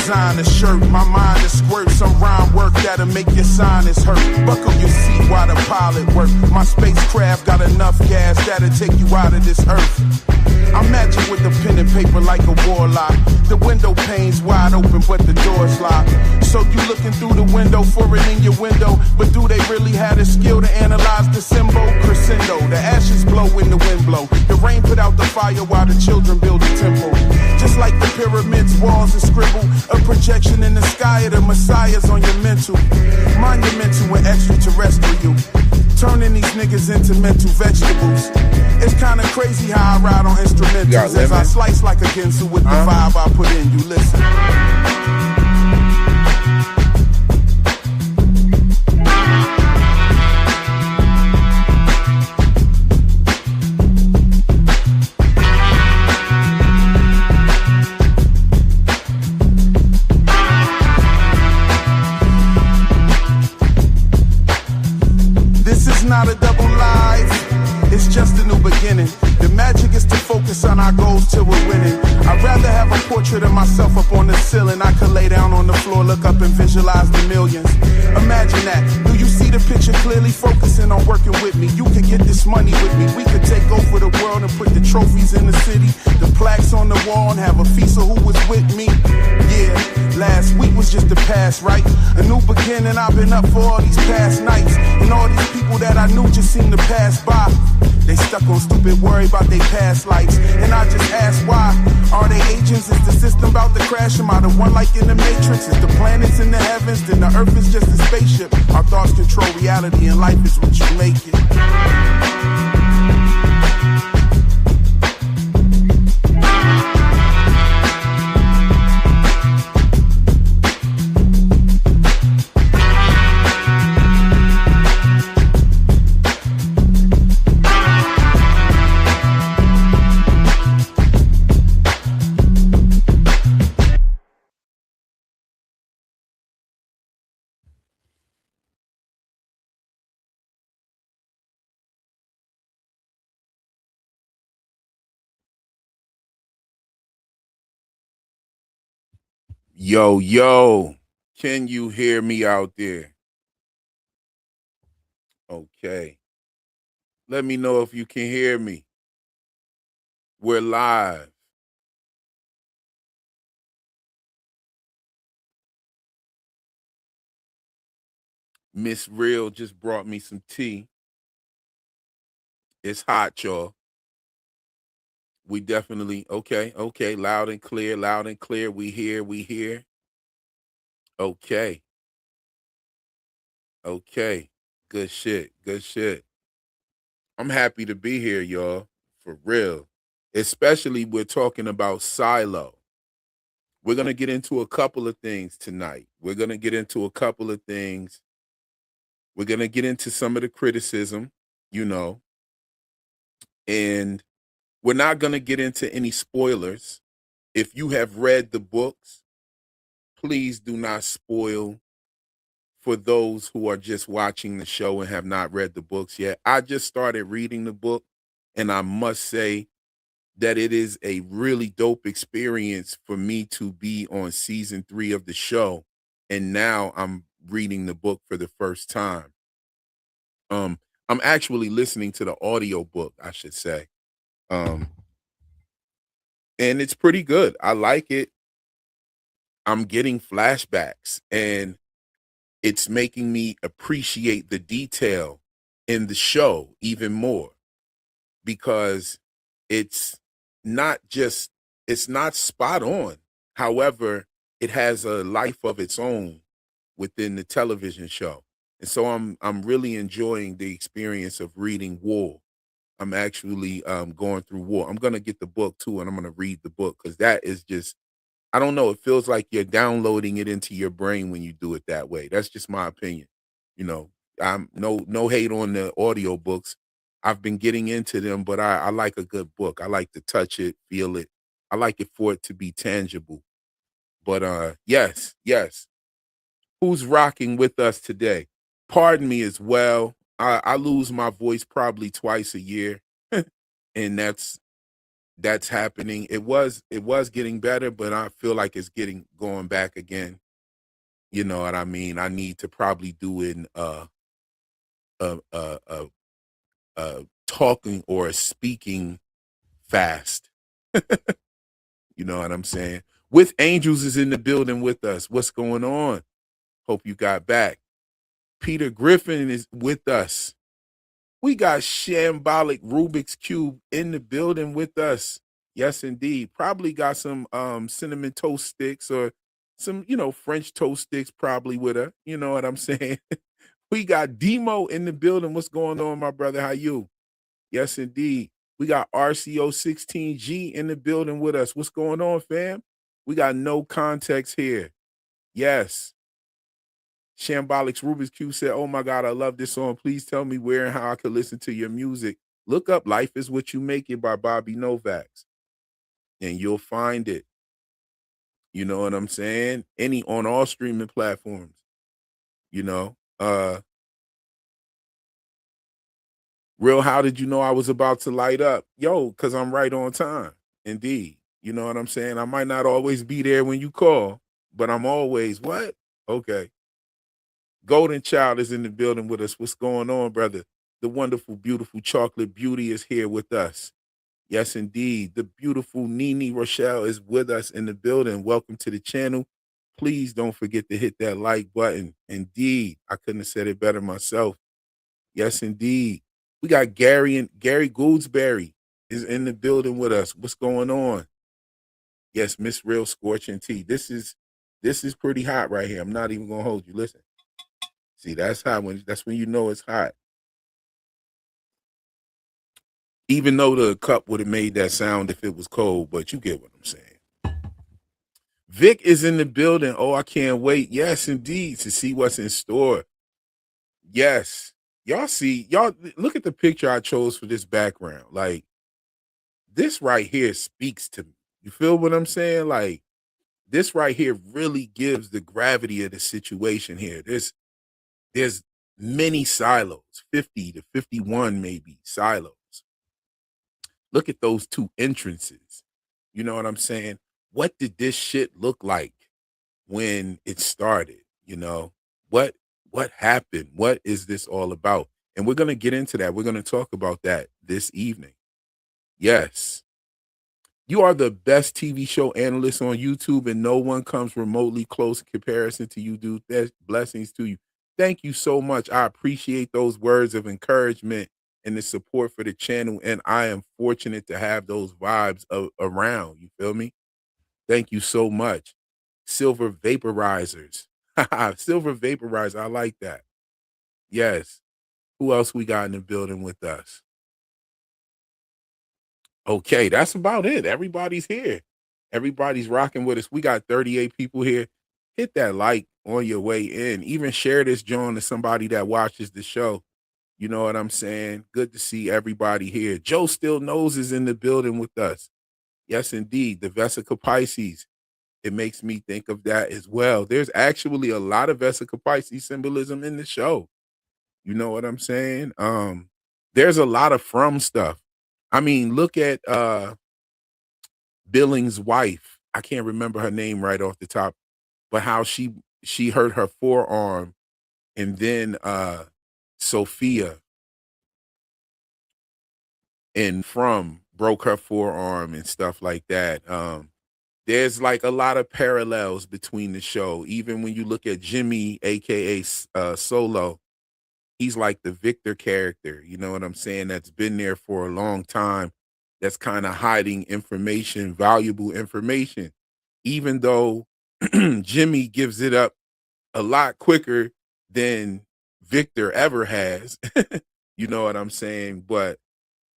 designer shirt. My mind is squirt, some rhyme work that'll make your sinus hurt. Buckle your seat while the pilot work. My spacecraft got enough gas that'll take you out of this earth. I'm magic with the pen and paper like a warlock. The window pane's wide open, but the door's locked. So you looking through the window for it in your window, but do they really have the skill to analyze the symbol? Crescendo, the ashes blow when the wind blow. The rain put out the fire while the children build a temple. Just like the pyramids, walls and scribble. A projection in the sky of the messiahs on your mental. Monumental and extraterrestrial. Turning these niggas into mental vegetables. It's kinda crazy how I ride on instrumentals as I slice like a Ginsu with the vibe I put in. You listen. This is not a double life. It's just a new beginning. The magic is to focus on our goals till we're winning. I'd rather have a portrait of myself up on the ceiling. I could lay down on the floor, look up and visualize the millions. Imagine that. Do you see the picture clearly? Focusing on working with me. You could get this money with me. We could take over the world and put the trophies in the city, the plaques on the wall, and have a feast of who was with me. Yeah, last week was just the past, right? A new beginning. I've been up for all these past nights, and all these people that I knew just seem to pass by. They stuck on stupid worry about their past lives. And I just ask why. Are they agents? Is the system about to crash? Am I the one like in the Matrix? Is the planets in the heavens? Then the earth is just a spaceship. Our thoughts control reality and life is what you make it. Yo, yo, can you hear me out there? Okay. Let me know if you can hear me. We're live. Miss Real just brought me some tea. It's hot, y'all. We definitely, okay, loud and clear, loud and clear. We hear. Okay. Good shit. I'm happy to be here, y'all, for real. Especially we're talking about Silo. We're going to get into a couple of things tonight. We're going to get into some of the criticism, and we're not going to get into any spoilers. If you have read the books, please do not spoil for those who are just watching the show and have not read the books yet. I just started reading the book, and I must say that it is a really dope experience for me to be on season 3 of the show, and now I'm reading the book for the first time. I'm actually listening to the audio book, I should say. And it's pretty good. I like it. I'm getting flashbacks, and it's making me appreciate the detail in the show even more, because it's not spot on. However, it has a life of its own within the television show. And so I'm really enjoying the experience of reading War. I'm actually going through War. I'm going to get the book too, and I'm going to read the book, because that is just, I don't know, it feels like you're downloading it into your brain when you do it that way. That's just my opinion. I'm no hate on the audio books. I've been getting into them, but I like a good book. I like to touch it, feel it. I like it for it to be tangible. But yes. Who's rocking with us today? Pardon me as well. I lose my voice probably twice a year. And that's that's happening. It was getting better, but I feel like it's going back again. You know what I mean? I need to probably do in a a a, a talking or a speaking fast. You know what I'm saying? With Angels is in the building with us. What's going on? Hope you got back. Peter Griffin is with us. We got Shambolic Rubik's Cube in the building with us. Yes, indeed. Probably got some cinnamon toast sticks or some, French toast sticks probably with her. You know what I'm saying? We got Demo in the building. What's going on, my brother? How you? Yes, indeed. We got RCO 16G in the building with us. What's going on, fam? We got no context here. Yes. Shambolic's Rubik's Cube said, "Oh my God, I love this song. Please tell me where and how I could listen to your music. Look up Life is What You Make It by Bobby Novak, and you'll find it. You know what I'm saying? On all streaming platforms, you know. Real, how did you know I was about to light up? Yo, because I'm right on time. Indeed. You know what I'm saying? I might not always be there when you call, but I'm always what? Okay. Golden Child is in the building with us. What's going on, brother? The wonderful, beautiful chocolate beauty is here with us. Yes, indeed. The beautiful Nene Rochelle is with us in the building. Welcome to the channel. Please don't forget to hit that like button. Indeed. I couldn't have said it better myself. Yes, indeed. We got Gary Goldsberry is in the building with us. What's going on? Yes, Miss Real Scorching Tea. This is pretty hot right here. I'm not even gonna hold you. Listen. See, that's hot that's when you know it's hot. Even though the cup would have made that sound if it was cold, but you get what I'm saying. Vic is in the building. Oh, I can't wait. Yes, indeed, to see what's in store. Yes. Y'all look at the picture I chose for this background. Like, this right here speaks to me. You feel what I'm saying? Like, this right here really gives the gravity of the situation here. There's many silos, 50 to 51 maybe silos. Look at those two entrances. You know what I'm saying? What did this shit look like when it started? You know, what what happened? What is this all about? And we're going to get into that. We're going to talk about that this evening. Yes. You are the best TV show analyst on YouTube, and no one comes remotely close in comparison to you, dude. That's blessings to you. Thank you so much. I appreciate those words of encouragement and the support for the channel, and I am fortunate to have those vibes around. You feel me? Thank you so much. Silver vaporizers. Silver vaporizer. I like that. Yes. Who else we got in the building with us? Okay, that's about it. Everybody's here. Everybody's rocking with us. We got 38 people here. Hit that like on your way in. Even share this, John, to somebody that watches the show. You know what I'm saying? Good to see everybody here. Joe Still Knows is in the building with us. Yes, indeed. The Vesica Pisces. It makes me think of that as well. There's actually a lot of Vesica Pisces symbolism in the show. You know what I'm saying? There's a lot of from stuff. I mean, look at Billing's wife. I can't remember her name right off the top, but how she hurt her forearm, and then Sophia and From broke her forearm and stuff like that. There's like a lot of parallels between the show. Even when you look at Jimmy, aka Solo, he's like the Victor character. You know what I'm saying? That's been there for a long time. That's kind of hiding information, valuable information, even though Jimmy gives it up a lot quicker than Victor ever has. You know what I'm saying? But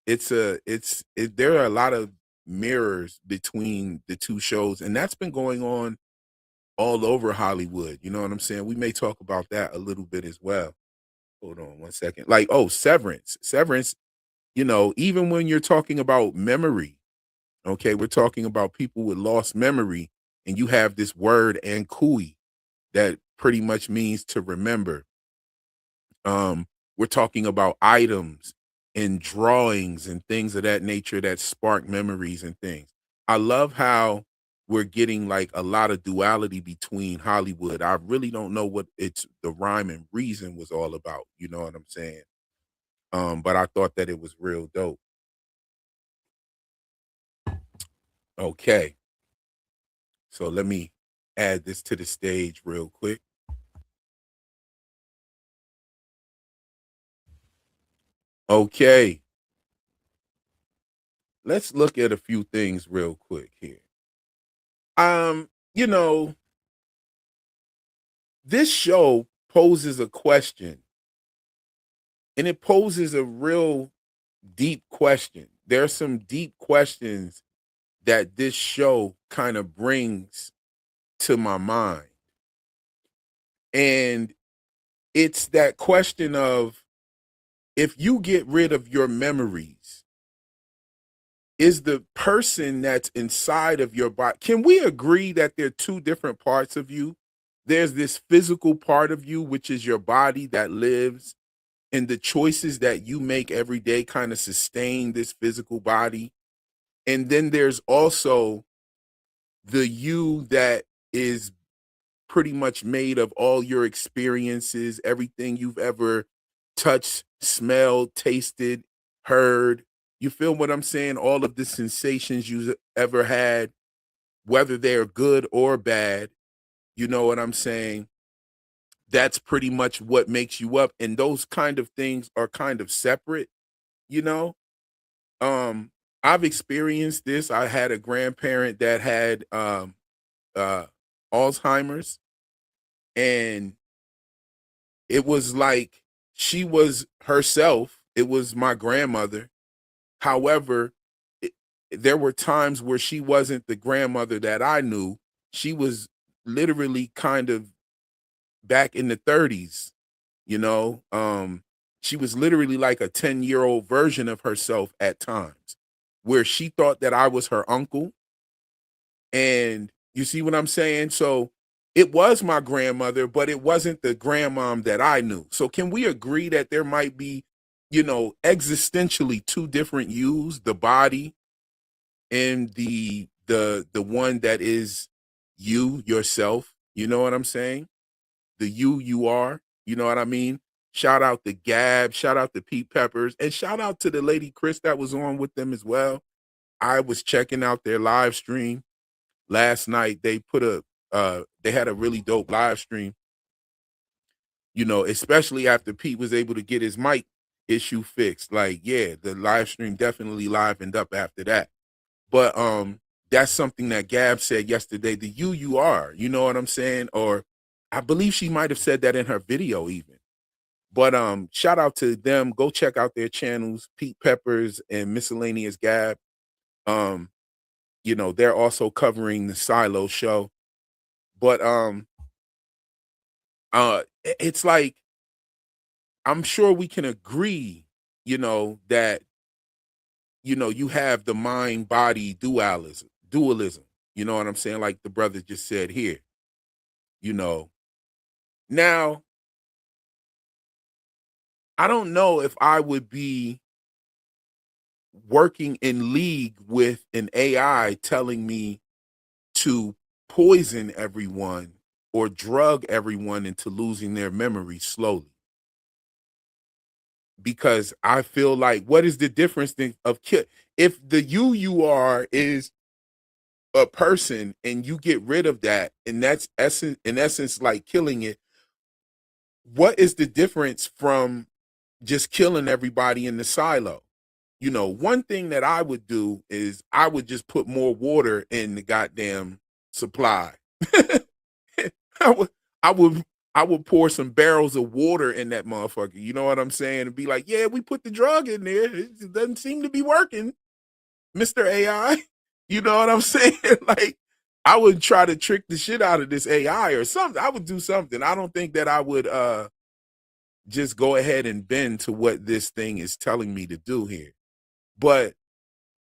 there are a lot of mirrors between the two shows, and that's been going on all over Hollywood. You know what I'm saying? We may talk about that a little bit as well. Hold on one second. Like, oh, Severance. Severance, even when you're talking about memory, okay, we're talking about people with lost memory, and you have this word ankui that pretty much means to remember. We're talking about items and drawings and things of that nature that spark memories and things. I love how we're getting like a lot of duality between Hollywood. I really don't know what it's the rhyme and reason was all about. You know what I'm saying? But I thought that it was real dope. Okay, so let me add this to the stage real quick. Okay, let's look at a few things real quick here. You know, this show poses a question, and it poses a real deep question. There are some deep questions that this show kind of brings to my mind. And it's that question of, if you get rid of your memories, is the person that's inside of your body, can we agree that there are two different parts of you? There's this physical part of you, which is your body that lives, and the choices that you make every day kind of sustain this physical body. And then there's also the you that is pretty much made of all your experiences, everything you've ever touched, smelled, tasted, heard. You feel what I'm saying? All of the sensations you've ever had, whether they're good or bad. You know what I'm saying? That's pretty much what makes you up. And those kind of things are kind of separate, you know? Um, I've experienced this. I had a grandparent that had uh Alzheimer's, and it was like she was herself. It was my grandmother. However, it, there were times where she wasn't the grandmother that I knew. She was literally kind of back in the 30s, you know. She was literally like a 10-year-old version of herself at times, where she thought that I was her uncle. And you see what I'm saying? So it was my grandmother, but it wasn't the grandmom that I knew. So can we agree that there might be, existentially two different yous, the body and the one that is you yourself? You know what I'm saying? The you are, you know what I mean? Shout out to Gab, shout out to Pete Peppers, and shout out to the lady Chris that was on with them as well. I was checking out their live stream last night. They had a really dope live stream, especially after Pete was able to get his mic issue fixed. Like, yeah, the live stream definitely livened up after that. But that's something that Gab said yesterday, the you are, you know what I'm saying? Or I believe she might have said that in her video even. But shout out to them. Go check out their channels, Pete Peppers and Miscellaneous Gab. Um, they're also covering the Silo show. But it's like, I'm sure we can agree, that you have the mind body dualism. You know what I'm saying? Like the brother just said here. You know. Now, I don't know if I would be working in league with an AI telling me to poison everyone or drug everyone into losing their memory slowly. Because I feel like, what is the difference of if the you are is a person and you get rid of that, and that's in essence like killing it, what is the difference from just killing everybody in the silo? One thing that I would do is I would just put more water in the goddamn supply. I would I would I would pour some barrels of water in that motherfucker. You know what I'm saying? And be like, yeah, we put the drug in there. It doesn't seem to be working, Mr. AI. You know what I'm saying? Like, I would try to trick the shit out of this AI or something. I would do something. I don't think that I would just go ahead and bend to what this thing is telling me to do here. But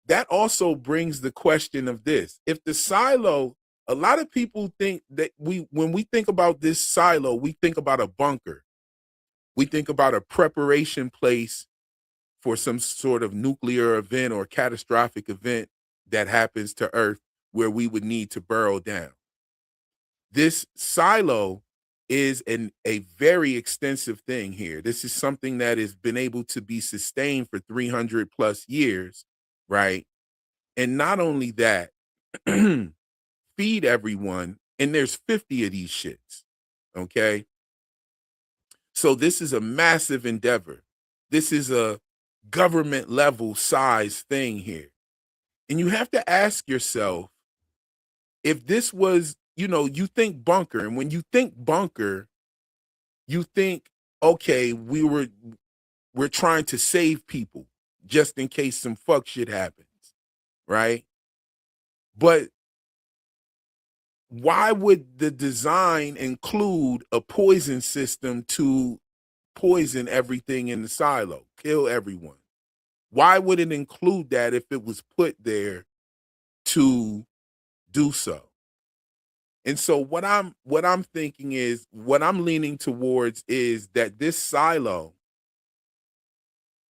that also brings the question of this. If the silo, a lot of people think that when we think about this silo, we think about a bunker. We think about a preparation place for some sort of nuclear event or catastrophic event that happens to Earth where we would need to burrow down. This silo is a very extensive thing here. This is something that has been able to be sustained for 300 plus years, right? And not only that, feed everyone, and there's 50 of these shits, okay? So this is a massive endeavor. This is a government level size thing here. And you have to ask yourself, if this was, you think bunker, and when you think bunker, you think, okay, we're trying to save people just in case some fuck shit happens, right? But why would the design include a poison system to poison everything in the silo, kill everyone? Why would it include that if it was put there to do so? And so what I'm thinking is, what I'm leaning towards is that this silo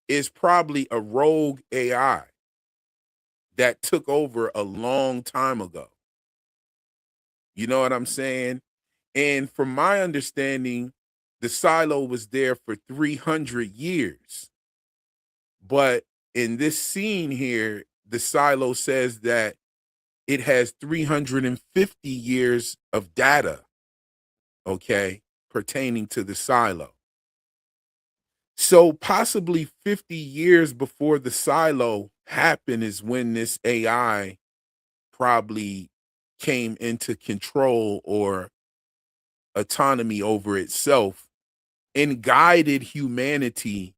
is probably a rogue AI that took over a long time ago. You know what I'm saying? And from my understanding, the silo was there for 300 years. But in this scene here, the silo says that it has 350 years of data, okay, pertaining to the silo. So possibly 50 years before the silo happened is when this AI probably came into control or autonomy over itself and guided humanity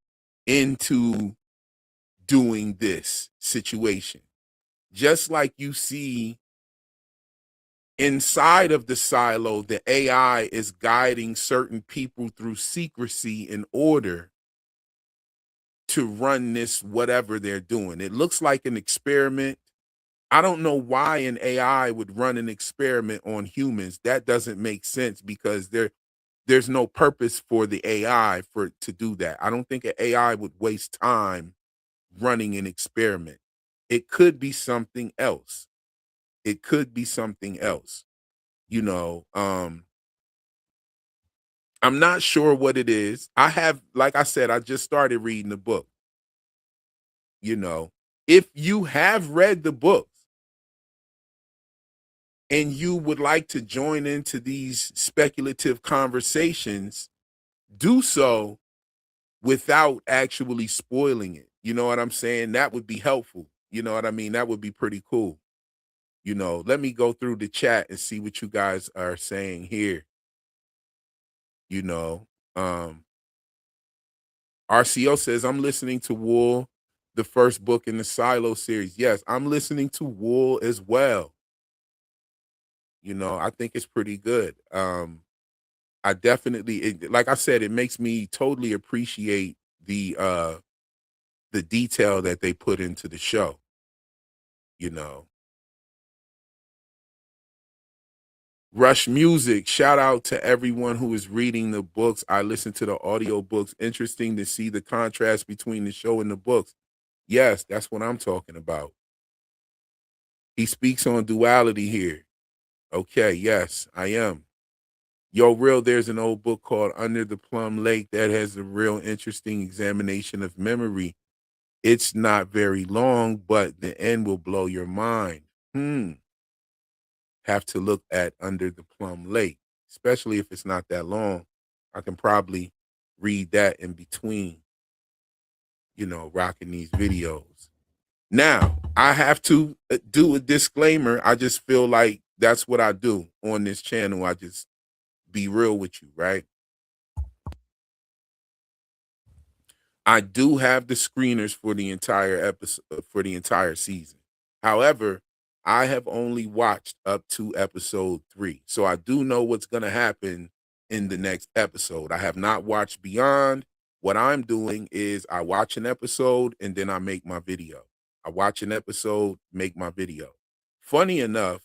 into doing this situation. Just like you see inside of the silo, the AI is guiding certain people through secrecy in order to run this whatever they're doing. It looks like an experiment. I don't know why an AI would run an experiment on humans. That doesn't make sense because there's no purpose for the AI to do that. I don't think an AI would waste time running an experiment. It could be something else. It could be something else. You know, I'm not sure what it is. Like I said, I just started reading the book. You know, if you have read the books and you would like to join into these speculative conversations, do so without actually spoiling it. You know what I'm saying? That would be helpful. You know what I mean? That would be pretty cool. Let me go through the chat and see what you guys are saying here. You know, um, RCO says, I'm listening to Wool, the first book in the Silo series. Yes, I'm listening to Wool as well. I think it's pretty good. I definitely, like I said, it makes me totally appreciate the detail that they put into the show. You know, Rush Music, shout out to everyone who is reading the books. I listen to the audio books. Interesting to see the contrast between the show and the books. Yes, that's what I'm talking about. He speaks on duality here. Okay, yes, I am. Yo, real, there's an old book called Under the Plum Lake that has a real interesting examination of memory. It's not very long, but the end will blow your mind. Have to look at Under the Plum Lake, especially if it's not that long. I can probably read that in between, rocking these videos. Now, I have to do a disclaimer. I just feel like that's what I do on this channel. I just be real with you, right? I do have the screeners for the entire episode, for the entire season. However, I have only watched up to episode 3. So I do know what's going to happen in the next episode. I have not watched beyond. What I'm doing is I watch an episode and then I make my video. I watch an episode, make my video. Funny enough,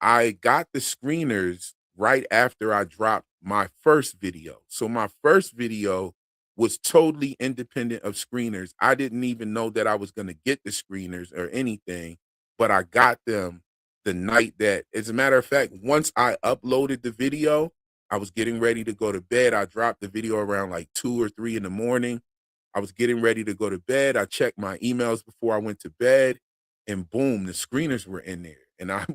I got the screeners right after I dropped my first video. So my first video was totally independent of screeners. I didn't even know that I was going to get the screeners or anything, but I got them the night that, as a matter of fact, once I uploaded the video, I was getting ready to go to bed. I dropped the video around like 2 or 3 in the morning. I was getting ready to go to bed. I checked my emails before I went to bed, and boom, the screeners were in there. And I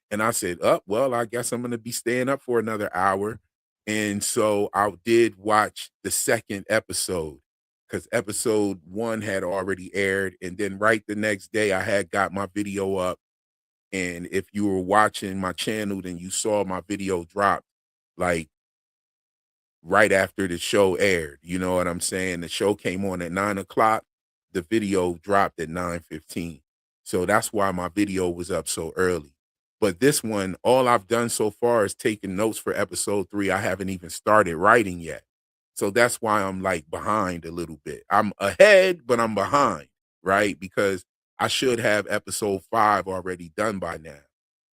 and I said, "Oh, well, I guess I'm going to be staying up for another hour." And so I did watch the second episode because episode one had already aired. And then right the next day, I had got my video up. And if you were watching my channel, then you saw my video drop like right after the show aired. You know what I'm saying? The show came on at 9 o'clock. The video dropped at 9:15. So that's why my video was up so early. But this one, all I've done so far is taking notes for episode 3. I haven't even started writing yet. So that's why I'm like behind a little bit. I'm ahead, but I'm behind, right? Because I should have episode 5 already done by now.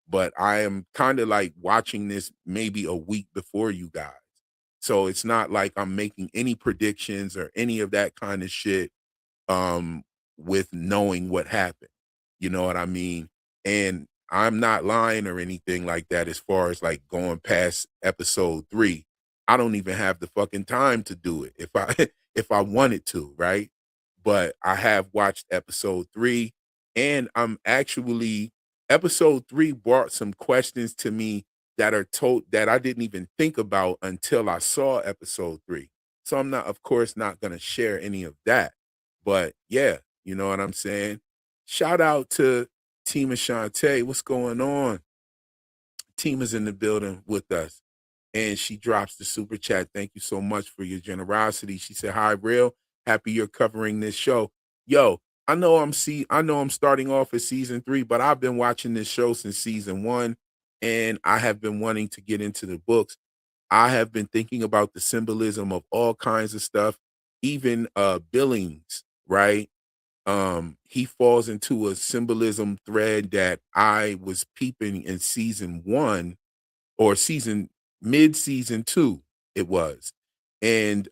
But I am kind of like watching this maybe a week before you guys. So it's not like I'm making any predictions or any of that kind of shit um with knowing what happened. You know what I mean? And I'm not lying or anything like that as far as like going past episode 3. I don't even have the fucking time to do it if I if I wanted to, right? But I have watched episode 3, and I'm actually episode 3 brought some questions to me that are told that I didn't even think about until I saw episode 3. So I'm not, of course, not going to share any of that. But yeah, you know what I'm saying? Shout out to Team Ashante. What's going on? Team is in the building with us. And she drops the super chat. Thank you so much for your generosity. She said, "Hi, Real. Happy you're covering this show." Yo, I know I'm starting off at season 3, but I've been watching this show since season 1, and I have been wanting to get into the books. I have been thinking about the symbolism of all kinds of stuff, even Billings, right? He falls into a symbolism thread that I was peeping in season 1 or season 2 it was. And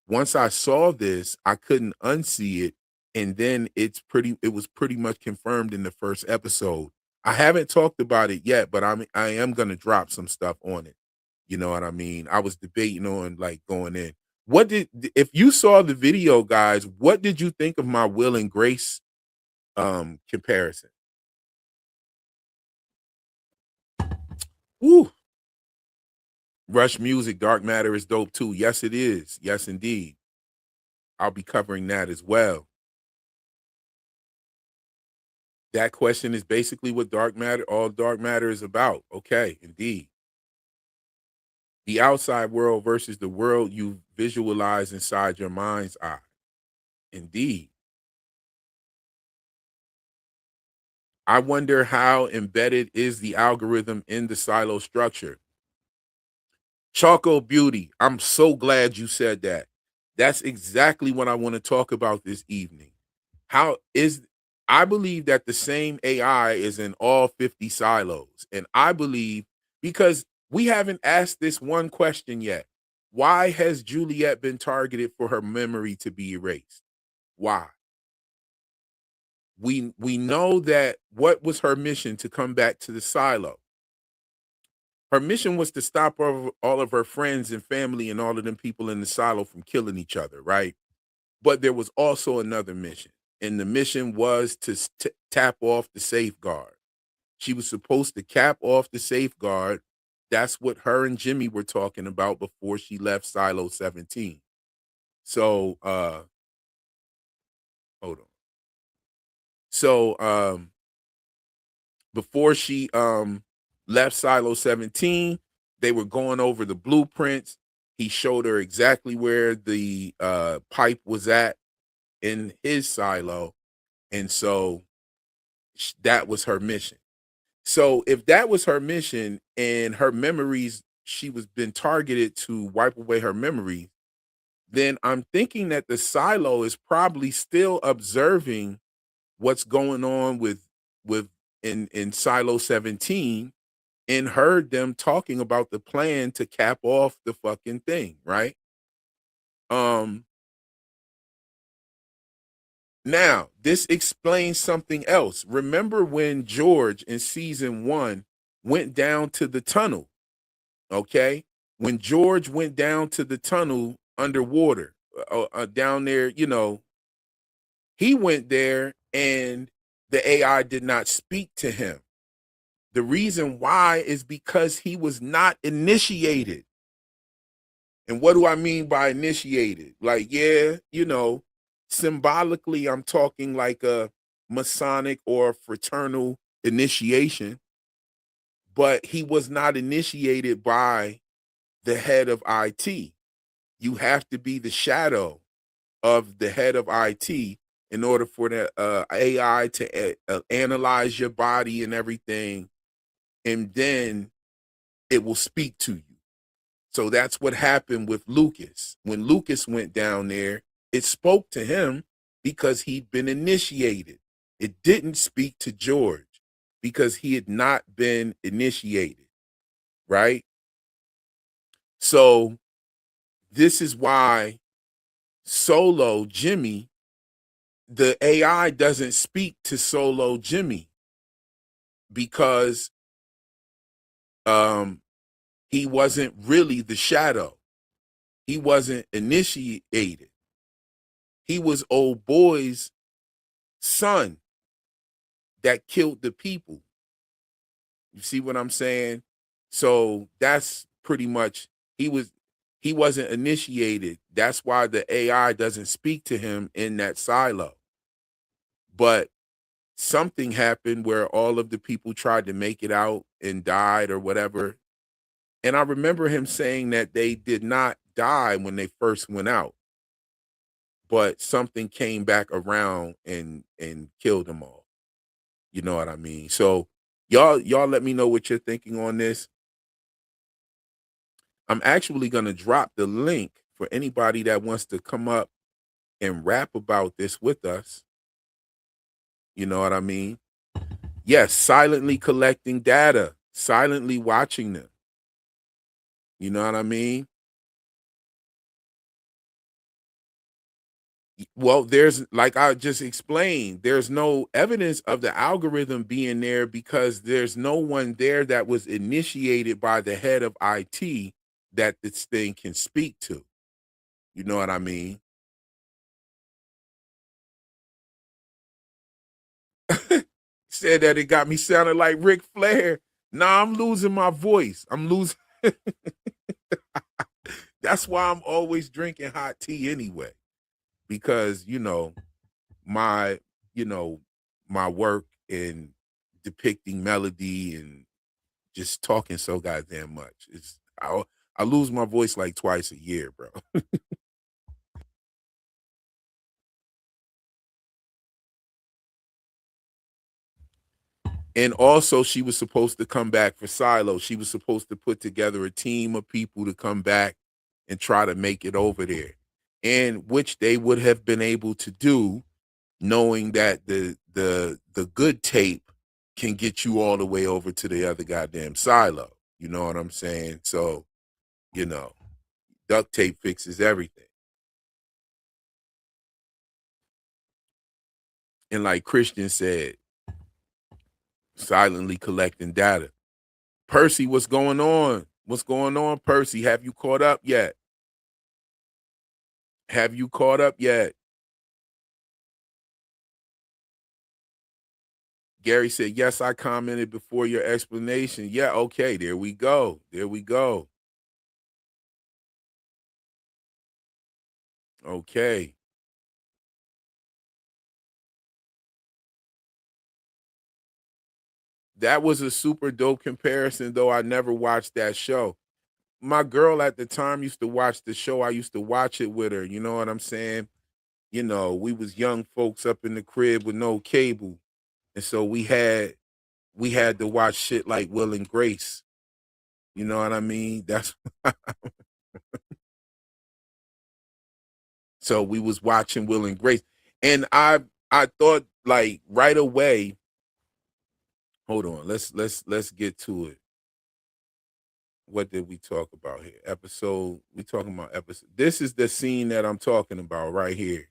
once I saw this, I couldn't unsee it. And then it was pretty much confirmed in the first episode. I haven't talked about it yet, but I am gonna drop some stuff on it. You know what I mean? I was debating on like going in. What did If you saw the video, guys, what did you think of my Will and Grace comparison? Woo! Rush Music, Dark Matter is dope too. Yes, it is. Yes, indeed. I'll be covering that as well. That question is basically what all dark matter is about. Okay, indeed. The outside world versus the world you visualize inside your mind's eye. Indeed. I wonder how embedded is the algorithm in the silo structure. Choco Beauty, I'm so glad you said that. That's exactly what I want to talk about this evening. How is I believe that the same AI is in all 50 silos. And I believe because we haven't asked this one question yet. Why has Juliet been targeted for her memory to be erased? Why? We know that what was her mission to come back to the silo? Her mission was to stop all of her friends and family and all of them people in the silo from killing each other, right? But there was also another mission, and the mission was to tap off the safeguard. She was supposed to cap off the safeguard. That's what her and Jimmy were talking about before she left Silo 17. So, hold on. So, before she left Silo 17, they were going over the blueprints. He showed her exactly where the pipe was at in his silo, and so that was her mission. So if that was her mission and her memories, she was been targeted to wipe away her memory, then I'm thinking that the silo is probably still observing what's going on with in silo 17 and heard them talking about the plan to cap off the fucking thing, right? Um, Now, this explains something else. Remember when George in season 1 went down to the tunnel, okay? When George went down to the tunnel underwater, down there, he went there and the AI did not speak to him. The reason why is because he was not initiated. And what do I mean by initiated? Like, yeah, symbolically, I'm talking like a Masonic or fraternal initiation, but he was not initiated by the head of IT. You have to be the shadow of the head of IT in order for the AI to analyze your body and everything, and then it will speak to you. So that's what happened with Lucas. When Lucas went down there, it spoke to him because he'd been initiated. It didn't speak to George because he had not been initiated, right? So this is why Solo Jimmy, the AI doesn't speak to Solo Jimmy because he wasn't really the shadow. He wasn't initiated. He was old boy's son that killed the people. You see what I'm saying? So that's pretty much he wasn't initiated. That's why the AI doesn't speak to him in that silo. But something happened where all of the people tried to make it out and died or whatever. And I remember him saying that they did not die when they first went out, but something came back around and killed them all. You know what I mean? So y'all let me know what you're thinking on this. I'm actually going to drop the link for anybody that wants to come up and rap about this with us. You know what I mean? Yes, silently collecting data, silently watching them. You know what I mean? Well, there's, like I just explained, there's no evidence of the algorithm being there because there's no one there that was initiated by the head of IT that this thing can speak to. You know what I mean? Said that it got me sounding like Ric Flair. Nah, I'm losing my voice. I'm losing. That's why I'm always drinking hot tea anyway, because my you know my work in depicting melody and just talking so goddamn much. I lose my voice like twice a year, bro. And also, she was supposed to come back for Silo. She was supposed to put together a team of people to come back and try to make it over there, and which they would have been able to do, knowing that the good tape can get you all the way over to the other goddamn silo. You know what I'm saying? So, you know, duct tape fixes everything. And like Christian said, silently collecting data. Percy, what's going on? What's going on, Percy? Have you caught up yet? Have you caught up yet? Gary said, yes, I commented before your explanation. Yeah, okay, there we go. There we go. Okay. That was a super dope comparison, though I never watched that show. My girl at the time used to watch the show. I used to watch it with her. You know what I'm saying? We was young folks up in the crib with no cable. And so we had to watch shit like Will and Grace. You know what I mean? That's so we was watching Will and Grace. And I thought like right away, hold on, let's get to it. what did we talk about here? We talking about episode. This is the scene that I'm talking about right here.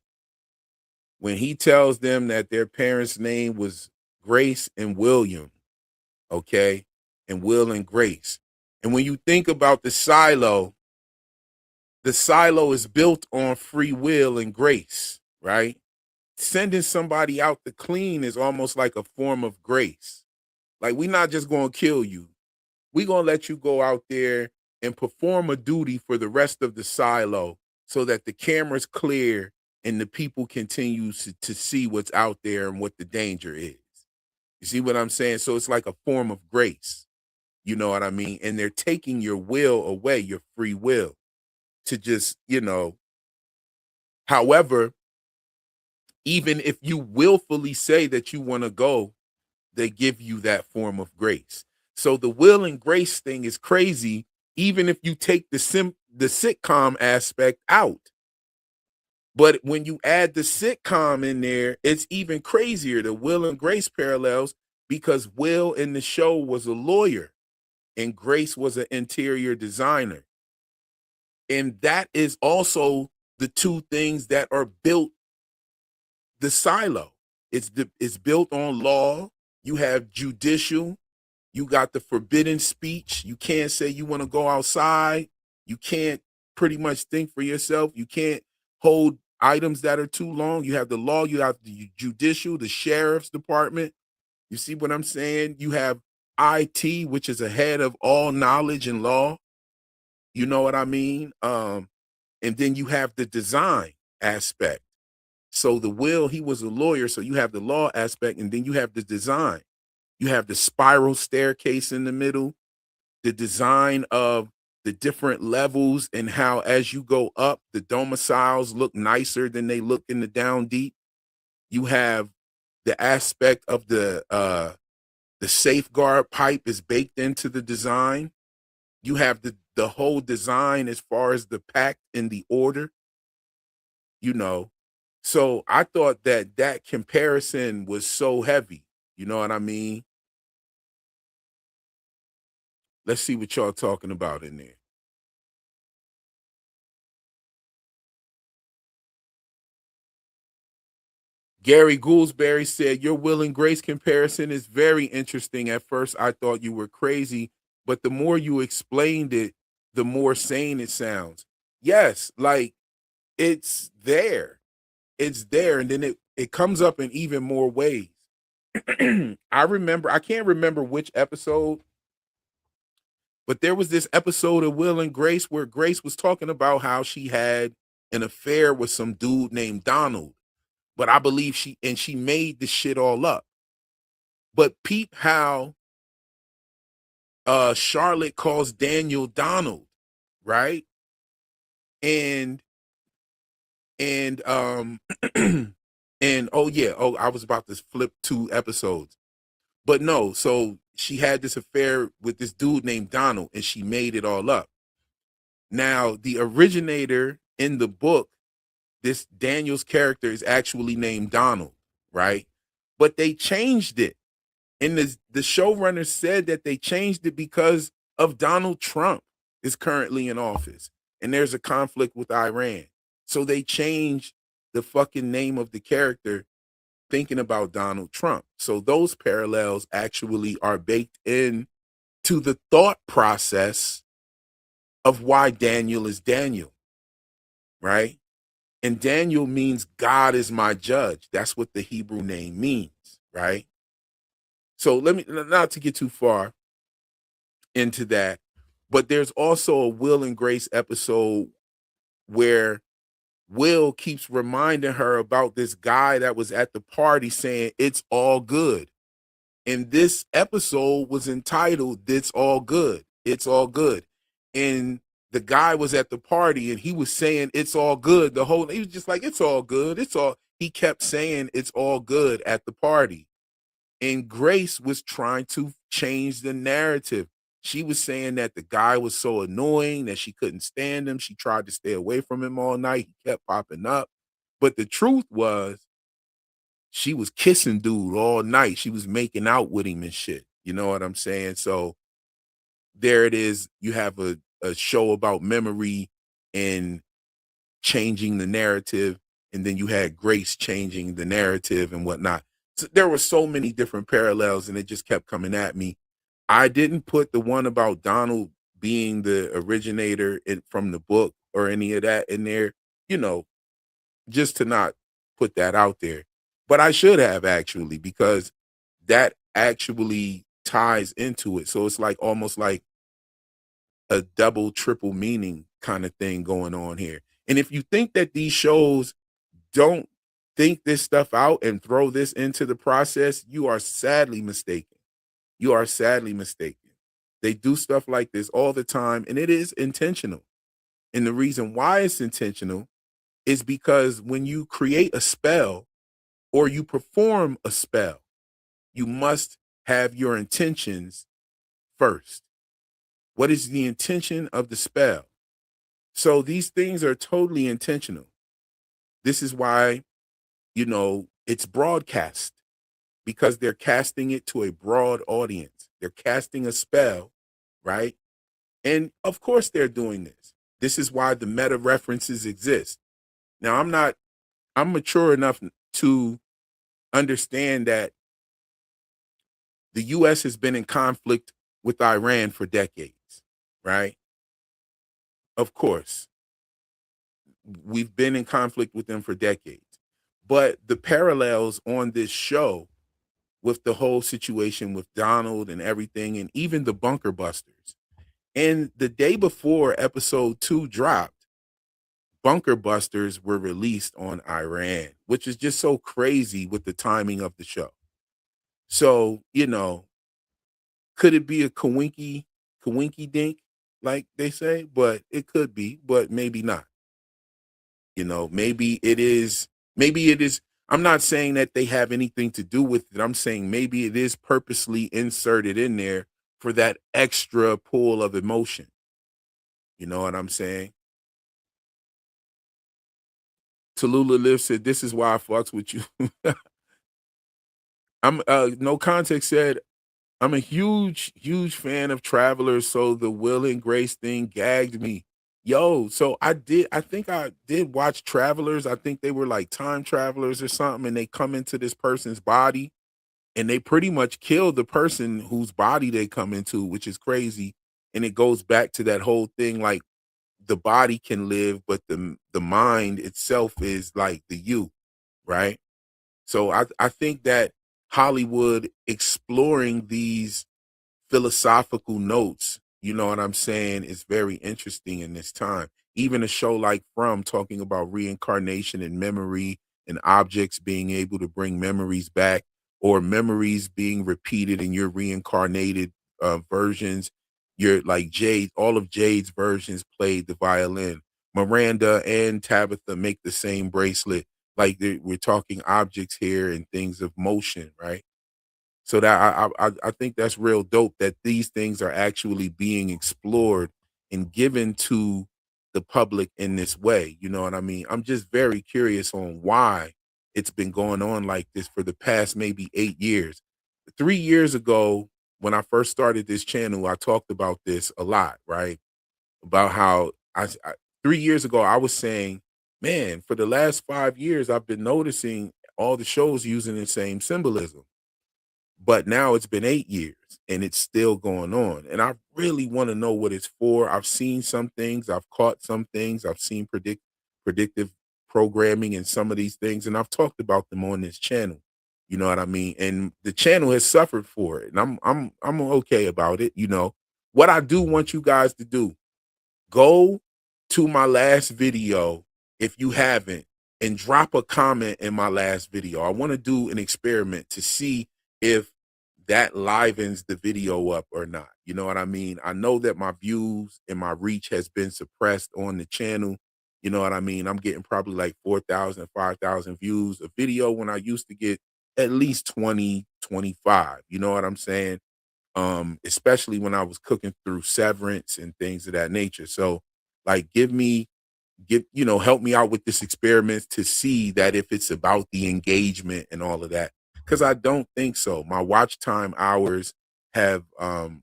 When he tells them that their parents' name was Grace and William, okay? And Will and Grace. And when you think about the silo is built on free will and grace, right? Sending somebody out to clean is almost like a form of grace. Like, we're not just going to kill you. We're going to let you go out there and perform a duty for the rest of the silo so that the camera's clear and the people continue to see what's out there and what the danger is. You see what I'm saying? So it's like a form of grace. You know what I mean? And they're taking your will away, your free will, to just, however, even if you willfully say that you want to go, they give you that form of grace. So the will and grace thing is crazy, even if you take the sitcom aspect out. But when you add the sitcom in there, it's even crazier, the will and grace parallels, because Will in the show was a lawyer and Grace was an interior designer. And that is also the two things that are built the silo. It's built on law. You have judicial. You got the forbidden speech. You can't say you want to go outside. You can't pretty much think for yourself. You can't hold items that are too long. You have the law. You have the judicial, the sheriff's department. You see what I'm saying? You have IT, which is ahead of all knowledge and law. You know what I mean? And then you have the design aspect. So the Will, he was a lawyer, so you have the law aspect, and then you have the design. You have the spiral staircase in the middle, the design of the different levels, and how as you go up, the domiciles look nicer than they look in the down deep. You have the aspect of the safeguard pipe is baked into the design. You have the whole design as far as the pact and the order, you know. So I thought that comparison was so heavy. You know what I mean? Let's see what y'all talking about in there. Gary Goulsbury said, your Will and Grace comparison is very interesting. At first, I thought you were crazy, but the more you explained it, the more sane it sounds. Yes, like it's there. It's there. And then it comes up in even more ways. I can't remember which episode, but there was this episode of Will and Grace where Grace was talking about how she had an affair with some dude named Donald. But I believe she made the shit all up. But peep how Charlotte calls Daniel Donald, right? And and oh yeah, I was about to flip 2 episodes. But no, so she had this affair with this dude named Donald and she made it all up. Now, the originator in the book, this Daniel's character is actually named Donald, right? But they changed it. And the showrunner said that they changed it because of Donald Trump is currently in office and there's a conflict with Iran. So they changed the fucking name of the character thinking about Donald Trump. So those parallels actually are baked in to the thought process of why Daniel is Daniel, right? And Daniel means God is my judge. That's what the Hebrew name means, right? So let me, not to get too far into that, but there's also a Will and Grace episode where Will keeps reminding her about this guy that was at the party saying it's all good. And this episode was entitled It's All Good. It's All Good. And the guy was at the party and he was saying it's all good. He was just like, it's all good. He kept saying it's all good at the party. And Grace was trying to change the narrative. She was saying that the guy was so annoying that she couldn't stand him. She tried to stay away from him all night. He kept popping up. But the truth was, she was kissing dude all night. She was making out with him and shit. You know what I'm saying? So there it is. You have a show about memory and changing the narrative, and then you had Grace changing the narrative and whatnot. So there were so many different parallels, and it just kept coming at me. I didn't put the one about Donald being the originator from the book or any of that in there, you know, just to not put that out there. But I should have actually, because that actually ties into it. So it's like almost like a double, triple meaning kind of thing going on here. And if you think that these shows don't think this stuff out and throw this into the process, you are sadly mistaken. You are sadly mistaken. They do stuff like this all the time, and it is intentional. And the reason why it's intentional is because when you create a spell or you perform a spell, you must have your intentions first. What is the intention of the spell? So these things are totally intentional. This is why, it's broadcast, because they're casting it to a broad audience. They're casting a spell, right? And of course they're doing this. This is why the meta references exist. Now I'm mature enough to understand that the US has been in conflict with Iran for decades, right? Of course, we've been in conflict with them for decades. But the parallels on this show with the whole situation with Donald and everything, and even the bunker busters. And the day before episode 2 dropped, bunker busters were released on Iran, which is just so crazy with the timing of the show. So, could it be a kawinky dink, like they say? But it could be, but maybe not. Maybe it is. I'm not saying that they have anything to do with it. I'm saying maybe it is purposely inserted in there for that extra pull of emotion. You know what I'm saying? Tallulah Liv said, "This is why I fucks with you." I'm no context said, "I'm a huge fan of Travelers, so the Will and Grace thing gagged me." Yo, so I think I did watch Travelers. I think they were like time travelers or something, and they come into this person's body and they pretty much kill the person whose body they come into, which is crazy. And it goes back to that whole thing, like the body can live, but the mind itself is like the you, right? So I think that Hollywood exploring these philosophical notes, you know what I'm saying, is very interesting in this time. Even a show like From, talking about reincarnation and memory and objects being able to bring memories back, or memories being repeated in your reincarnated versions. You're like Jade, all of Jade's versions played the violin. Miranda and Tabitha make the same bracelet. Like we're talking objects here and things of motion, right? So that I think that's real dope that these things are actually being explored and given to the public in this way. You know what I mean? I'm just very curious on why it's been going on like this for the past maybe 8 years. 3 years ago, when I first started this channel, I talked about this a lot, right? About how 3 years ago I was saying, man, for the last 5 years, I've been noticing all the shows using the same symbolism, but now it's been 8 years and it's still going on. And I really want to know what it's for. I've seen some things, I've caught some things, I've seen predictive programming and some of these things, and I've talked about them on this channel. You know what I mean? And the channel has suffered for it. And I'm okay about it. What I do want you guys to do, go to my last video if you haven't, and drop a comment in my last video. I want to do an experiment to see if that livens the video up or not. You know what I mean? I know that my views and my reach has been suppressed on the channel. You know what I mean? I'm getting probably like 4,000, 5,000 views a video when I used to get at least 20, 25. You know what I'm saying? Especially when I was cooking through Severance and things of that nature. So, like, help me out with this experiment to see that if it's about the engagement and all of that. Because I don't think so. My watch time hours have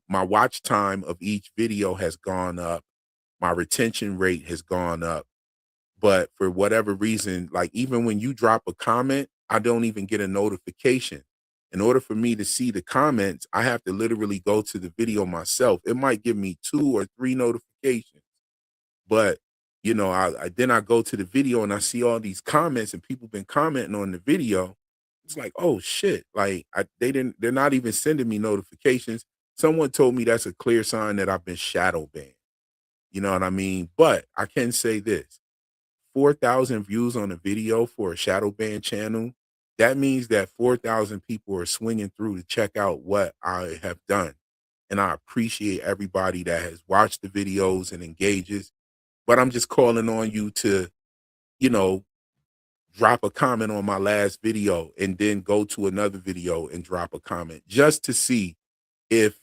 my watch time of each video has gone up. My retention rate has gone up. But for whatever reason, like even when you drop a comment, I don't even get a notification. In order for me to see the comments, I have to literally go to the video myself. It might give me 2 or 3 notifications, but I then I go to the video and I see all these comments and people been commenting on the video. It's like, oh shit! Like they're not even sending me notifications. Someone told me that's a clear sign that I've been shadow banned. You know what I mean? But I can say this: 4,000 views on a video for a shadow band channel, that means that 4,000 people are swinging through to check out what I have done. And I appreciate everybody that has watched the videos and engages. But I'm just calling on you to, you know, drop a comment on my last video and then go to another video and drop a comment just to see if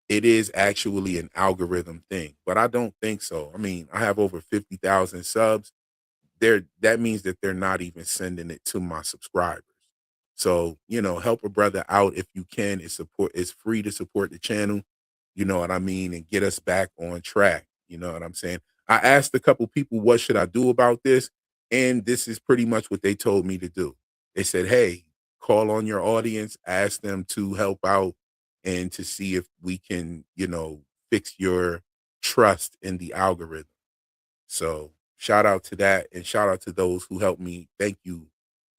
it is actually an algorithm thing. But I don't think so. I mean, I have over 50,000 subs. That means that they're not even sending it to my subscribers. So, help a brother out if you can. It's free to support the channel, you know what I mean, and get us back on track. You know what I'm saying? I asked a couple people what should I do about this, and this is pretty much what they told me to do. They said, "Hey, call on your audience, ask them to help out and to see if we can, fix your trust in the algorithm." So shout out to that and shout out to those who helped me. Thank you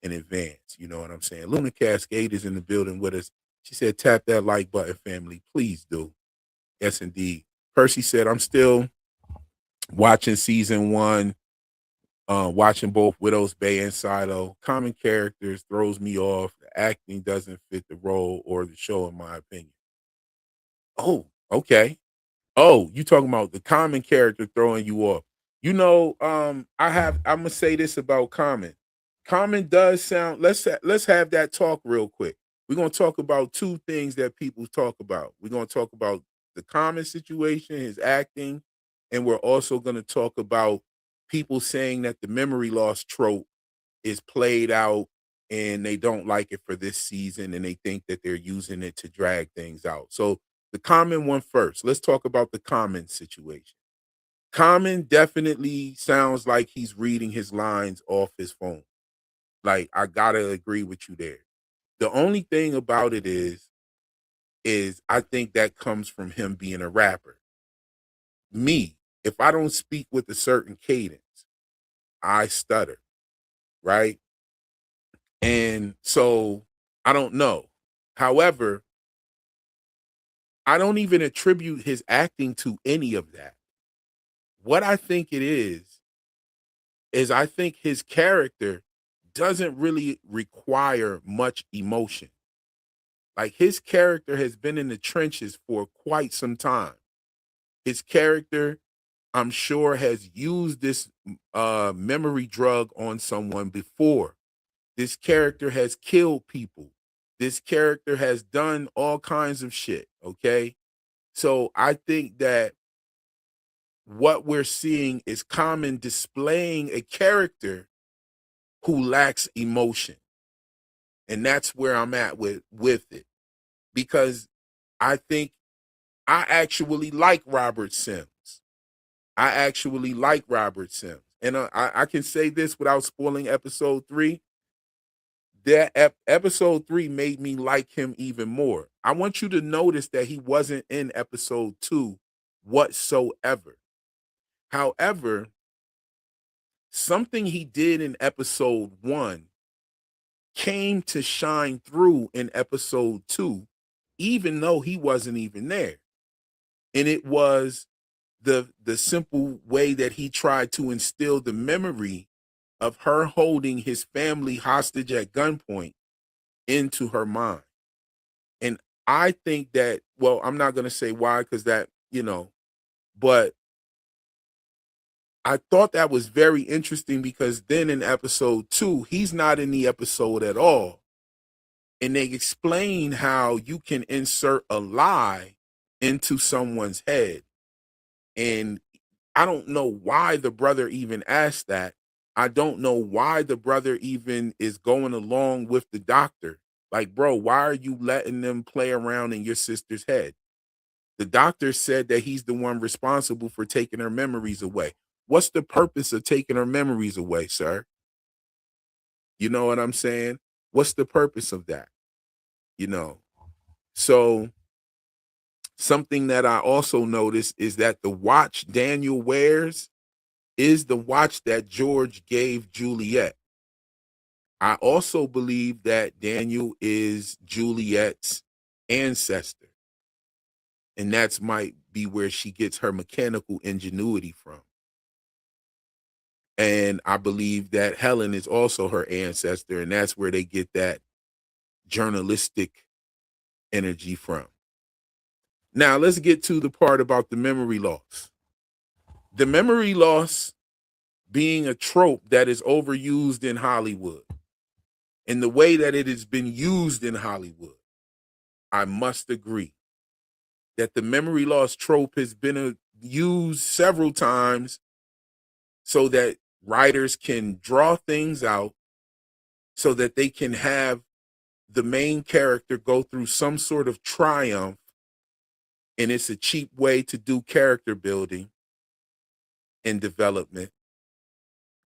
in advance. You know what I'm saying? Luna Cascade is in the building with us. She said, tap that like button, family. Please do. Yes, indeed. Percy said, I'm still watching season 1, watching both Widow's Bay and Silo. Common characters throws me off. The acting doesn't fit the role or the show, in my opinion. Oh, okay. Oh, you talking about the Common character throwing you off. I'm gonna say this about Common. Common does sound let's have that talk real quick. We're gonna talk about 2 things that people talk about. We're gonna talk about the Common situation, his acting, and we're also gonna talk about people saying that the memory loss trope is played out and they don't like it for this season and they think that they're using it to drag things out. So the Common one first. Let's talk about the Common situation. Common definitely sounds like he's reading his lines off his phone. Like I gotta agree with you there. The only thing about it is I think that comes from him being a rapper. Me, if I don't speak with a certain cadence, I stutter, right? And so I don't know. However, I don't even attribute his acting to any of that. What I think it is I think his character doesn't really require much emotion. Like his character has been in the trenches for quite some time. His character, I'm sure, has used this memory drug on someone before. This character has killed people. This character has done all kinds of shit. Okay. So I think that what we're seeing is Common displaying a character who lacks emotion. And that's where I'm at with it. Because I think I actually like Robert Sims. I actually like Robert Sims. And I can say this without spoiling episode 3. That episode 3 made me like him even more. I want you to notice that he wasn't in episode 2 whatsoever. However, something he did in episode 1 came to shine through in episode 2, even though he wasn't even there. And it was the simple way that he tried to instill the memory of her holding his family hostage at gunpoint into her mind. And I think that, well, I'm not going to say why, because but I thought that was very interesting because then in episode 2, he's not in the episode at all. And they explain how you can insert a lie into someone's head. And I don't know why the brother even asked that. I don't know why the brother even is going along with the doctor. Like, bro, why are you letting them play around in your sister's head? The doctor said that he's the one responsible for taking her memories away. What's the purpose of taking her memories away, sir? You know what I'm saying? What's the purpose of that? You know? So something that I also noticed is that the watch Daniel wears is the watch that George gave Juliet. I also believe that Daniel is Juliet's ancestor. And that's might be where she gets her mechanical ingenuity from. And I believe that Helen is also her ancestor, and that's where they get that journalistic energy from. Now, let's get to the part about the memory loss. The memory loss being a trope that is overused in Hollywood, and the way that it has been used in Hollywood, I must agree that the memory loss trope has been used several times so that writers can draw things out so that they can have the main character go through some sort of triumph. And it's a cheap way to do character building and development.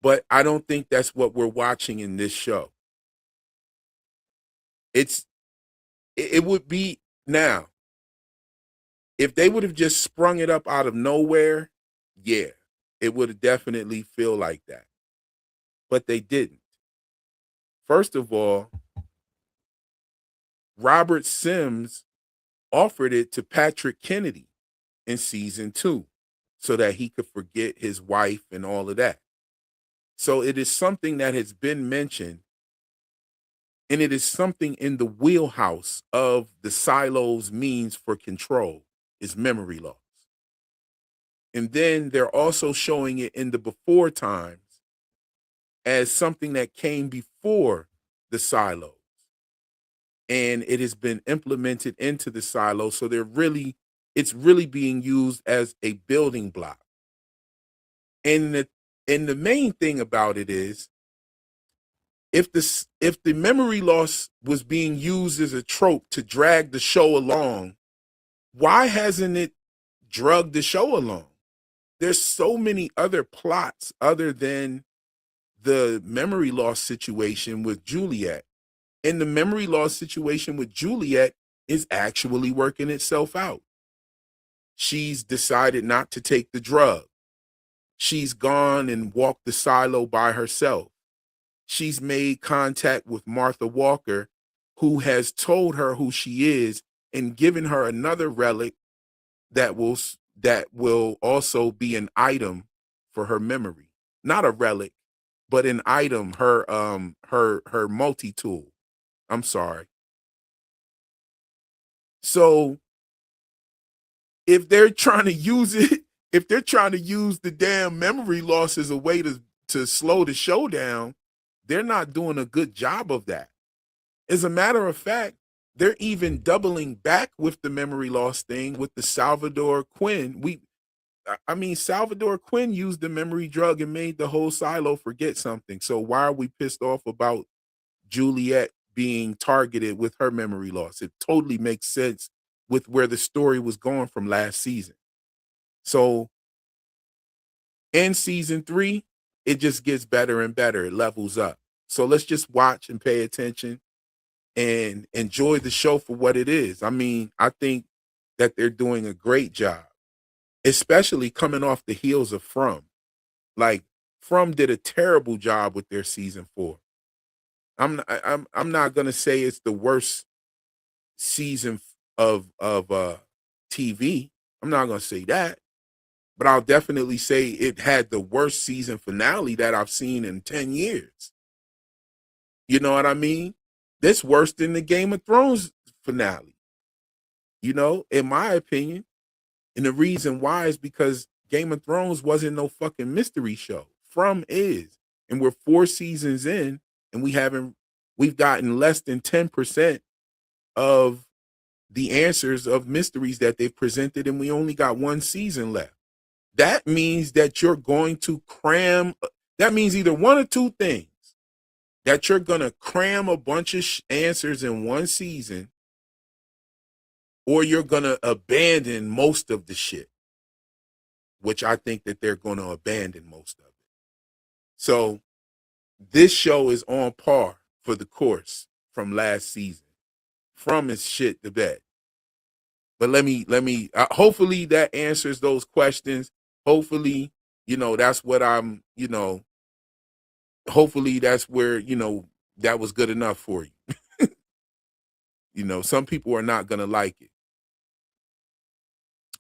But I don't think that's what we're watching in this show. It would be now, if they would have just sprung it up out of nowhere, yeah, it would have definitely feel like that. But they didn't. First of all, Robert Sims offered it to Patrick Kennedy in season 2 so that he could forget his wife and all of that. So it is something that has been mentioned, and it is something in the wheelhouse of the silo's means for control is memory loss. And then they're also showing it in the before times as something that came before the silos. And it has been implemented into the silo. So it's really being used as a building block. And the main thing about it is if the memory loss was being used as a trope to drag the show along, why hasn't it drugged the show along? There's so many other plots other than the memory loss situation with Juliet. And the memory loss situation with Juliet is actually working itself out. She's decided not to take the drug. She's gone and walked the silo by herself. She's made contact with Martha Walker, who has told her who she is and given her another relic that will also be an item for her memory. Not a relic, but an item, her multi-tool. I'm sorry. So if they're trying to use it, if they're trying to use the damn memory loss as a way to slow the show down, they're not doing a good job of that. As a matter of fact, they're even doubling back with the memory loss thing with the Salvador Quinn. Salvador Quinn used the memory drug and made the whole silo forget something. So why are we pissed off about Juliet being targeted with her memory loss? It totally makes sense with where the story was going from last season. So in season 3, it just gets better and better. It levels up. So let's just watch and pay attention and enjoy the show for what it is. I mean, I think that they're doing a great job, especially coming off the heels of From. Like, From did a terrible job with their season 4. I'm not gonna say it's the worst season of TV. I'm not gonna say that, but I'll definitely say it had the worst season finale that I've seen in 10 years. You know what I mean? That's worse than the Game of Thrones finale. You know, in my opinion. And the reason why is because Game of Thrones wasn't no fucking mystery show. From is. And we're 4 seasons in, and we've gotten less than 10% of the answers of mysteries that they've presented, and we only got 1 season left. That means that you're going to cram. That means either one or two things. that you're going to cram a bunch of answers in one season, or you're going to abandon most of the shit, which I think that they're going to abandon most of it. So this show is on par for the course from last season, from his shit to bed. But let me hopefully that answers those questions. Hopefully, that's what I'm, hopefully that's where, that was good enough for you. Some people are not going to like it.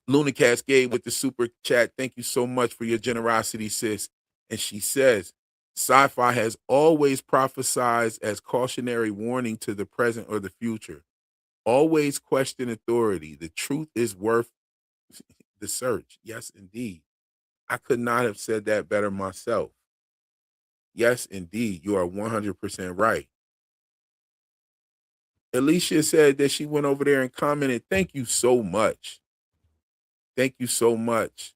Luna Cascade with the super chat. Thank you so much for your generosity, sis. And she says, sci-fi has always prophesied as cautionary warning to the present or the future. Always question authority. The truth is worth the search. Yes, indeed. I could not have said that better myself. Yes, indeed. You are 100% right. Alicia said that she went over there and commented, thank you so much. Thank you so much.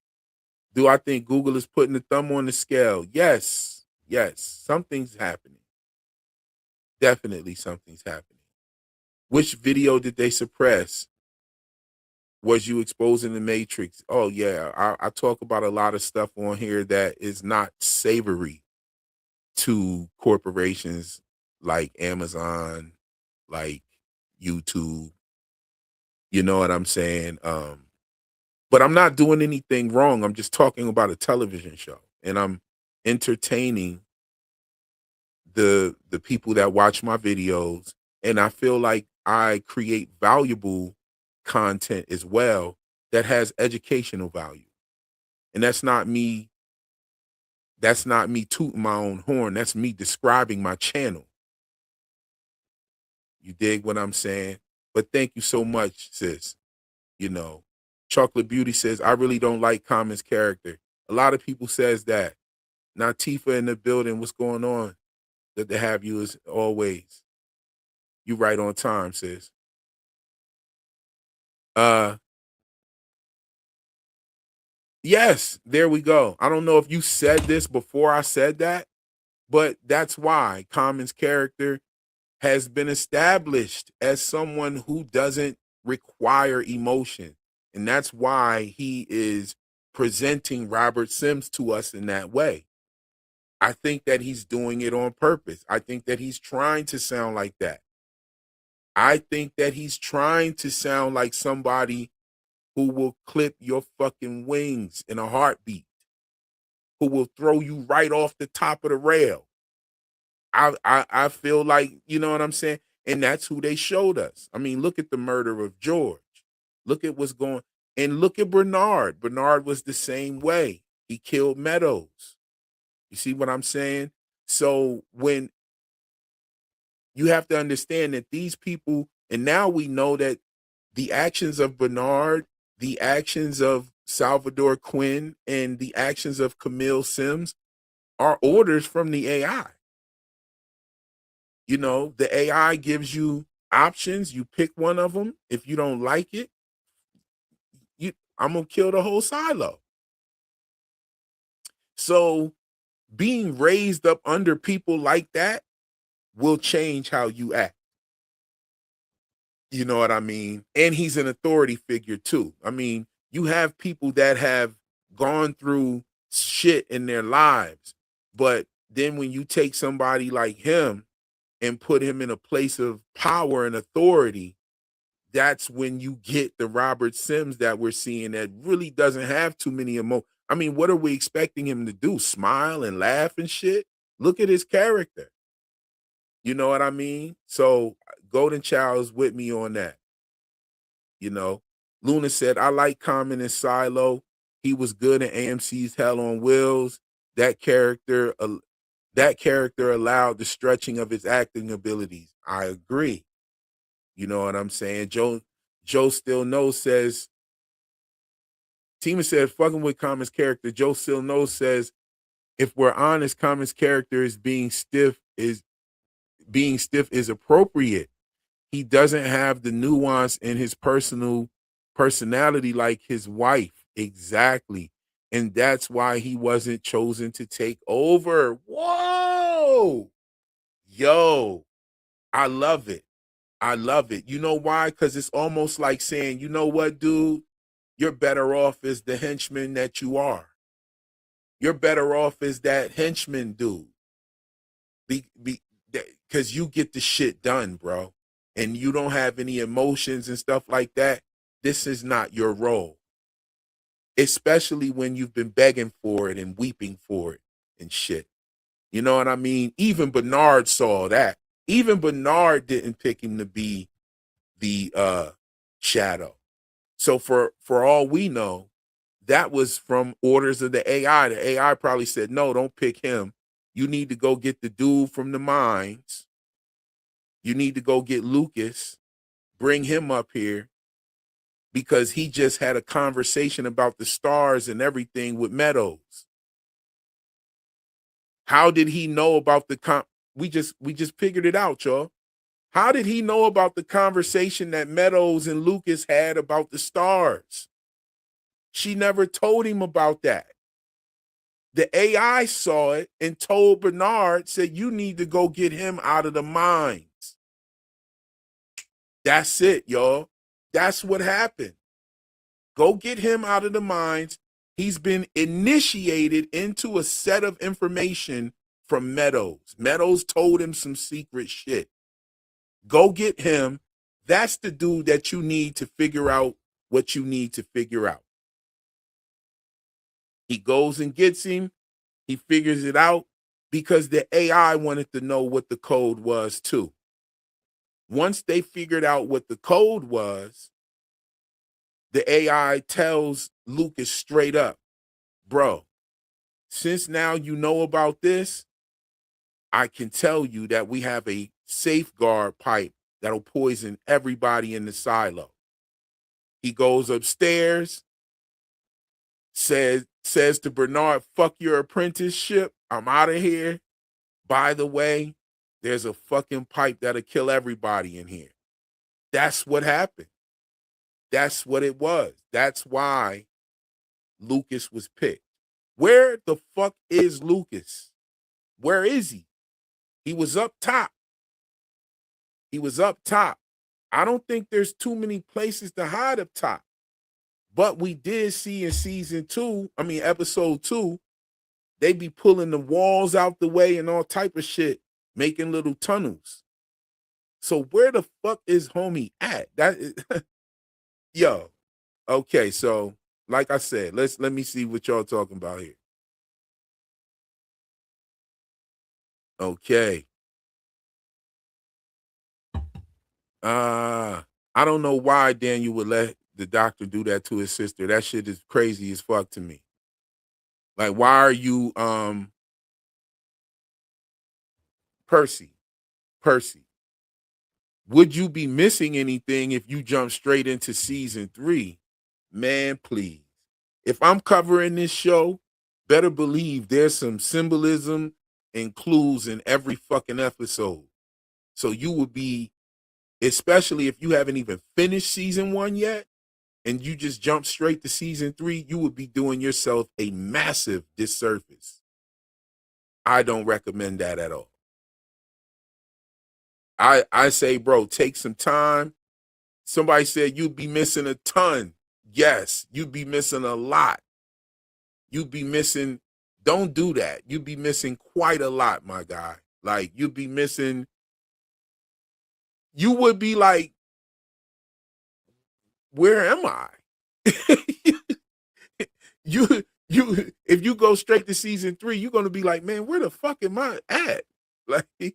Do I think Google is putting the thumb on the scale? Yes. Yes. Something's happening. Definitely something's happening. Which video did they suppress? Was you exposing the Matrix? Oh, yeah. I talk about a lot of stuff on here that is not savory to corporations like Amazon, like YouTube. You know what I'm saying? But I'm not doing anything wrong. I'm just talking about a television show, and I'm entertaining the people that watch my videos, and I feel like I create valuable content as well that has educational value. And that's not me tooting my own horn. That's me describing my channel. You dig what I'm saying? But thank you so much, sis. Chocolate Beauty says, I really don't like Common's character. A lot of people says that. Natifa in the building, what's going on? Good to have you as always. You right on time, sis. Yes, there we go. I don't know if you said this before I said that, but that's why Common's character has been established as someone who doesn't require emotion. And that's why he is presenting Robert Sims to us in that way. I think that he's doing it on purpose. I think that he's trying to sound like that. I think that he's trying to sound like somebody who will clip your fucking wings in a heartbeat, who will throw you right off the top of the rail. I feel like, you know what I'm saying? And that's who they showed us. I mean, look at the murder of George. Look at what's going, and look at Bernard. Bernard was the same way. He killed Meadows. You see what I'm saying? So when you have to understand that these people, and now we know that the actions of Bernard, the actions of Salvador Quinn, and the actions of Camille Sims are orders from the AI. The AI gives you options. You pick one of them. If you don't like it, I'm going to kill the whole silo. So being raised up under people like that will change how you act. You know what I mean? And he's an authority figure too. I mean, you have people that have gone through shit in their lives, but then when you take somebody like him and put him in a place of power and authority, that's when you get the Robert Sims that we're seeing that really doesn't have too many emotions. I mean, what are we expecting him to do? Smile and laugh and shit? Look at his character. You know what I mean? So Golden Child is with me on that. Luna said, I like Common and Silo. He was good in AMC's Hell on Wheels. That character allowed the stretching of his acting abilities. I agree. You know what I'm saying? Joe Still Knows says, Tima said, fucking with Common's character. Joe Still Knows says, if we're honest, Common's character is being stiff is appropriate. He doesn't have the nuance in his personality like his wife. Exactly. And that's why he wasn't chosen to take over. Whoa. Yo, I love it. I love it. You know why? Because it's almost like saying, you know what, dude? You're better off as the henchman that you are. You're better off as that henchman dude. Because you get the shit done, bro. And you don't have any emotions and stuff like that. This is not your role. Especially when you've been begging for it and weeping for it and shit. You know what I mean? Even Bernard saw that. Even Bernard didn't pick him to be the shadow. So for all we know, that was from orders of the AI. The AI probably said, no, don't pick him. You need to go get the dude from the mines. You need to go get Lucas, bring him up here because he just had a conversation about the stars and everything with Meadows. How did he know about the we just figured it out, y'all. How did he know about the conversation that Meadows and Lucas had about the stars? She never told him about that. The AI saw it and told Bernard, said, you need to go get him out of the mines. That's it, y'all. That's what happened. Go get him out of the mines. He's been initiated into a set of information from Meadows. Meadows told him some secret shit. Go get him. That's the dude that you need to figure out what you need to figure out. He goes and gets him. He figures it out because the AI wanted to know what the code was too. Once they figured out what the code was, the AI tells Lucas straight up, bro, since now you know about this, I can tell you that we have a safeguard pipe that'll poison everybody in the silo. He goes upstairs, says to Bernard, fuck your apprenticeship. I'm out of here. By the way, there's a fucking pipe that'll kill everybody in here. That's what happened. That's what it was. That's why Lucas was picked. Where the fuck is Lucas? Where is he? He was up top. He was up top. I don't think there's too many places to hide up top. But we did see in episode 2, they be pulling the walls out the way and all type of shit, making little tunnels. So where the fuck is homie at? That is, yo. Okay, so like I said, let me see what y'all talking about here. Okay. I don't know why Daniel would let the doctor do that to his sister. That shit is crazy as fuck to me. Like, why are you Percy? Would you be missing anything if you jump straight into season 3? Man, please. If I'm covering this show, better believe there's some symbolism and clues in every fucking episode. So you would be, especially if you haven't even finished season 1 yet, and you just jump straight to season 3, you would be doing yourself a massive disservice. I don't recommend that at all. I say, bro, take some time. Somebody said you'd be missing a ton. Yes, you'd be missing a lot. You'd be missing, don't do that. You'd be missing quite a lot, my guy. Like, you'd be missing, you would be like, where am I? If you go straight to season 3, you're gonna be like, man, where the fuck am I at? Like, if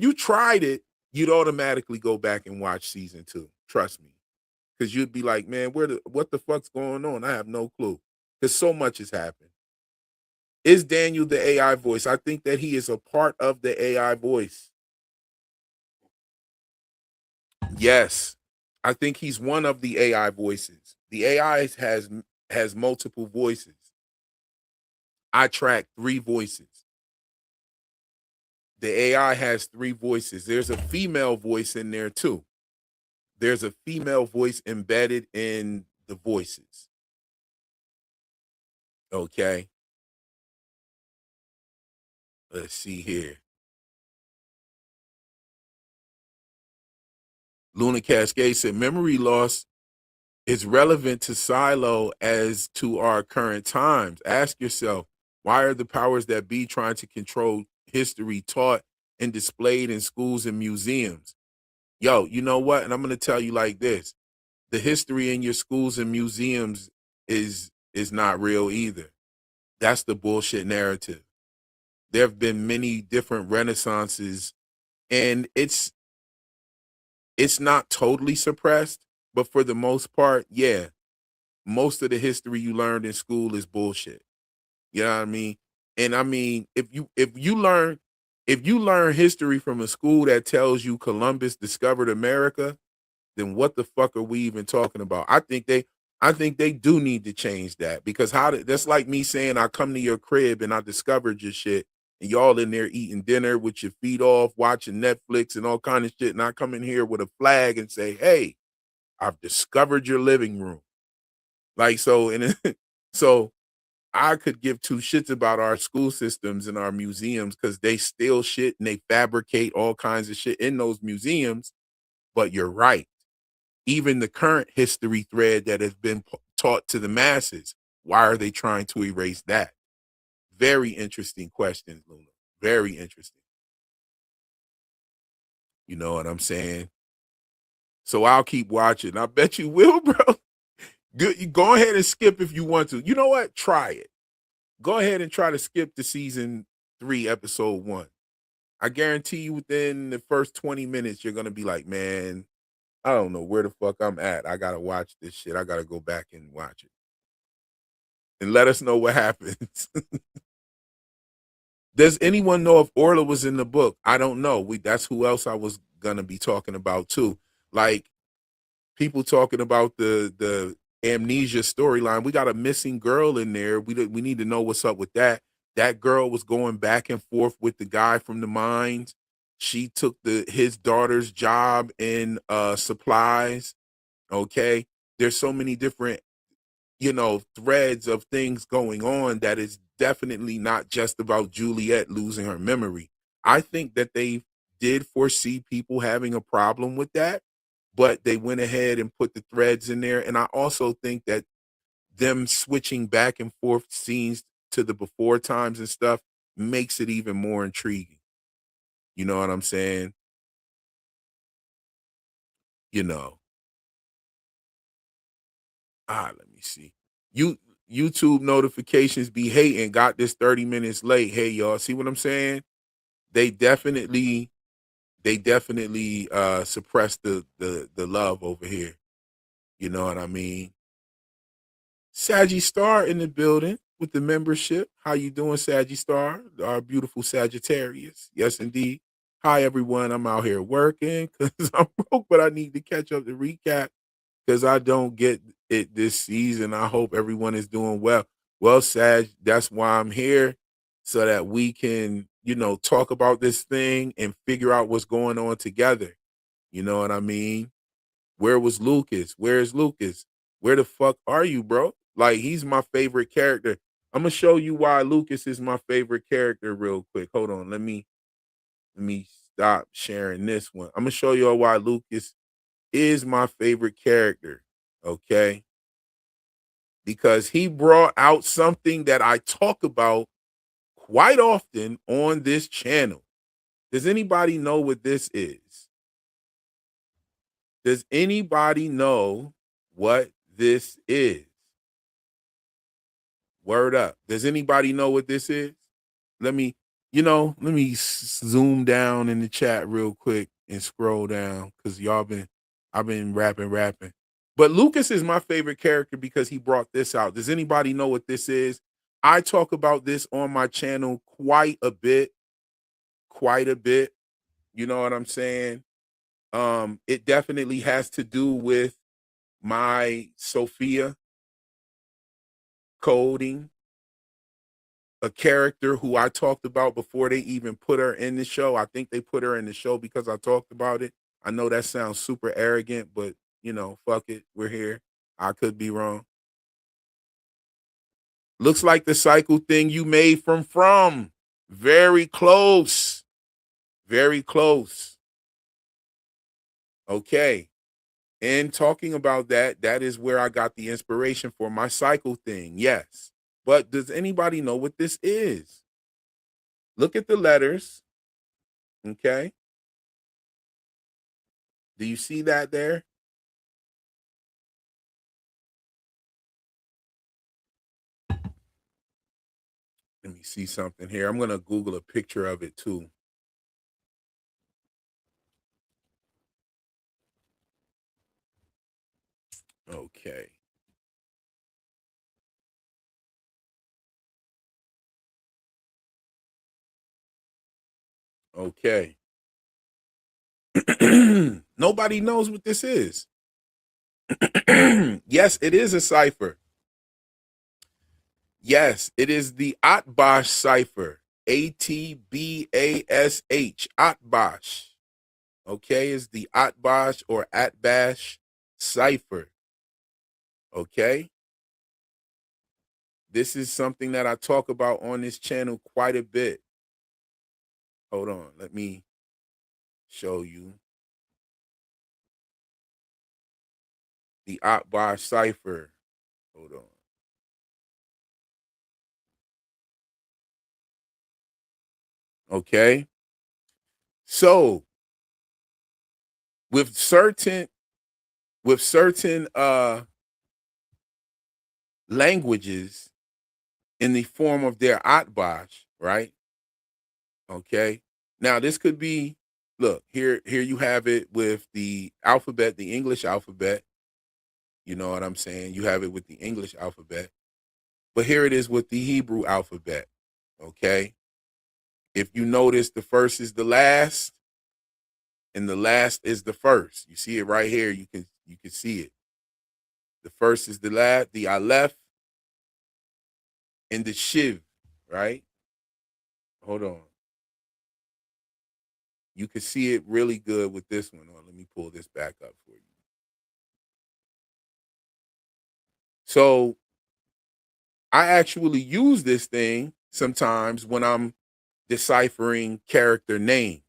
you tried it, you'd automatically go back and watch season 2. Trust me, because you'd be like, man, what the fuck's going on? I have no clue, because so much has happened. Is Daniel the AI voice? I think that he is a part of the AI voice. Yes, I think he's one of the AI voices. The AI has multiple voices. I track 3 voices. The AI has 3 voices. There's a female voice in there too. There's a female voice embedded in the voices. Okay. Let's see here. Luna Cascade said memory loss is relevant to Silo as to our current times. Ask yourself, why are the powers that be trying to control history taught and displayed in schools and museums? Yo, you know what? And I'm going to tell you like this. The history in your schools and museums is not real either. That's the bullshit narrative. There have been many different renaissances, and it's not totally suppressed, but for the most part, yeah, most of the history you learned in school is bullshit. You know what I mean? And I mean, if you learn history from a school that tells you Columbus discovered America, then what the fuck are we even talking about? I think they do need to change that, because that's like me saying I come to your crib and I discovered your shit and y'all in there eating dinner with your feet off, watching Netflix and all kind of shit, and I come in here with a flag and say, "Hey, I've discovered your living room." Like, so, and so I could give two shits about our school systems and our museums because they steal shit and they fabricate all kinds of shit in those museums. But you're right. Even the current history thread that has been taught to the masses, why are they trying to erase that? Very interesting questions, Luna. Very interesting. You know what I'm saying? So I'll keep watching. I bet you will, bro. Good. You go ahead and skip if you want to. You know what? Try it. Go ahead and try to skip the season 3, episode 1. I guarantee you within the first 20 minutes, you're gonna be like, man, I don't know where the fuck I'm at. I gotta watch this shit. I gotta go back and watch it. And let us know what happens. Does anyone know if Orla was in the book? I don't know. That's who else I was gonna be talking about too. Like, people talking about the amnesia storyline. We got a missing girl in there. We need to know what's up with that. That girl was going back and forth with the guy from the mines. She took his daughter's job in supplies. Okay. There's so many different, threads of things going on that is definitely not just about Juliet losing her memory. I think that they did foresee people having a problem with that, but they went ahead and put the threads in there. And I also think that them switching back and forth scenes to the before times and stuff makes it even more intriguing. You know what I'm saying? You know, let me see. You YouTube notifications be hating. Got this 30 minutes late. Hey, y'all, see what I'm saying? They definitely, suppress the love over here. You know what I mean? Saggy Star in the building with the membership. How you doing, Saggy Star? Our beautiful Sagittarius. Yes, indeed. Hi, everyone. I'm out here working because I'm broke, but I need to catch up to recap because I don't get it this season. I hope everyone is doing well. Well, Sag, that's why I'm here, so that we can, talk about this thing and figure out what's going on together. You know what I mean? Where was Lucas? Where's Lucas? Where the fuck are you, bro? Like, he's my favorite character. I'm gonna show you why Lucas is my favorite character real quick. Hold on. Let me stop sharing this one. I'm gonna show you all why Lucas is my favorite character. Okay? Because he brought out something that I talk about quite often on this channel. Does anybody know what this is? Does anybody know what this is? Word up. Does anybody know what this is? Let me, zoom down in the chat real quick and scroll down because I've been rapping. But Lucas is my favorite character because he brought this out. Does anybody know what this is? I talk about this on my channel quite a bit, quite a bit. You know what I'm saying? It definitely has to do with my Sophia coding, a character who I talked about before they even put her in the show. I think they put her in the show because I talked about it. I know that sounds super arrogant, but fuck it. We're here. I could be wrong. Looks like the cycle thing you made from. Very close. Very close. Okay. And talking about that, that is where I got the inspiration for my cycle thing. Yes. But does anybody know what this is? Look at the letters. Okay. Do you see that there? Let me see something here. I'm going to Google a picture of it too. Okay. Okay. Nobody knows what this is. Yes, it is a cipher. Yes, it is the Atbash cipher. Atbash. Atbash. Okay, is the Atbash or Atbash cipher. Okay. This is something that I talk about on this channel quite a bit. Hold on, let me show you the Atbash cipher. Hold on. Okay. So with certain languages in the form of their Atbash, right? Okay. Now this could be, look, here you have it with the alphabet, the English alphabet. You know what I'm saying? You have it with the English alphabet. But here it is with the Hebrew alphabet. Okay. If you notice, the first is the last and the last is the first. You see it right here. You can see it. The first is the last, the Aleph and the Shiv, right? Hold on. You can see it really good with this one. Let me pull this back up for you. So I actually use this thing sometimes when I'm deciphering character names.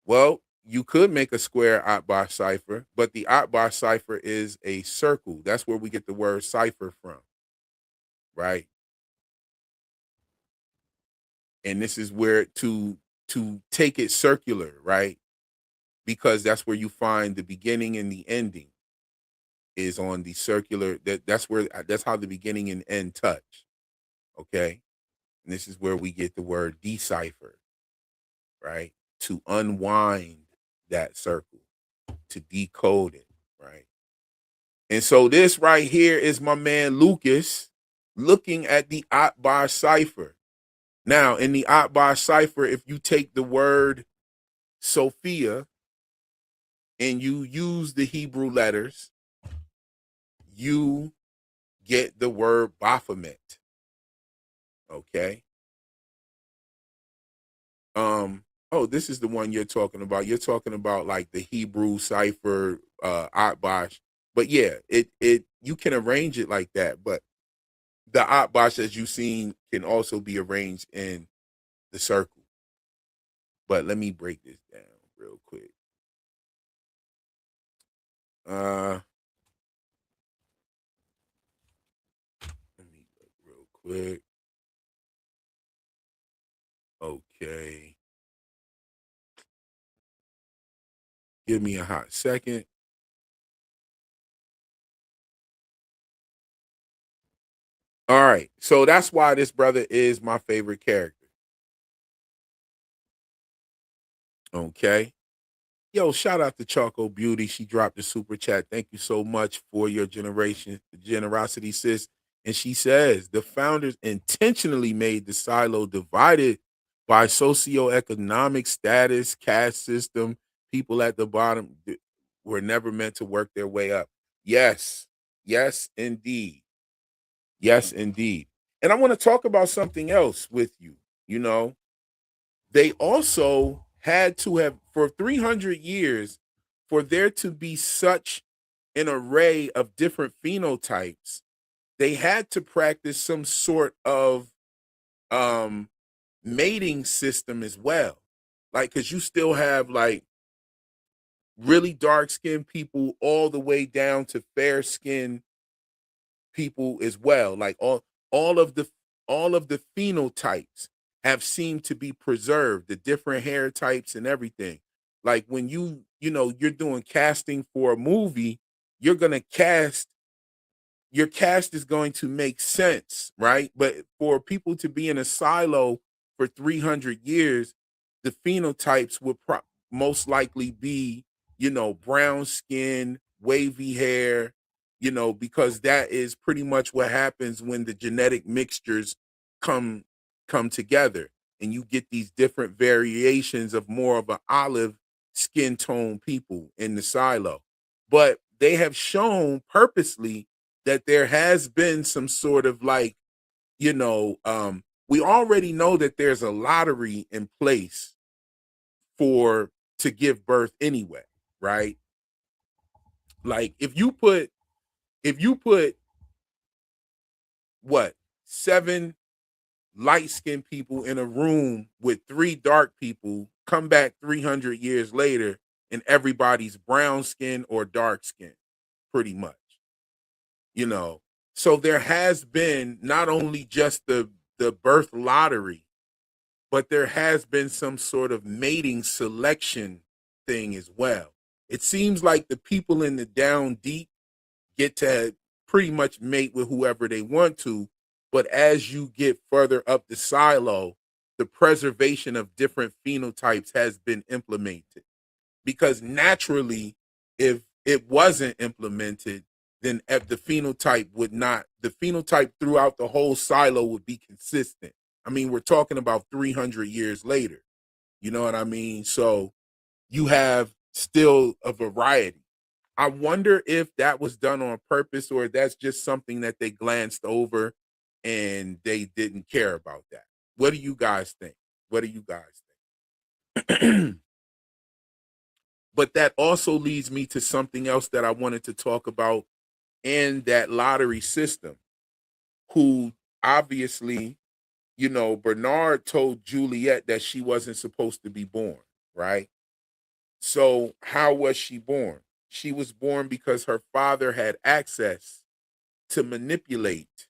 Well, you could make a square Atbash cipher, but the Atbash cipher is a circle. That's where we get the word cipher from, right? And this is where to take it circular, right? Because that's where you find the beginning and the ending is on the circular. That's how the beginning and end touch. Okay. And this is where we get the word decipher, right? To unwind that circle, to decode it, right? And so this right here is my man Lucas looking at the Atbash cipher. Now, in the Atbash cipher, if you take the word Sophia and you use the Hebrew letters, you get the word Baphomet. Okay. Oh, this is the one you're talking about. You're talking about like the Hebrew cipher, Atbash. But yeah, it you can arrange it like that. But the Atbash, as you've seen, can also be arranged in the circle. But let me break this down real quick. Uh, let me look real quick. Okay, give me a hot second. All right, so that's why this brother is my favorite character. Okay. Yo, shout out to Charcoal Beauty. She dropped a super chat. Thank you so much for your generosity, sis. And she says the founders intentionally made the silo divided by socioeconomic status, caste system. People at the bottom were never meant to work their way up. Yes, yes, indeed. Yes, indeed. And I want to talk about something else with you. You know, they also had to have for 300 years for there to be such an array of different phenotypes they had to practice some sort of um mating system as well. Like, cause you still have like really dark skinned people all the way down to fair skinned people as well. Like all of the all of the phenotypes have seemed to be preserved, the different hair types and everything. Like when you're doing casting for a movie, you're gonna cast your cast is going to make sense, right? But for people to be in a silo for 300 years, the phenotypes would most likely be, brown skin, wavy hair, because that is pretty much what happens when the genetic mixtures come come together and you get these different variations of more of an olive skin tone people in the silo. But they have shown purposely that there has been some sort of like, we already know that there's a lottery in place for to give birth anyway, right? Like if you put what, seven light skinned people in a room with three dark people, come back 300 years later and everybody's brown skin or dark skin, pretty much. you know so there has been not only just the birth lottery, but there has been some sort of mating selection thing as well. It seems like the people in the down deep get to pretty much mate with whoever they want to, but as you get further up the silo, the preservation of different phenotypes has been implemented, because naturally, if it wasn't implemented, then the phenotype would not, the phenotype throughout the whole silo would be consistent. I mean, we're talking about 300 years later. You know what I mean? So you have still a variety. I wonder if that was done on purpose or that's just something that they glanced over and they didn't care about that. What do you guys think? What do you guys think? But that also leads me to something else that I wanted to talk about in that lottery system, who obviously, Bernard told Juliet that she wasn't supposed to be born, right? So, how was she born? She was born because her father had access to manipulate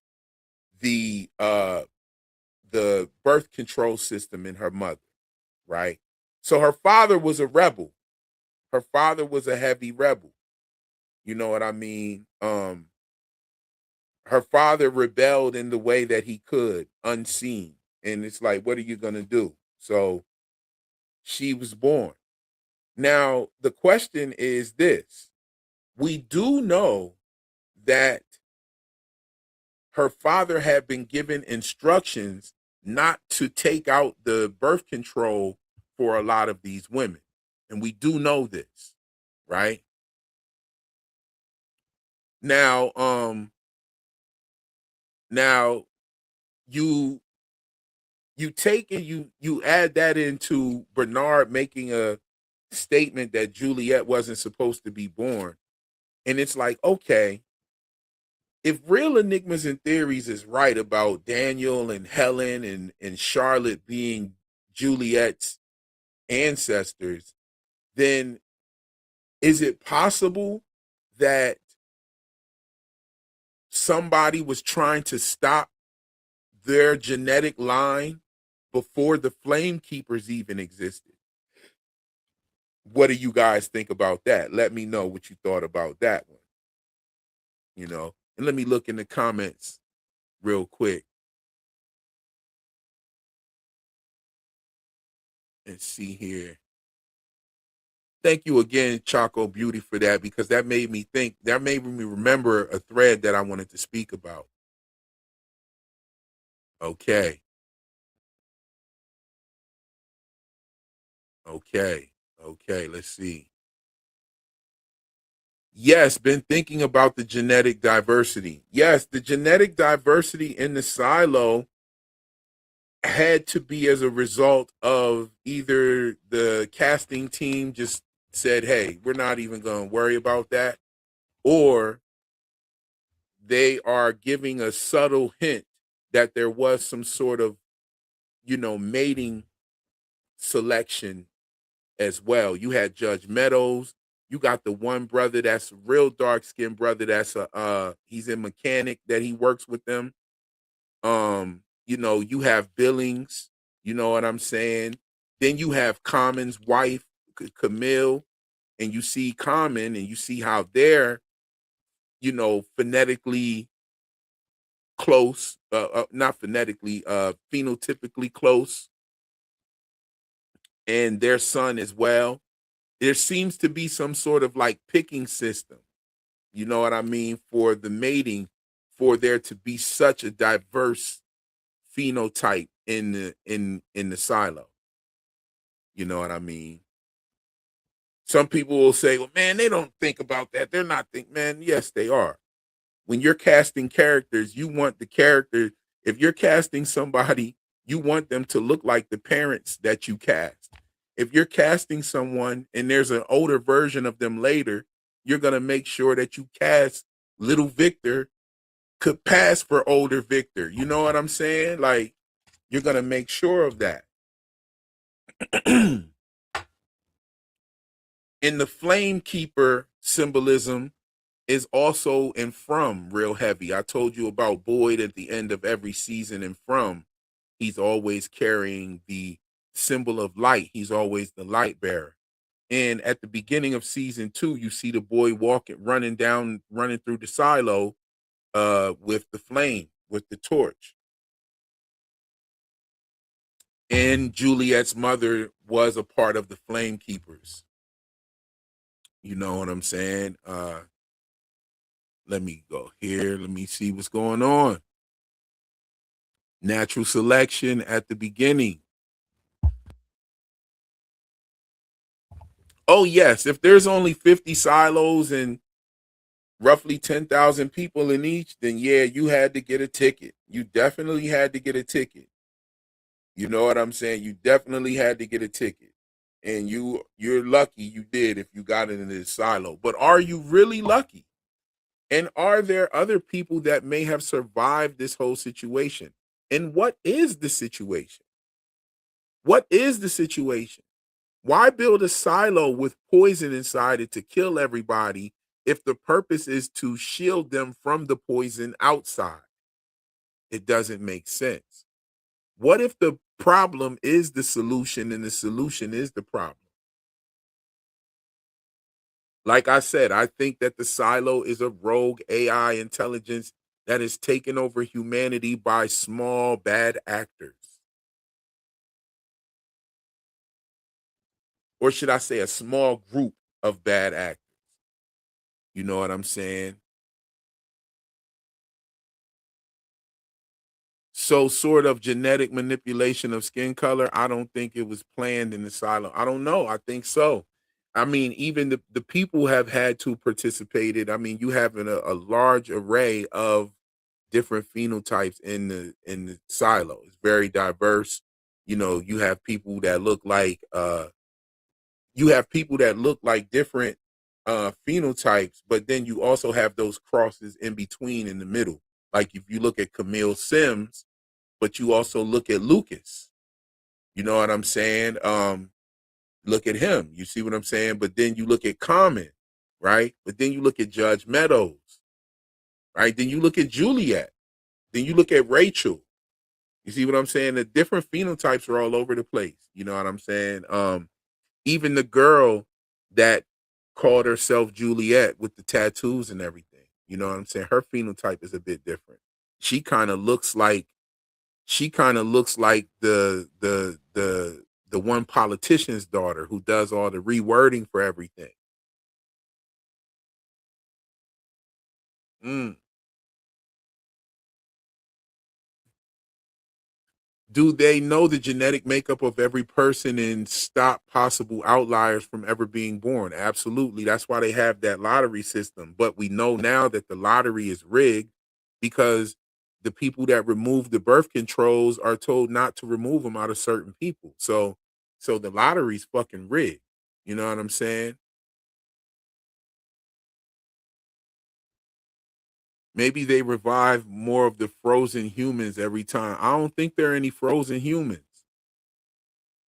the uh the birth control system in her mother, right? So her father was a rebel. Her father was a heavy rebel. You know what I mean? Her father rebelled in the way that he could, unseen. And it's like, what are you going to do? So she was born. Now, the question is this: we do know that her father had been given instructions not to take out the birth control for a lot of these women. And we do know this, right? Now, now you take and you add that into Bernard making a statement that Juliet wasn't supposed to be born. And it's like, okay, if Real Enigmas and Theories is right about Daniel and Helen and Charlotte being Juliet's ancestors, then is it possible that somebody was trying to stop their genetic line before the Flame Keepers even existed? What do you guys think about that? Let me know what you thought about that one. And let me look in the comments real quick and see here. Thank you again, Choco Beauty, for that, because that made me think, that made me remember a thread that I wanted to speak about. Okay. Okay. Okay. Let's see. Yes, been thinking about the genetic diversity. Yes, the genetic diversity in the silo had to be as a result of either the casting team just said, hey, we're not even going to worry about that, or they are giving a subtle hint that there was some sort of, mating selection as well. You had Judge Meadows. You got the one brother that's a real dark skinned brother that's he's a mechanic that he works with them. You have Billings, you know what I'm saying? Then you have Common's wife, Camille, and you see Common and you see how they're, phonetically close, not phonetically, phenotypically close, and their son as well. There seems to be some sort of like picking system, you know what I mean, for the mating, for there to be such a diverse phenotype in the silo. You know what I mean? Some people will say, "Well, man, they don't think about that. They're not think, man. Yes, they are. When you're casting characters, you want the character. If you're casting somebody, you want them to look like the parents that you cast. If you're casting someone and there's an older version of them later, you're gonna make sure that you cast little Victor could pass for older Victor. You know what I'm saying? Like you're gonna make sure of that. In the Flame Keeper symbolism is also in From real heavy. I told you about Boyd at the end of every season in From. He's always carrying the symbol of light. He's always the light bearer. And at the beginning of season 2, you see the boy walking, running through the silo with the flame, with the torch. And Juliet's mother was a part of the Flame Keepers. You know what I'm saying? Let me go here. Let me see what's going on. Natural selection at the beginning. Oh, yes. If there's only 50 silos and roughly 10,000 people in each, then yeah, you had to get a ticket. You definitely had to get a ticket. You know what I'm saying? You definitely had to get a ticket. And you're lucky you did if you got it in this silo. But are you really lucky? And are there other people that may have survived this whole situation? And what is the situation? What is the situation? Why build a silo with poison inside it to kill everybody if the purpose is to shield them from the poison outside? It doesn't make sense. What if the problem is the solution and the solution is the problem? Like I said, I think that the silo is a rogue AI intelligence that is taken over humanity by small bad actors. Or should I say a small group of bad actors? You know what I'm saying? So sort of genetic manipulation of skin color, I don't think it was planned in the silo. I don't know. I think so. I mean, even the people have had to participate in. I mean, you have a large array of different phenotypes in the silo. It's very diverse. You have people that look like different phenotypes, but then you also have those crosses in between in the middle. Like if you look at Camille Sims, but you also look at Lucas. You know what I'm saying? Look at him. You see what I'm saying? But then you look at Common, right? But then you look at Judge Meadows, right? Then you look at Juliet. Then you look at Rachel. You see what I'm saying? The different phenotypes are all over the place. You know what I'm saying? Even the girl that called herself Juliet with the tattoos and everything. You know what I'm saying? Her phenotype is a bit different. She kind of looks like the one politician's daughter who does all the rewording for everything. Mm. Do they know the genetic makeup of every person and stop possible outliers from ever being born? Absolutely. That's why they have that lottery system. But we know now that the lottery is rigged because the people that remove the birth controls are told not to remove them out of certain people. So the lottery's fucking rigged. You know what I'm saying? Maybe they revive more of the frozen humans every time. I don't think there are any frozen humans.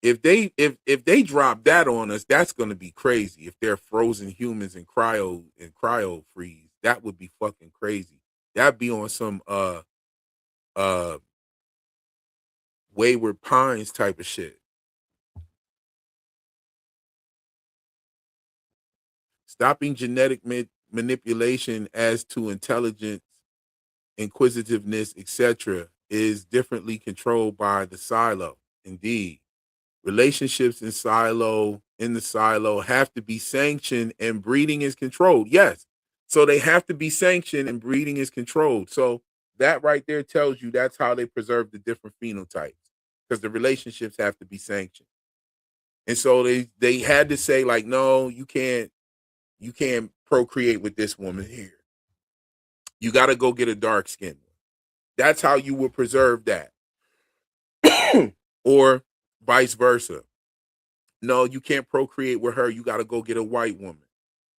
If they drop that on us, that's gonna be crazy. If they're frozen humans and cryo freeze, that would be fucking crazy. That'd be on some uh Wayward Pines type of shit. Stopping genetic manipulation as to intelligence, inquisitiveness, etc., is differently controlled by the silo. Indeed, relationships in the silo have to be sanctioned and breeding is controlled. Yes. So they have to be sanctioned and breeding is controlled. So that right there tells you that's how they preserve the different phenotypes because the relationships have to be sanctioned. And so they had to say like, no, you can't procreate with this woman here. You got to go get a dark skin one. That's how you would preserve that. Or vice versa. No, you can't procreate with her. You got to go get a white woman.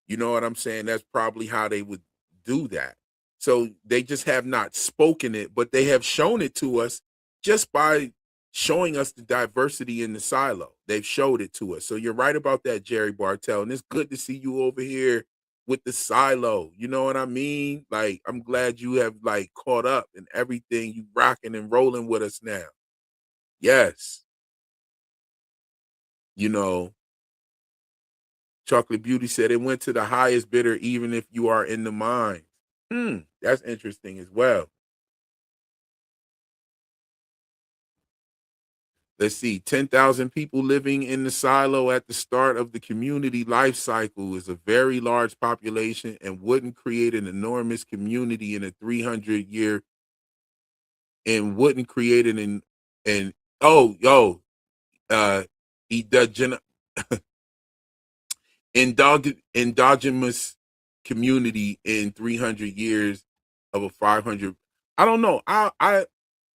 You know what I'm saying? That's probably how they would do that. So they just have not spoken it, but they have shown it to us just by showing us the diversity in the silo. They've showed it to us. So you're right about that, Jerry Bartell. And it's good to see you over here with the silo. You know what I mean? Like, I'm glad you have like caught up and everything. You rocking and rolling with us now. Yes. You know, Chocolate Beauty said it went to the highest bidder, even if you are in the mines. That's interesting as well. Let's see, 10,000 people living in the silo at the start of the community life cycle is a very large population and wouldn't create an enormous community in a 300-year and wouldn't create an oh, yo, uh, endogen- endogenous community in 300 years of a 500. I don't know. I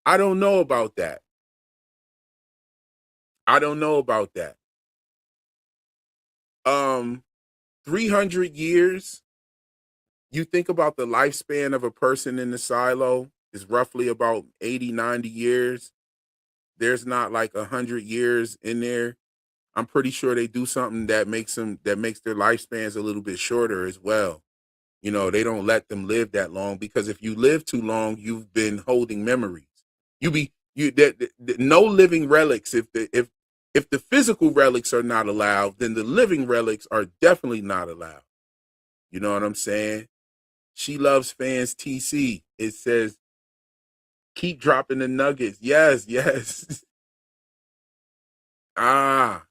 don't know about that. I don't know about that. 300 years, you think about the lifespan of a person in the silo is roughly about 80, 90 years. There's not like 100 years in there. I'm pretty sure they do something that makes their lifespans a little bit shorter as well. You know, they don't let them live that long because if you live too long, you've been holding memories. You be you that no living relics. If the physical relics are not allowed, then the living relics are definitely not allowed. You know what I'm saying? She loves fans. TC. It says keep dropping the nuggets. Yes, yes. ah,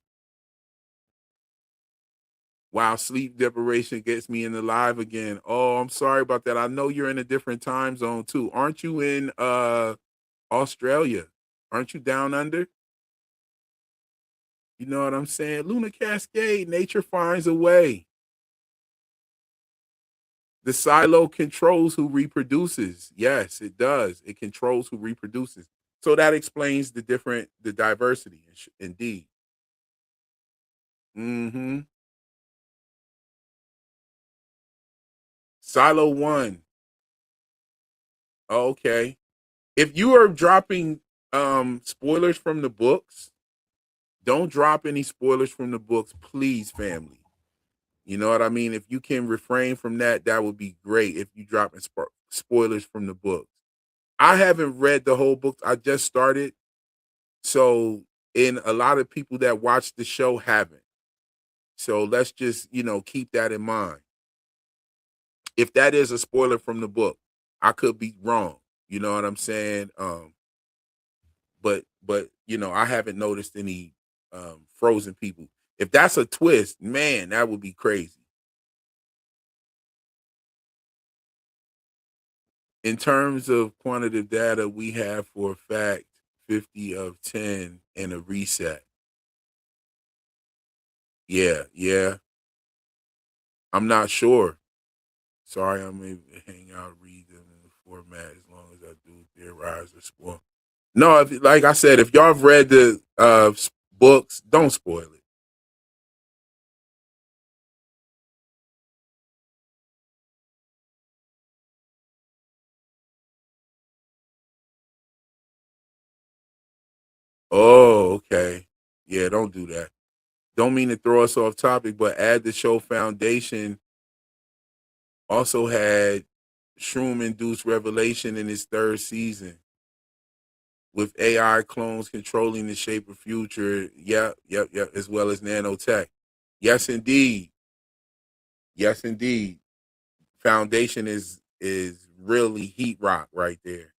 wow. Sleep deprivation gets me in the live again. Oh, I'm sorry about that. I know you're in a different time zone too. Aren't you in Australia? Aren't you down under? You know what I'm saying? Luna Cascade, nature finds a way. The silo controls who reproduces. Yes, it does. It controls who reproduces. So that explains the diversity, indeed. Mm-hmm. Silo one. Okay. If you are dropping spoilers from the books, don't drop any spoilers from the books, please, family. You know what I mean? If you can refrain from that, that would be great. If you drop spoilers from the books, I haven't read the whole book. I just started, so and a lot of people that watch the show haven't. So let's just keep that in mind. If that is a spoiler from the book, I could be wrong. You know what I'm saying? But I haven't noticed any frozen people. If that's a twist, man, that would be crazy. In terms of quantitative data, we have for a fact 50 of 10 and a reset. Yeah, yeah. I'm not sure. Sorry, I'm able to hang out, read them in the format as long as I do theorize or spoil. No, like I said, if y'all have read the books, don't spoil it. Oh, okay. Yeah, don't do that. Don't mean to throw us off topic, but Add the Show Foundation also had shroom induced revelation in its third season with AI clones controlling the shape of future. Yep, yep, yep, as well as nanotech. Yes, indeed. Yes, indeed. Foundation is really heat rock right there.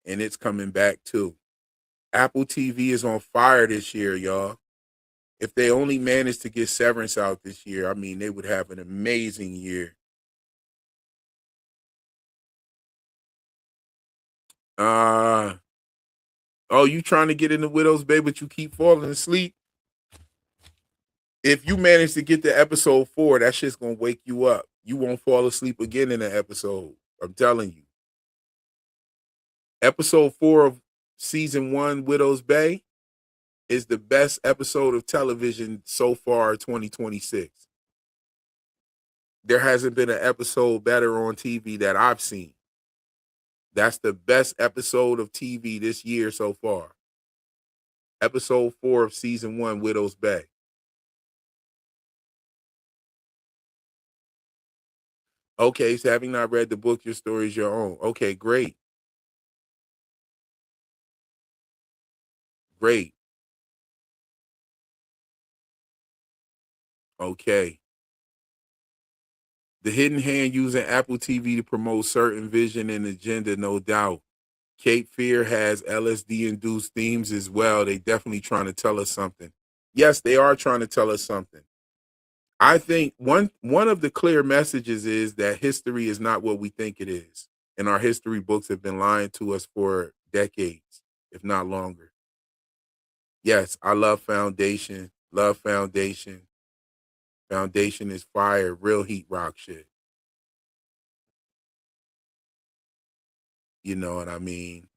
And it's coming back too. Apple TV is on fire this year, y'all. If they only managed to get Severance out this year, I mean, they would have an amazing year. Uh oh, you trying to get in the Widow's Bay, but you keep falling asleep? If you manage to get to episode 4, that shit's gonna wake you up. You won't fall asleep again in the episode. I'm telling you. Episode 4 of season 1, Widow's Bay, is the best episode of television so far 2026. There hasn't been an episode better on TV that I've seen. That's the best episode of TV this year so far. Episode 4 of season 1, Widow's Bay. Okay, so having not read the book, your story is your own. Okay, great. Great. Okay. The hidden hand using Apple TV to promote certain vision and agenda, no doubt. Cape Fear has LSD induced themes as well. They definitely trying to tell us something. Yes, they are trying to tell us something. I think one of the clear messages is that history is not what we think it is. And our history books have been lying to us for decades, if not longer. Yes, I love Foundation. Love Foundation. Foundation is fire, real heat rock shit. You know what I mean?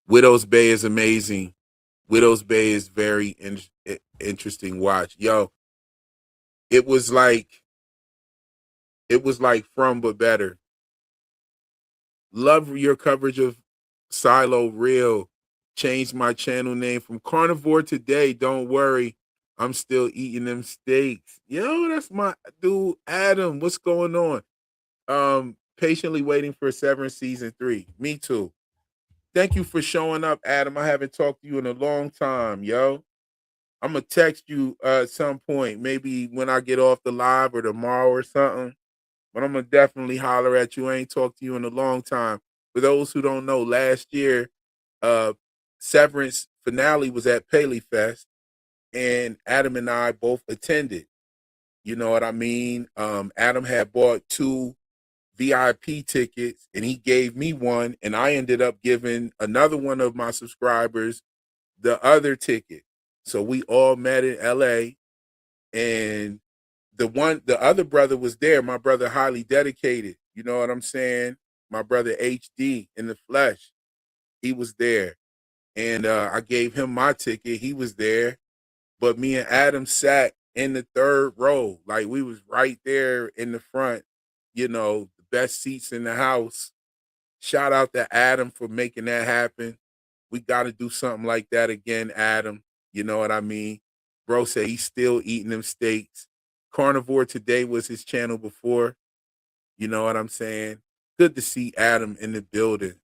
Widow's Bay is amazing. Widow's Bay is very interesting watch. Yo, it was like From but better. Love your coverage of Silo Real. Changed my channel name from Carnivore Today. Don't worry. I'm still eating them steaks. Yo, that's my dude Adam. What's going on? Patiently waiting for Severance season 3. Me too. Thank you for showing up, Adam. I haven't talked to you in a long time, yo. I'm gonna text you at some point, maybe when I get off the live or tomorrow or something. But I'm gonna definitely holler at you. I ain't talked to you in a long time. For those who don't know, last year, uh, Severance finale was at Paley Fest, and Adam and I both attended. You know what I mean? Adam had bought 2 VIP tickets, and he gave me one, and I ended up giving another one of my subscribers the other ticket. So we all met in LA, and the other brother was there. My brother highly dedicated. You know what I'm saying? My brother HD in the flesh. He was there. And I gave him my ticket. He was there. But me and Adam sat in the third row. Like we was right there in the front, the best seats in the house. Shout out to Adam for making that happen. We got to do something like that again, Adam. You know what I mean? Bro said he's still eating them steaks. Carnivore Today was his channel before. You know what I'm saying? Good to see Adam in the building.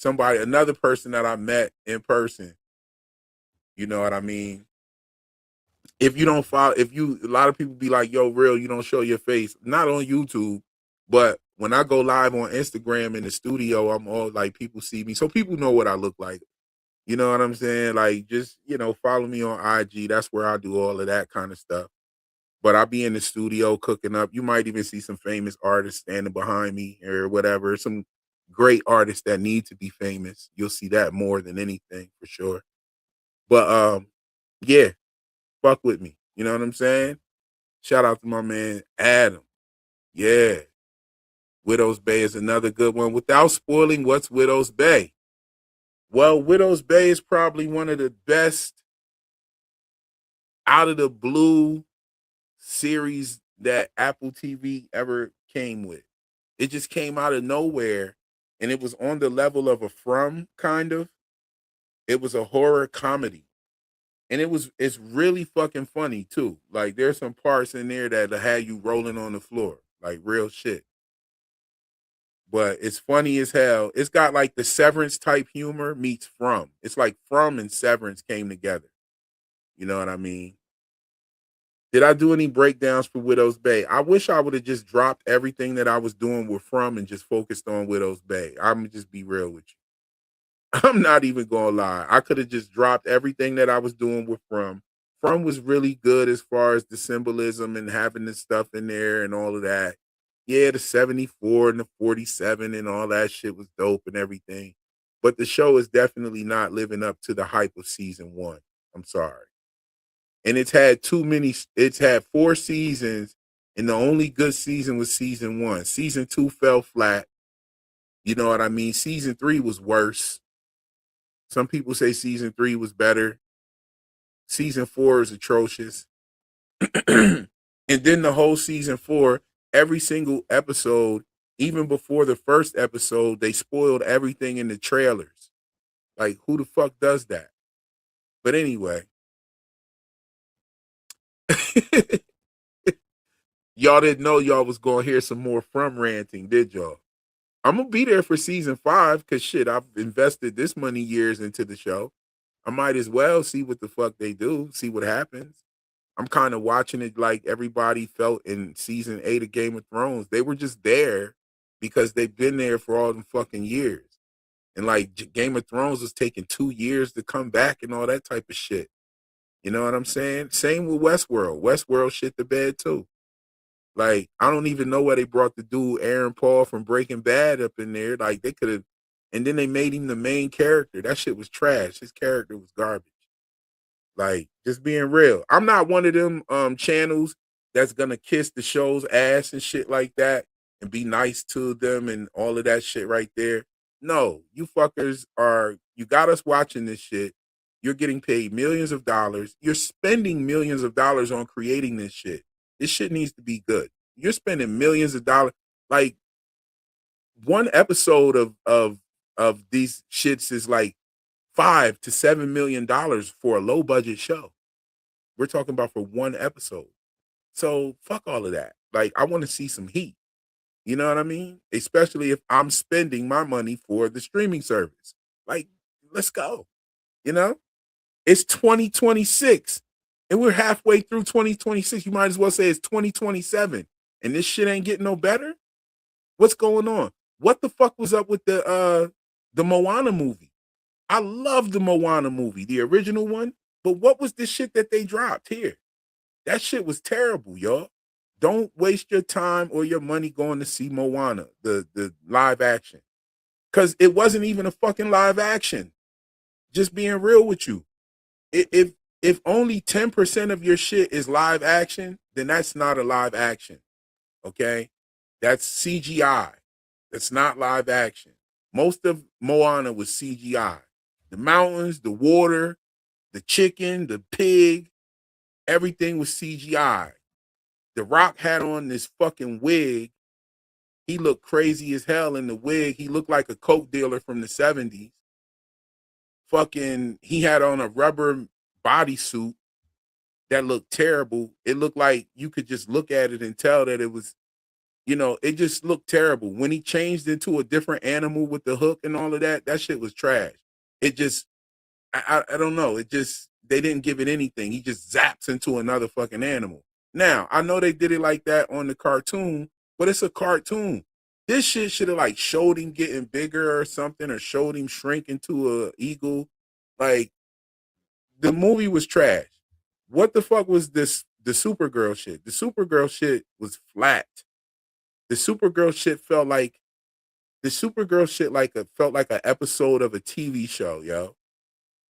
Another person that I met in person. You know what I mean? If you don't follow, a lot of people be like, yo, real, you don't show your face. Not on YouTube, but when I go live on Instagram in the studio, I'm all like, people see me. So people know what I look like. You know what I'm saying? Like, just, follow me on IG. That's where I do all of that kind of stuff. But I'll be in the studio cooking up. You might even see some famous artists standing behind me or whatever. Some great artists that need to be famous. You'll see that more than anything for sure. But yeah, fuck with me. You know what I'm saying? Shout out to my man Adam. Yeah. Widow's Bay is another good one. Without spoiling, what's Widow's Bay? Well, Widow's Bay is probably one of the best out of the blue series that Apple TV ever came with. It just came out of nowhere, and it was on the level of a From kind of. It was a horror comedy. And it's really fucking funny too. Like there's some parts in there that had you rolling on the floor, like real shit. But it's funny as hell. It's got like the Severance type humor meets From. It's like From and Severance came together. You know what I mean? Did I do any breakdowns for Widow's Bay? I wish I would have just dropped everything that I was doing with From and just focused on Widow's Bay. I'm gonna just be real with you. I'm not even gonna lie. I could have just dropped everything that I was doing with From. From was really good as far as the symbolism and having the stuff in there and all of that. Yeah, the 74 and the 47 and all that shit was dope and everything. But the show is definitely not living up to the hype of season one. I'm sorry. And it's had 4 seasons, and the only good season was season one. Season two fell flat. You know what I mean? Season three was worse. Some people say season three was better. Season four is atrocious. And then the whole season four, every single episode, even before the first episode, they spoiled everything in the trailers. Like, who the fuck does that? But anyway, y'all didn't know y'all was gonna hear some more From ranting, did y'all? I'm gonna be there for season five because shit, I've invested this many years into the show. I might as well see what the fuck they do, see what happens. I'm kind of watching it like everybody felt in season 8 of Game of Thrones. They were just there because they've been there for all them fucking years. And like Game of Thrones was taking 2 years to come back and all that type of shit. You know what I'm saying? Same with Westworld. Westworld shit the bed too. Like, I don't even know why they brought the dude Aaron Paul from Breaking Bad up in there. Like, they could have, and then they made him the main character. That shit was trash. His character was garbage. Like, just being real. I'm not one of them channels that's gonna kiss the show's ass and shit like that and be nice to them and all of that shit right there. No, you fuckers you got us watching this shit. You're getting paid millions of dollars. You're spending millions of dollars on creating this shit. This shit needs to be good. You're spending millions of dollars. Like one episode of these shits is like $5 to $7 million for a low budget show. We're talking about for one episode. So fuck all of that. Like I want to see some heat. You know what I mean? Especially if I'm spending my money for the streaming service. Like, let's go. You know? It's 2026. And we're halfway through 2026. You might as well say it's 2027. And this shit ain't getting no better. What's going on? What the fuck was up with the Moana movie? I love the Moana movie, the original one. But what was this shit that they dropped here? That shit was terrible, y'all. Don't waste your time or your money going to see Moana, the live action. Cause it wasn't even a fucking live action. Just being real with you. If only 10% of your shit is live action, then that's not a live action. Okay? That's CGI. That's not live action. Most of Moana was CGI. The mountains, the water, the chicken, the pig, everything was CGI. The Rock had on this fucking wig. He looked crazy as hell in the wig. He looked like a coke dealer from the 70s. Fucking, he had on a rubber bodysuit that looked terrible. It looked like you could just look at it and tell that it was, it just looked terrible. When he changed into a different animal with the hook and all of that, that shit was trash. It just, I don't know. It just, they didn't give it anything. He just zaps into another fucking animal. Now, I know they did it like that on the cartoon, but it's a cartoon. This shit should have like showed him getting bigger or something, or showed him shrink into a eagle. Like the movie was trash. What the fuck was this? The Supergirl shit. The Supergirl shit was flat. The Supergirl shit felt like an episode of a TV show, yo.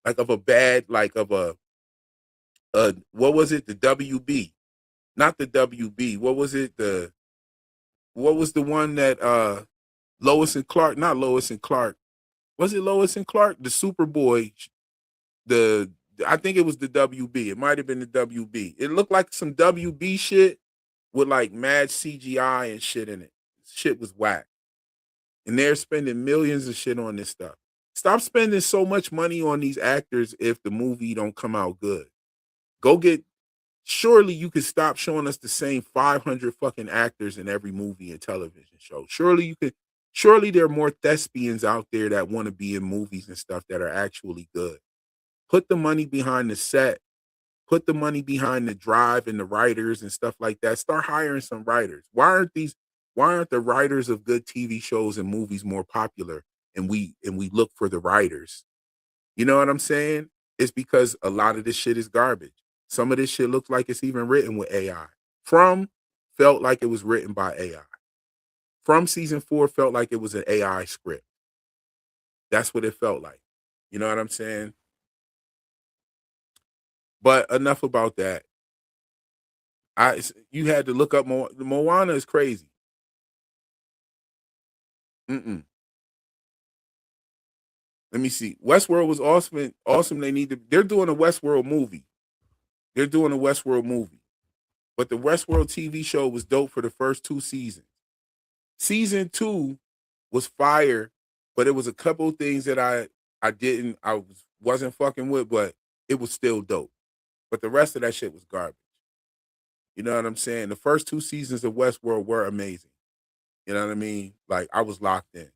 Like of a bad, like of a what was it? The WB. Not the WB. What was it? What was the one that Lois and Clark, not Lois and Clark. Was it Lois and Clark? The Superboy, the I think it was the WB. It might have been the WB. It looked like some WB shit with like mad CGI and shit in it. Shit was whack. And they're spending millions of shit on this stuff. Stop spending so much money on these actors if the movie don't come out good. Go get surely you could stop showing us the same 500 fucking actors in every movie and television show. Surely you could surely there are more thespians out there that want to be in movies and stuff that are actually good. Put the money behind the set, put the money behind the drive and the writers and stuff like that. Start hiring some writers. Why aren't the writers of good TV shows and movies more popular and we look for the writers? You know what I'm saying? It's because a lot of this shit is garbage. Some of this shit looks like it's even written with AI. From felt like it was written by AI. From season 4 felt like it was an AI script. That's what it felt like. You know what I'm saying? But enough about that. You had to look up Moana is crazy. Mm-mm. Let me see. Westworld was awesome. Awesome. They're doing a Westworld movie. They're doing a Westworld movie. But the Westworld TV show was dope for the first 2 seasons. Season 2 was fire, but it was a couple things that I wasn't fucking with, but it was still dope. But the rest of that shit was garbage. You know what I'm saying? The first 2 seasons of Westworld were amazing. You know what I mean? Like I was locked in.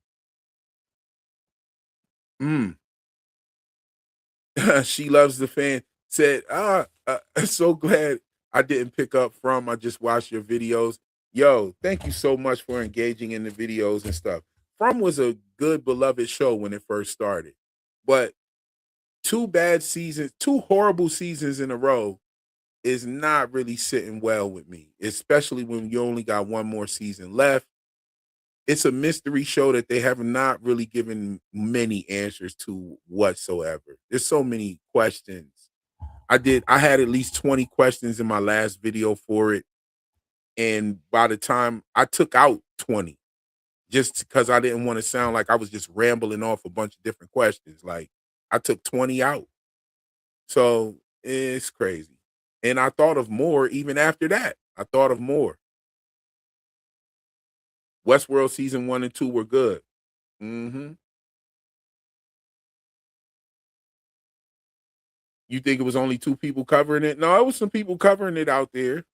Mm. She loves the fan. Said, so glad I didn't pick up from. I just watched your videos. Yo, thank you so much for engaging in the videos and stuff. From was a good, beloved show when it first started, but 2 horrible seasons in a row is not really sitting well with me, especially when you only got one more season left. It's a mystery show that they have not really given many answers to whatsoever. There's so many questions. I had at least 20 questions in my last video for it. And by the time I took out 20, just because I didn't want to sound like I was just rambling off a bunch of different questions. Like I took 20 out. So it's crazy. And I thought of more even after that. I thought of more. Westworld season 1 and 2 were good. Hmm. You think it was only 2 people covering it? No, it was some people covering it out there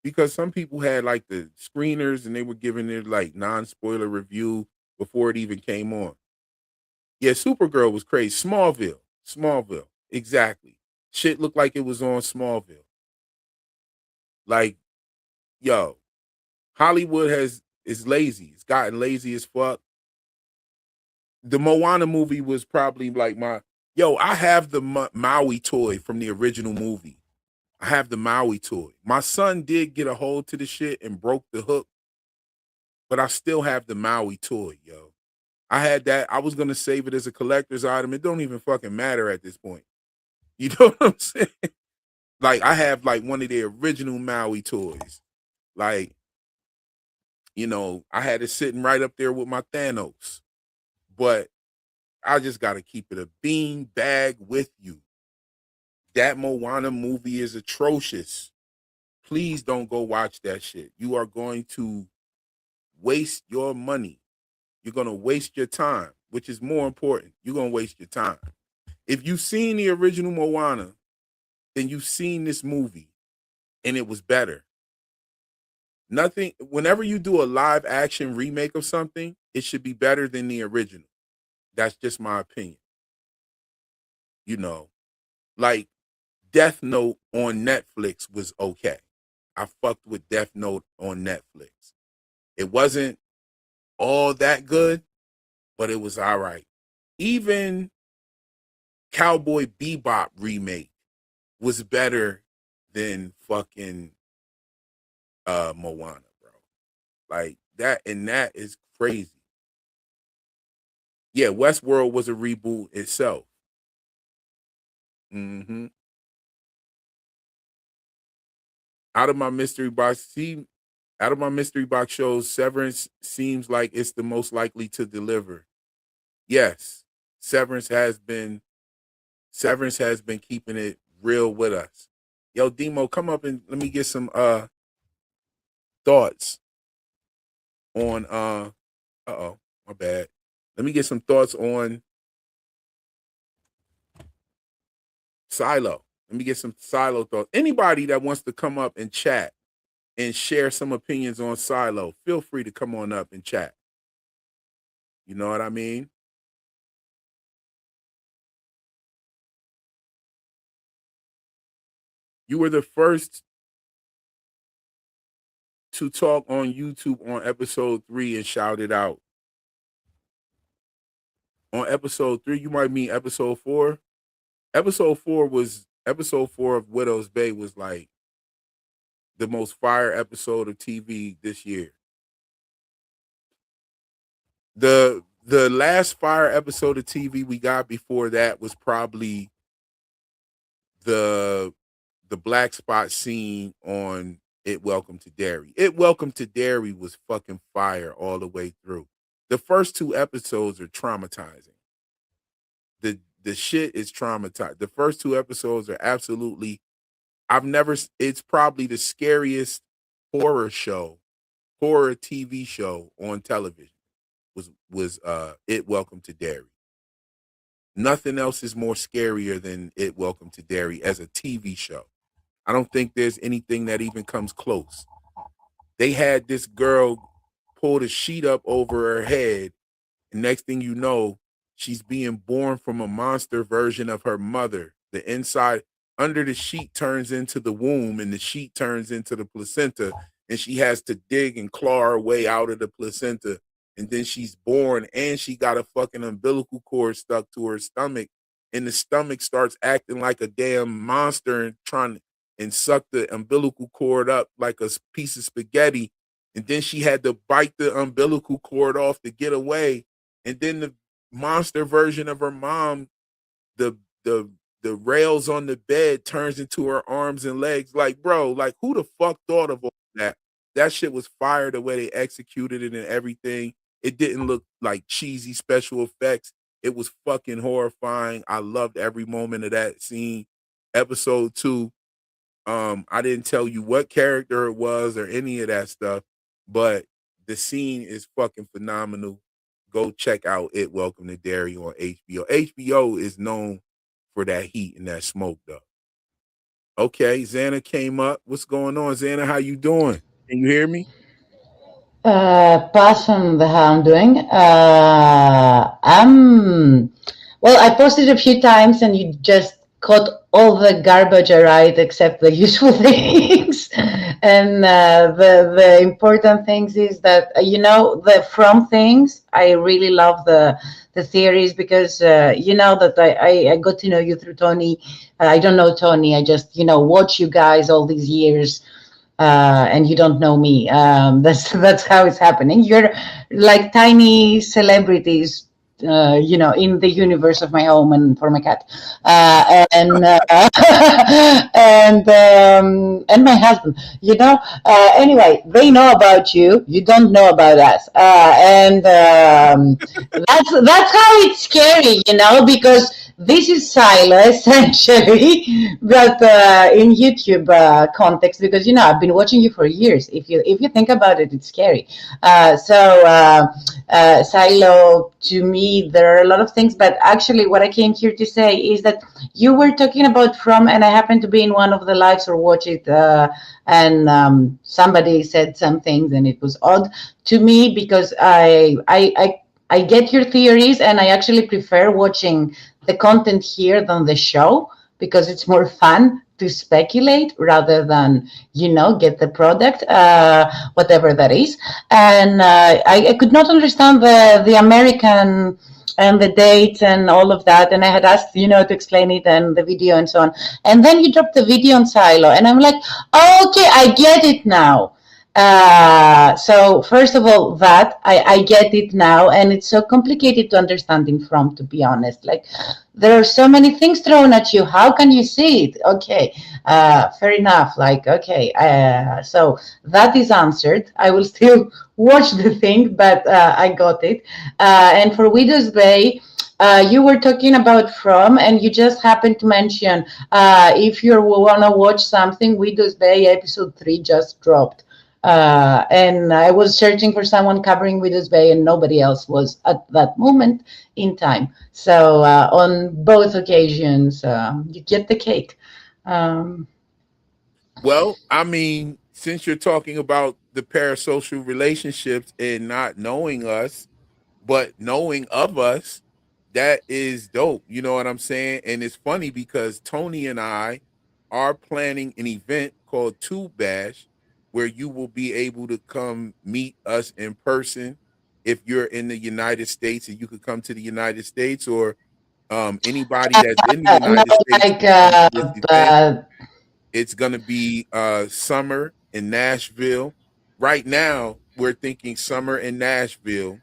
because some people had like the screeners and they were giving it like non-spoiler review before it even came on. Yeah, Supergirl was crazy. Smallville, exactly. Shit looked like it was on Smallville. Like, yo, Hollywood is lazy. It's gotten lazy as fuck. The Moana movie was probably like I have the Maui toy from the original movie. I have the Maui toy. My son did get a hold to the shit and broke the hook, but I still have the Maui toy, yo. I had that. I was gonna save it as a collector's item. It don't even fucking matter at this point. You know what I'm saying? Like I have like one of the original Maui toys. Like, I had it sitting right up there with my Thanos. But I just gotta keep it a bean bag with you. That Moana movie is atrocious. Please don't go watch that shit. You are going to waste your money. You're going to waste your time, which is more important. You're going to waste your time. If you've seen the original Moana, then you've seen this movie and it was better. Nothing, whenever you do a live action remake of something, it should be better than the original. That's just my opinion. You know, like Death Note on Netflix was okay. I fucked with Death Note on Netflix. It wasn't all that good, but it was all right. Even Cowboy Bebop remake was better than fucking Moana, bro. Like that, and that is crazy. Yeah, Westworld was a reboot itself. Hmm. Out of my mystery box, out of my mystery box shows, Severance seems like it's the most likely to deliver. Yes, Severance has been Severance has been keeping it real with us. Yo, Demo, come up and let me get some thoughts on my bad. Let me get some thoughts on Silo. Let me get some Silo thoughts. Anybody that wants to come up and chat and share some opinions on Silo, feel free to come on up and chat. You know what I mean? You were the first to talk on YouTube on episode 3 and shout it out. On episode 3, you might mean episode 4. Episode 4 of Widow's Bay was like the most fire episode of TV this year. The last fire episode of TV we got before that was probably the black spot scene on It Welcome to Derry. It Welcome to Derry was fucking fire all the way through. The first 2 episodes are traumatizing. The shit is traumatized. The first 2 episodes are absolutely, it's probably the scariest horror TV show on television was It Welcome to Derry. Nothing else is more scarier than It Welcome to Derry as a TV show. I don't think there's anything that even comes close. They had this girl pull the sheet up over her head, and next thing you know, she's being born from a monster version of her mother. The inside under the sheet turns into the womb, and the sheet turns into the placenta, and she has to dig and claw her way out of the placenta. And then she's born, and she got a fucking umbilical cord stuck to her stomach, and the stomach starts acting like a damn monster and trying and suck the umbilical cord up like a piece of spaghetti. And then she had to bite the umbilical cord off to get away. And then the monster version of her mom, the rails on the bed turns into her arms and legs. Like, bro, like who the fuck thought of all that? That shit was fire the way they executed it and everything. It didn't look like cheesy special effects. It was fucking horrifying. I loved every moment of that scene. Episode 2, I didn't tell you what character it was or any of that stuff, but the scene is fucking phenomenal. Go check out It Welcome to Derry on HBO. HBO is known for that heat and that smoke, though. Okay, Xana came up. What's going on, Xana? How you doing? Can you hear me? Passion, how I'm doing. Well, I posted a few times and you just caught all the garbage I write except the useful things. And the important things is that, the from things, I really love the theories because, that I got to know you through Tony. I don't know Tony. I just, watch you guys all these years, and you don't know me. That's how it's happening. You're like tiny celebrities, in the universe of my home and for my cat, and my husband. Anyway, they know about you. You don't know about us, and that's how it's scary, because this is Silo essentially, but in YouTube context, because I've been watching you for years. If you think about it, it's scary. Silo, to me, there are a lot of things, but actually, what I came here to say is that you were talking about From, and I happened to be in one of the lives or watch it, and somebody said some things, and it was odd to me because I get your theories, and I actually prefer watching the content here than the show because it's more fun to speculate rather than get the product, whatever that is. And I could not understand the American and the dates and all of that, and I had asked to explain it and the video and so on, and then you dropped the video on Silo, and I'm like, oh, okay, I get it now. So first of all, that I get it now, and it's so complicated to understanding From, to be honest. Like, there are so many things thrown at you. How can you see it? Okay, fair enough. Like, okay, so that is answered. I will still watch the thing, but I got it. And for Widow's Bay, you were talking about From, and you just happened to mention if you want to watch something, Widow's Bay episode 3 just dropped. And I was searching for someone covering Widows Bay, and nobody else was at that moment in time. So on both occasions, you get the cake. Um, Well, I mean, since you're talking about the parasocial relationships and not knowing us, but knowing of us, that is dope. You know what I'm saying? And it's funny because Tony and I are planning an event called Tube Bash where you will be able to come meet us in person if you're in the United States, and you could come to the United States, or anybody that's in the no, United States like, can come to this event. It's going to be summer in Nashville. Right now, we're thinking summer in Nashville.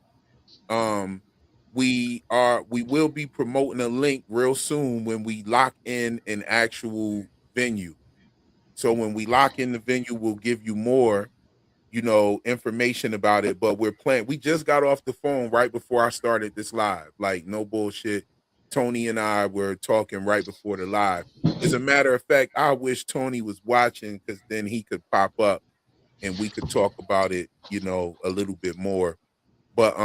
um we will be promoting a link real soon when we lock in an actual venue. So when we lock in the venue, we'll give you more, information about it. But we just got off the phone right before I started this live. Like, no bullshit. Tony and I were talking right before the live. As a matter of fact, I wish Tony was watching, because then he could pop up and we could talk about it, a little bit more. But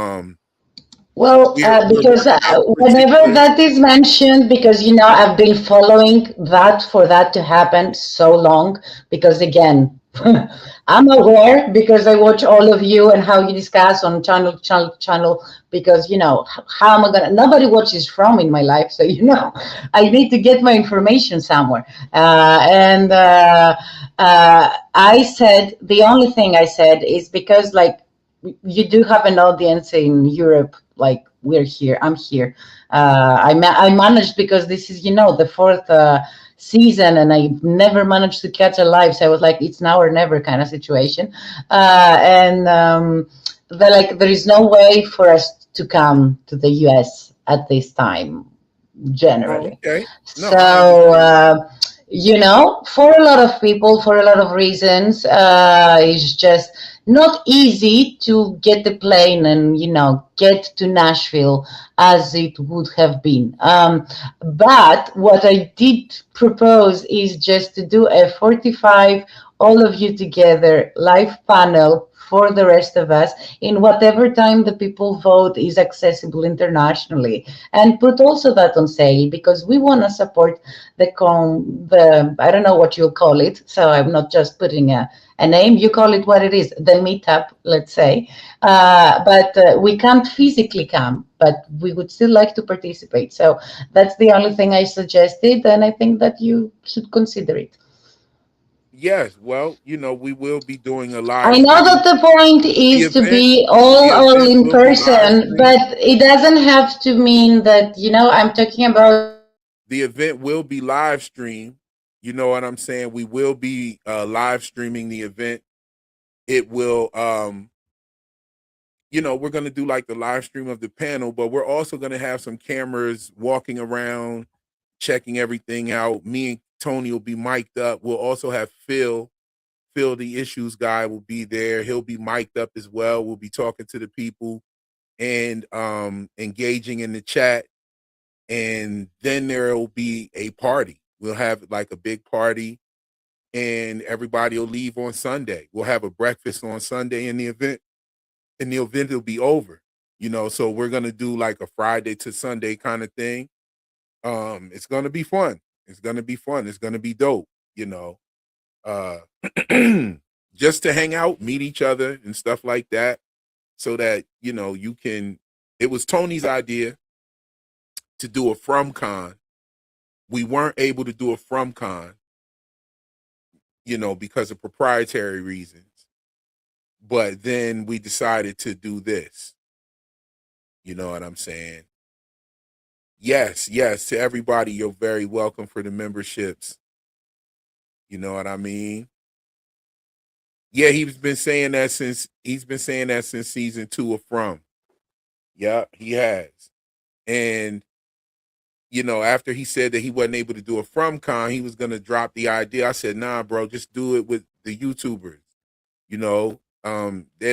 well, we're because working out the whenever particulars. that is mentioned, because I've been following that for that to happen so long. Because again, I'm aware because I watch all of you and how you discuss on channel. Because how am I gonna? Nobody watches from in my life, so I need to get my information somewhere. And I said the only thing I said is because, like, you do have an audience in Europe. Like, we're here, I'm here. I managed, because this is the fourth season, and I never managed to catch a live. So I was like, it's now or never kind of situation. And they're like, there is no way for us to come to the US at this time, Oh, generally. okay. No, I So, understand. for a lot of people, for a lot of reasons, it's just not easy to get the plane and, get to Nashville as it would have been. But what I did propose is just to do a 45, all of you together, live panel for the rest of us in whatever time the people vote is accessible internationally, and put also that on sale, because we want to support the I don't know what you'll call it, so I'm not just putting a name. You call it what it is, the meetup, let's say. But we can't physically come, but we would still like to participate. So that's the only thing I suggested, and I think that you should consider it. Yes, well, we will be doing a live I know stream. that the point The is to event, be the all event in will be live person, streamed. but it doesn't have to mean that, I'm talking about. The event will be live streamed. You know what I'm saying? We will be live streaming the event. It will we're going to do like the live stream of the panel, but we're also going to have some cameras walking around, checking everything out. Me and Tony will be mic'd up. We'll also have Phil. Phil, the issues guy, will be there. He'll be mic'd up as well. We'll be talking to the people and engaging in the chat. And then there will be a party. We'll have like a big party, and everybody will leave on Sunday. We'll have a breakfast on Sunday in the event, and the event will be over. So we're gonna do like a Friday to Sunday kind of thing. It's gonna be fun. It's gonna be fun. It's gonna be dope. Uh, just to hang out, meet each other, and stuff like that, so that you can. It was Tony's idea to do a FromCon. We weren't able to do a FromCon, because of proprietary reasons. But then we decided to do this. You know what I'm saying? Yes, yes, to everybody, you're very welcome for the memberships. You know what I mean? Yeah, he's been saying that since season 2 of From. Yeah, he has. And after he said that he wasn't able to do a FromCon, he was gonna drop the idea. I said, nah, bro, just do it with the YouTubers. They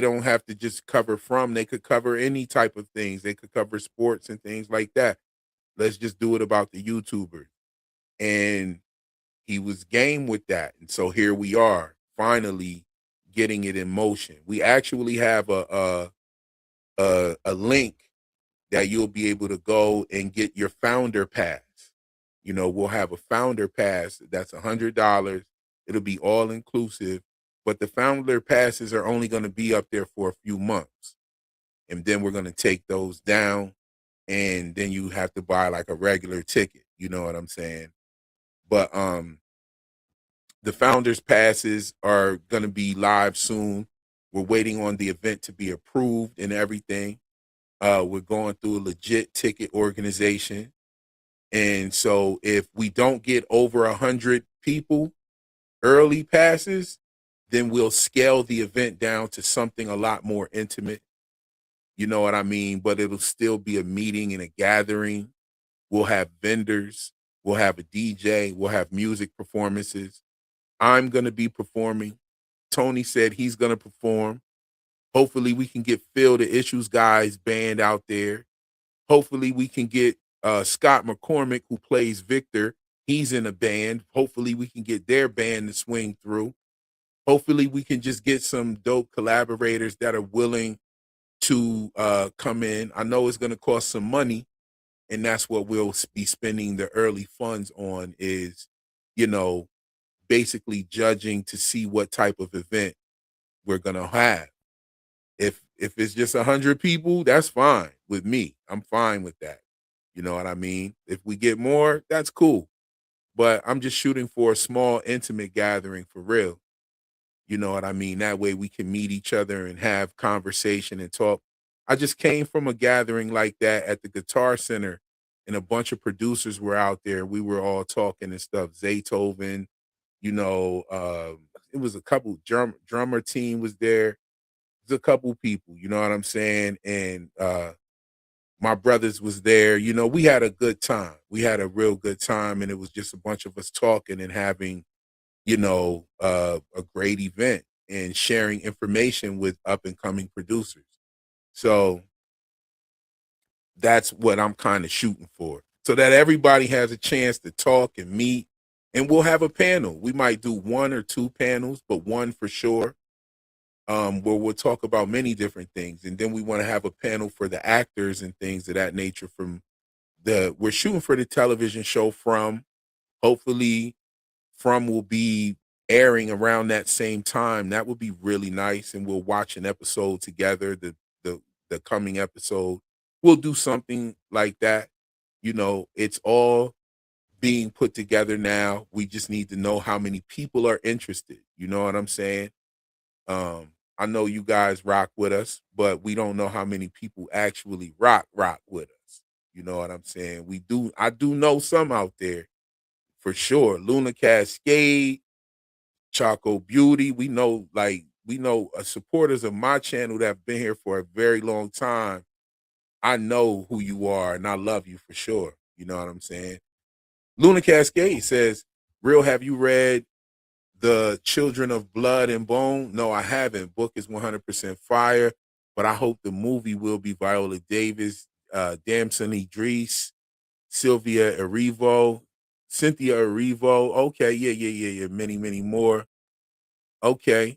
don't have to just cover From. They could cover any type of things. They could cover sports and things like that. Let's just do it about the YouTubers. And he was game with that. And so here we are, finally getting it in motion. We actually have a link that you'll be able to go and get your founder pass. You know, we'll have a founder pass that's $100. It'll be all inclusive, but the founder passes are only going to be up there for a few months, and then we're going to take those down, and then you have to buy like a regular ticket. You know what I'm saying? But the founders passes are going to be live soon. We're waiting on the event to be approved and everything. We're going through a legit ticket organization. And so if we don't get over 100 people early passes, then we'll scale the event down to something a lot more intimate. You know what I mean? But it'll still be a meeting and a gathering. We'll have vendors. We'll have a DJ. We'll have music performances. I'm going to be performing. Tony said he's going to perform. Hopefully we can get Phil the Issues Guys band out there. Hopefully we can get Scott McCormick, who plays Victor. He's in a band. Hopefully we can get their band to swing through. Hopefully we can just get some dope collaborators that are willing to come in. I know it's going to cost some money, and that's what we'll be spending the early funds on is, you know, basically judging to see what type of event we're going to have. If it's just 100 people, that's fine with me. I'm fine with that. You know what I mean? If we get more, that's cool. But I'm just shooting for a small, intimate gathering for real. You know what I mean? That way we can meet each other and have conversation and talk. I just came from a gathering like that at the Guitar Center, and a bunch of producers were out there. We were all talking and stuff. Zaytoven, you know, it was a couple drummer team was there. There's a couple people, you know what I'm saying? And my brothers was there. You know, we had a good time. We had a real good time, and it was just a bunch of us talking and having, you know, a great event and sharing information with up and coming producers. So that's what I'm kind of shooting for, so that everybody has a chance to talk and meet. And we'll have a panel. We might do one or two panels, but one for sure, where we'll talk about many different things. And then we want to have a panel for the actors and things of that nature. We're shooting for the television show From. Hopefully, From will be airing around that same time. That would be really nice, and we'll watch an episode together. The coming episode, we'll do something like that. You know, it's all being put together now. We just need to know how many people are interested. You know what I'm saying? I know you guys rock with us, but we don't know how many people actually rock with us. You know what I'm saying? I do know some out there for sure. Luna Cascade, Choco Beauty. We know supporters of my channel that have been here for a very long time. I know who you are, and I love you for sure. You know what I'm saying? Luna Cascade says, "Real, have you read The Children of Blood and Bone?" No, I haven't. Book is 100% fire, but I hope the movie will be. Viola Davis, Damson Idris, Sylvia Erivo, Cynthia Erivo. Okay, yeah. Many more. Okay,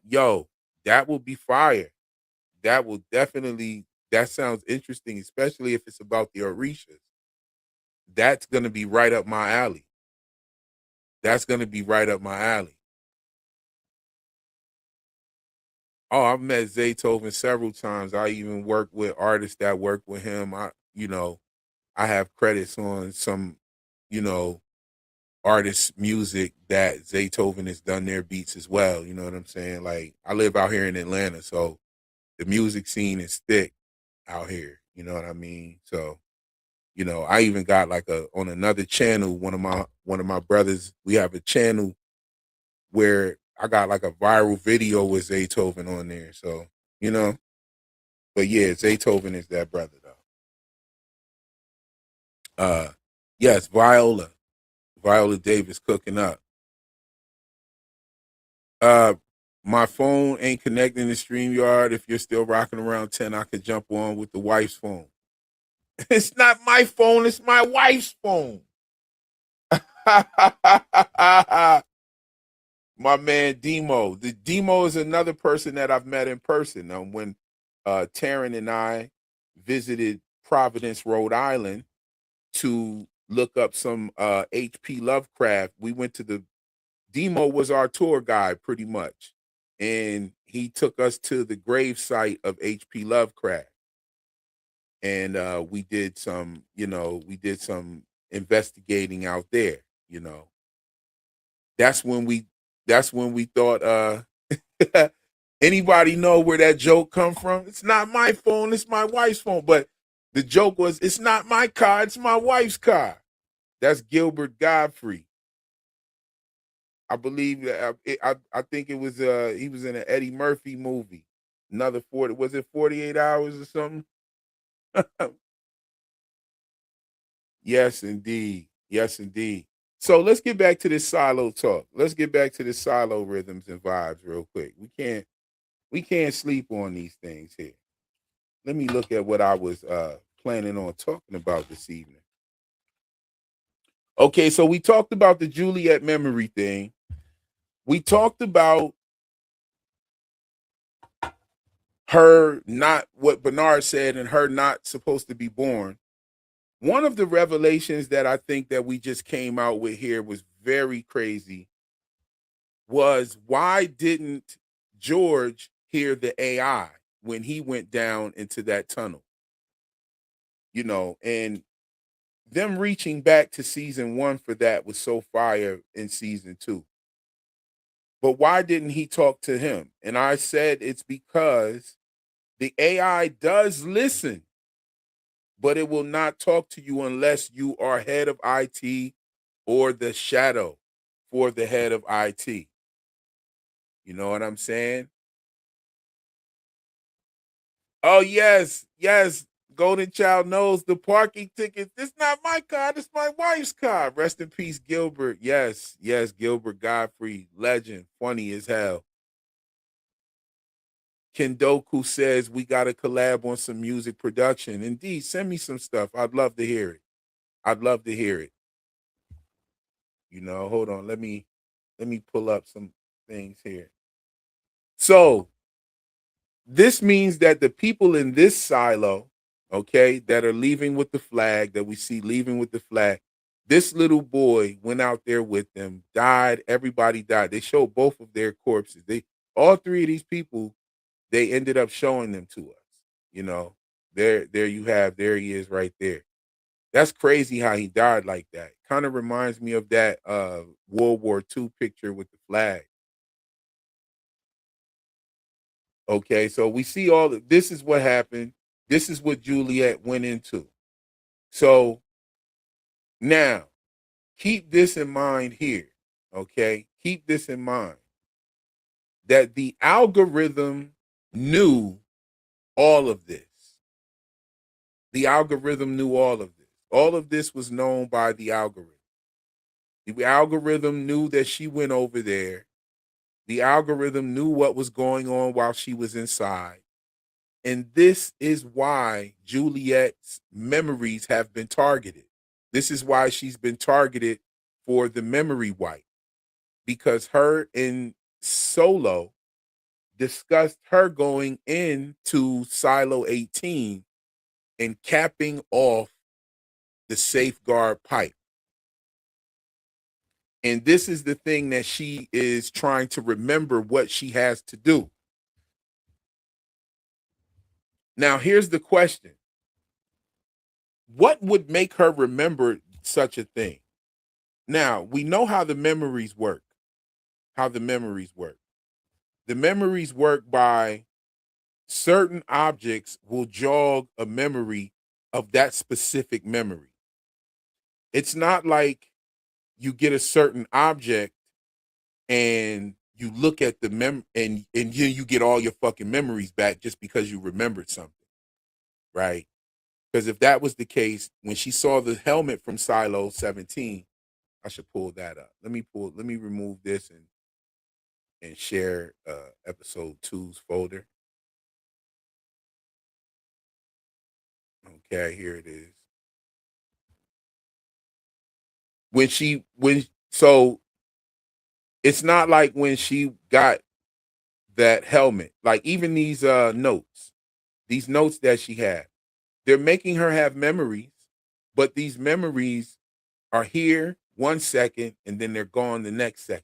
yo, that will be fire. That will definitely. That sounds interesting, especially if it's about the Orishas. That's gonna be right up my alley. That's gonna be right up my alley. Oh, I've met Zaytoven several times. I even work with artists that work with him. I have credits on some, you know, artists' music that Zaytoven has done their beats as well. You know what I'm saying? Like, I live out here in Atlanta, so the music scene is thick out here. You know what I mean? So, you know, I even got like on another channel, one of my brothers, we have a channel where I got like a viral video with Zaytoven on there. So, you know, but yeah, Zaytoven is that brother though. Yes, Viola Davis cooking up. My phone ain't connecting to StreamYard. If you're still rocking around 10, I could jump on with the wife's phone. It's not my phone, it's my wife's phone. My man Demo. The Demo is another person that I've met in person. When Taryn and I visited Providence, Rhode Island, to look up some H.P. Lovecraft, we went to the Demo was our tour guide pretty much, and he took us to the grave site of H.P. Lovecraft, and we did some investigating out there. You know, that's when we thought anybody know where that joke come from? It's not my phone, it's my wife's phone. But the joke was, it's not my car, it's my wife's car. That's Gilbert Godfrey. I believe I think it was he was in an Eddie Murphy movie. Another 40, was it 48 hours or something? Yes, indeed. Yes, indeed. So let's get back to this silo talk. Let's get back to the silo rhythms and vibes real quick. We can't sleep on these things here. Let me look at what I was planning on talking about this evening. Okay, so we talked about the Juliet memory thing. We talked about her not, what Bernard said, and her not supposed to be born. One of the revelations that I think that we just came out with here was very crazy, was why didn't George hear the AI when he went down into that tunnel? And them reaching back to season 1 for that was so fire in season 2. But why didn't he talk to him? And I said it's because the AI does listen, but it will not talk to you unless you are head of IT or the shadow for the head of IT. You know what I'm saying? Oh, yes, yes. Golden Child knows the parking ticket. It's not my car. It's my wife's car. Rest in peace, Gilbert. Yes, yes, Gilbert Godfrey, legend, funny as hell. Kendoku says we got to collab on some music production. Indeed, send me some stuff. I'd love to hear it. I'd love to hear it. Hold on. Let me pull up some things here. So this means that the people in this silo, okay, that are leaving with the flag, that we see leaving with the flag, this little boy went out there with them, died. Everybody died. They showed both of their corpses. All three of these people, they ended up showing them to us. You know, there you have, there he is right there. That's crazy how he died like that. Kind of reminds me of that World War II picture with the flag. Okay, so we see this is what happened. This is what Juliet went into. So now keep this in mind here. Okay, keep this in mind that the algorithm knew all of this. The algorithm knew all of this. All of this was known by the algorithm. The algorithm knew that she went over there. The algorithm knew what was going on while she was inside. And this is why Juliet's memories have been targeted. This is why she's been targeted for the memory wipe, because her and Solo discussed her going into Silo 18 and capping off the safeguard pipe. And this is the thing that she is trying to remember what she has to do. Now, here's the question. What would make her remember such a thing? Now, we know how the memories work. How the memories work. The memories work by certain objects will jog a memory of that specific memory. It's not like you get a certain object and you look at the and you get all your fucking memories back just because you remembered something, right? Because if that was the case, when she saw the helmet from Silo 17, I should pull that up. Let me remove this and share episode 2's folder. Okay, here it is. When It's not like when she got that helmet. Like even these notes that she had, they're making her have memories, but these memories are here 1 second and then they're gone the next second.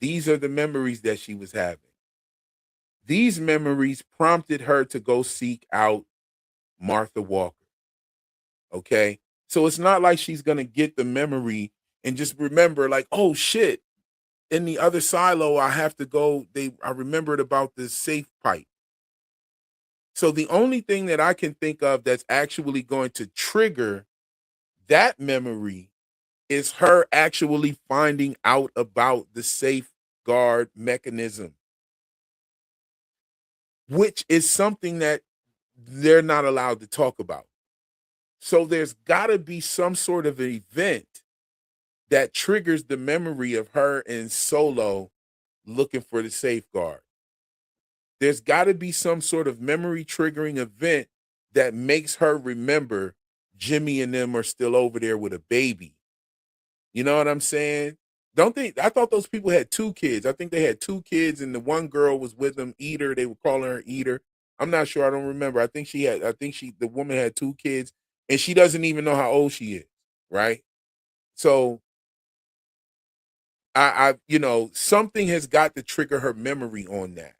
These are the memories that she was having. These memories prompted her to go seek out Martha Walker. Okay. So it's not like she's going to get the memory and just remember, like, oh shit, in the other silo, I have to go. I remembered about this safe pipe. So the only thing that I can think of that's actually going to trigger that memory is her actually finding out about the safeguard mechanism, which is something that they're not allowed to talk about. So there's got to be some sort of an event that triggers the memory of her and Solo looking for the safeguard. There's got to be some sort of memory triggering event that makes her remember Jimmy and them are still over there with a baby. You know what I'm saying? Don't they? I thought those people had 2 kids. I think they had 2 kids, and the one girl was with them. Eater, they were calling her Eater. I'm not sure. I don't remember. The woman had 2 kids, and she doesn't even know how old she is. Right? So something has got to trigger her memory on that.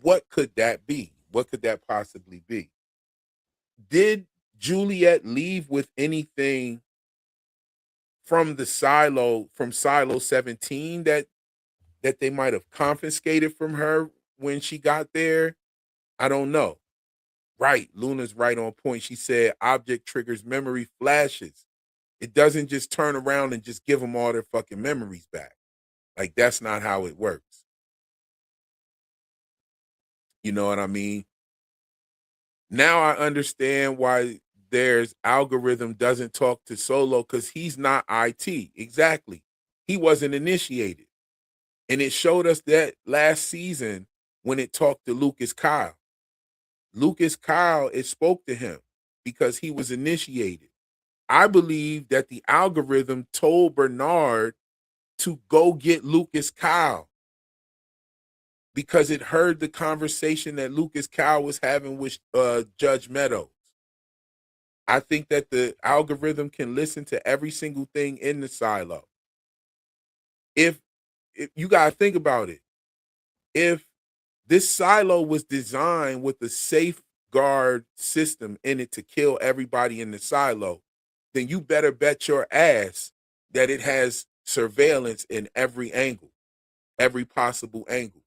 What could that be? What could that possibly be? Did Juliet leave with anything from Silo 17 that they might have confiscated from her when she got there? I don't know. Right. Luna's right on point. She said object triggers memory flashes. It doesn't just turn around and just give them all their fucking memories back. Like, that's not how it works. You know what I mean? Now I understand why there's algorithm doesn't talk to Solo, because he's not IT. Exactly. He wasn't initiated. And it showed us that last season when it talked to Lucas Kyle. Lucas Kyle, it spoke to him because he was initiated. I believe that the algorithm told Bernard to go get Lucas Kyle because it heard the conversation that Lucas Kyle was having with Judge Meadows. I think that the algorithm can listen to every single thing in the silo. If you got to think about it, if this silo was designed with a safeguard system in it to kill everybody in the silo, then you better bet your ass that it has surveillance in every angle, every possible angle.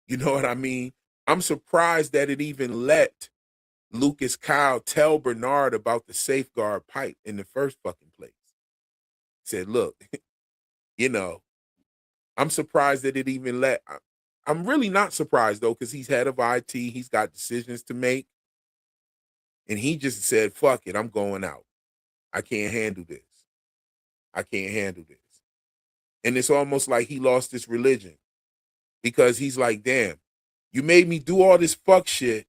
You know what I mean? I'm surprised that it even let Lucas Kyle tell Bernard about the safeguard pipe in the first fucking place. Said, look, you know, I'm surprised that it even let. I'm really not surprised though, because he's head of IT. He's got decisions to make, and he just said, "Fuck it, I'm going out. I can't handle this. I can't handle this." And it's almost like he lost his religion because he's like, "Damn, you made me do all this fuck shit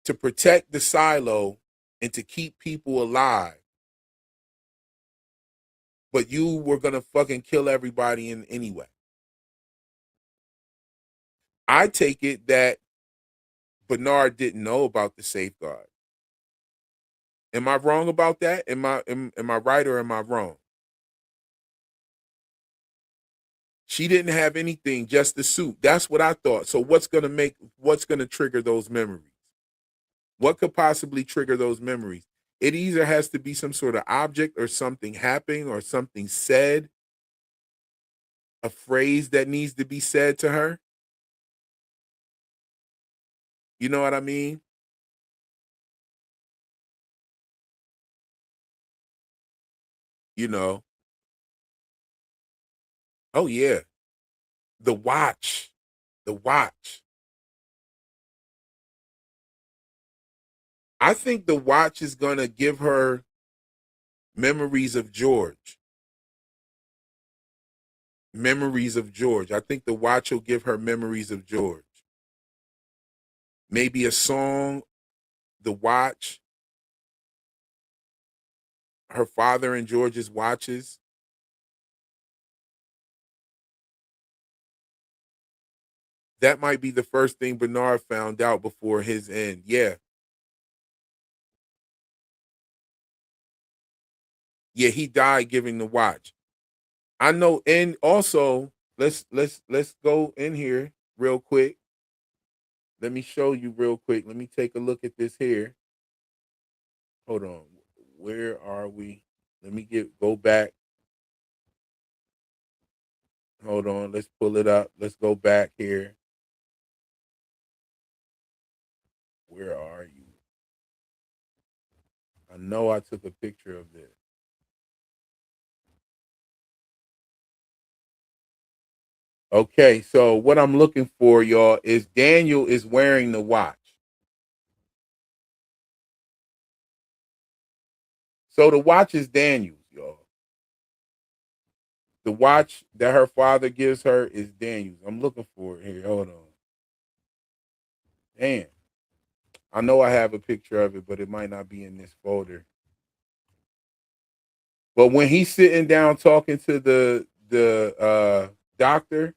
to protect the silo and to keep people alive, but you were gonna fucking kill everybody in anyway." I take it that Bernard didn't know about the safeguard. Am I wrong about that? Am I right or am I wrong? She didn't have anything, just the suit. That's what I thought. So what's going to trigger those memories? What could possibly trigger those memories? It either has to be some sort of object or something happening or something said, a phrase that needs to be said to her. You know what I mean? You know. Oh yeah. The watch. The watch. I think the watch is going to give her memories of George. Memories of George. I think the watch will give her memories of George. Maybe a song, the watch, her father and George's watches. That might be the first thing Bernard found out before his end. Yeah. Yeah, he died giving the watch. I know, and also let's go in here real quick. Let me show you real quick. Let me take a look at this here. Hold on. Where are we? Let me go back. Hold on. Let's pull it up. Let's go back here. Where are you? I know I took a picture of this. Okay, so what I'm looking for, y'all, is Daniel is wearing the watch. So the watch is Daniel's, y'all. The watch that her father gives her is Daniel's. I'm looking for it here. Hold on. Damn. I know I have a picture of it, but it might not be in this folder. But when he's sitting down talking to the doctor,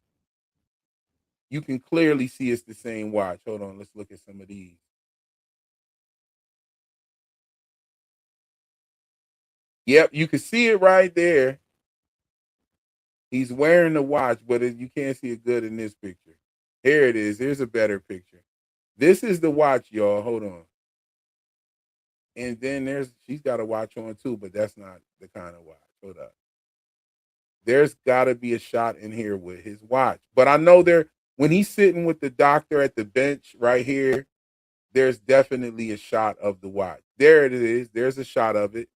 you can clearly see it's the same watch. Hold on, let's look at some of these. Yep, you can see it right there. He's wearing the watch, but you can't see it good in this picture. Here it is. Here's a better picture. This is the watch, y'all. Hold on. And then she's got a watch on too, but that's not the kind of watch. Hold up. There's got to be a shot in here with his watch. But I know when he's sitting with the doctor at the bench right here, there's definitely a shot of the watch. There it is. There's a shot of it.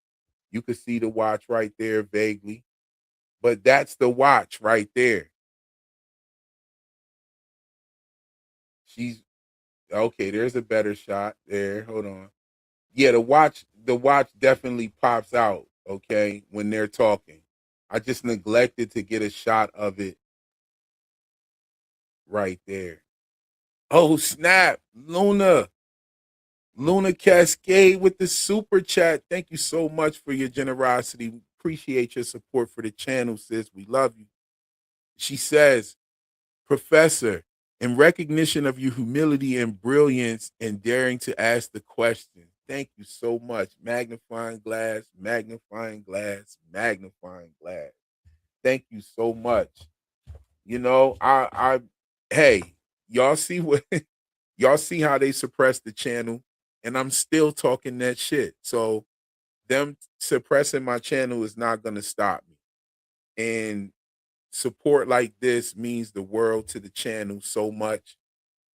You can see the watch right there vaguely. But that's the watch right there. She's okay. There's a better shot there. Hold on. Yeah, the watch definitely pops out, okay, when they're talking. I just neglected to get a shot of it right there. Oh, snap. Luna Cascade with the super chat. Thank you so much for your generosity. We appreciate your support for the channel, sis. We love you. She says, Professor, in recognition of your humility and brilliance and daring to ask the question, thank you so much. Magnifying glass, magnifying glass, magnifying glass. Thank you so much. You know, hey, y'all see what y'all see how they suppress the channel, and I'm still talking that shit. So them suppressing my channel is not gonna stop me. And support like this means the world to the channel so much.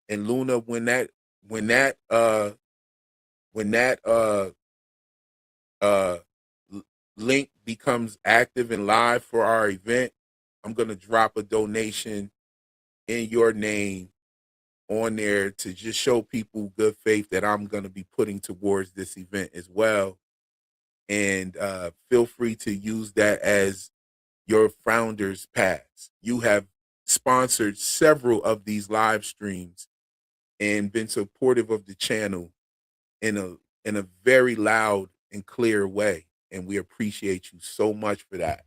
And Luna, when that when that uh link becomes active and live for our event, I'm gonna drop a donation in your name on there to just show people good faith that I'm gonna be putting towards this event as well. And feel free to use that as your founder's pass. You have sponsored several of these live streams and been supportive of the channel in a very loud and clear way. And we appreciate you so much for that.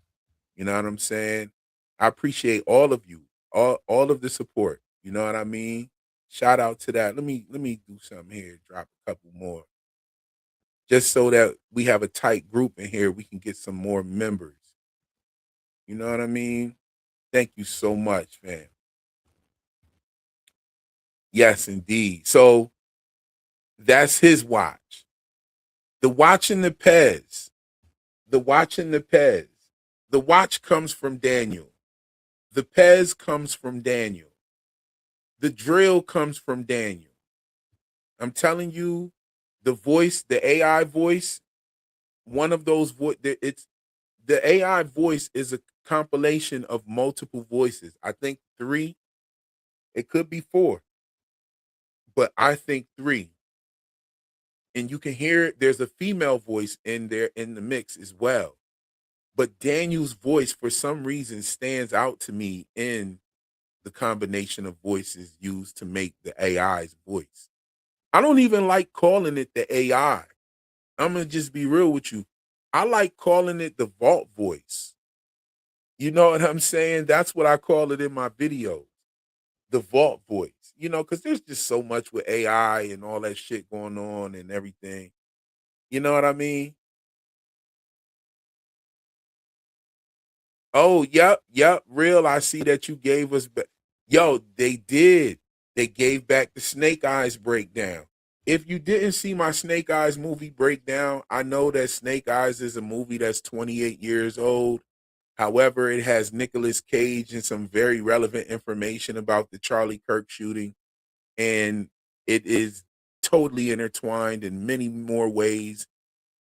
You know what I'm saying? I appreciate all of you, all of the support. You know what I mean? Shout out to that. Let me do something here, drop a couple more. Just so that we have a tight group in here, we can get some more members. You know what I mean? Thank you so much, fam. Yes, indeed. So that's his watch. The watch in the Pez. The watch in the Pez. The watch comes from Daniel. The Pez comes from Daniel. The drill comes from Daniel. I'm telling you, the voice, the AI voice, one of those it's the AI voice is a compilation of multiple voices. I think 3, it could be 4, but I think 3. And you can hear there's a female voice in there in the mix as well. But Daniel's voice, for some reason, stands out to me in the combination of voices used to make the AI's voice. I don't even like calling it the AI. I'm going to just be real with you. I like calling it the vault voice. You know what I'm saying? That's what I call it in my videos. the vault voice, because there's just so much with AI and all that shit going on and everything. You know what I mean? Oh, yep, yep. Real. I see that you gave us. Yo, they did. They gave back the Snake Eyes breakdown. If you didn't see my Snake Eyes movie breakdown, I know that Snake Eyes is a movie that's 28 years old. However, it has Nicolas Cage and some very relevant information about the Charlie Kirk shooting, and it is totally intertwined in many more ways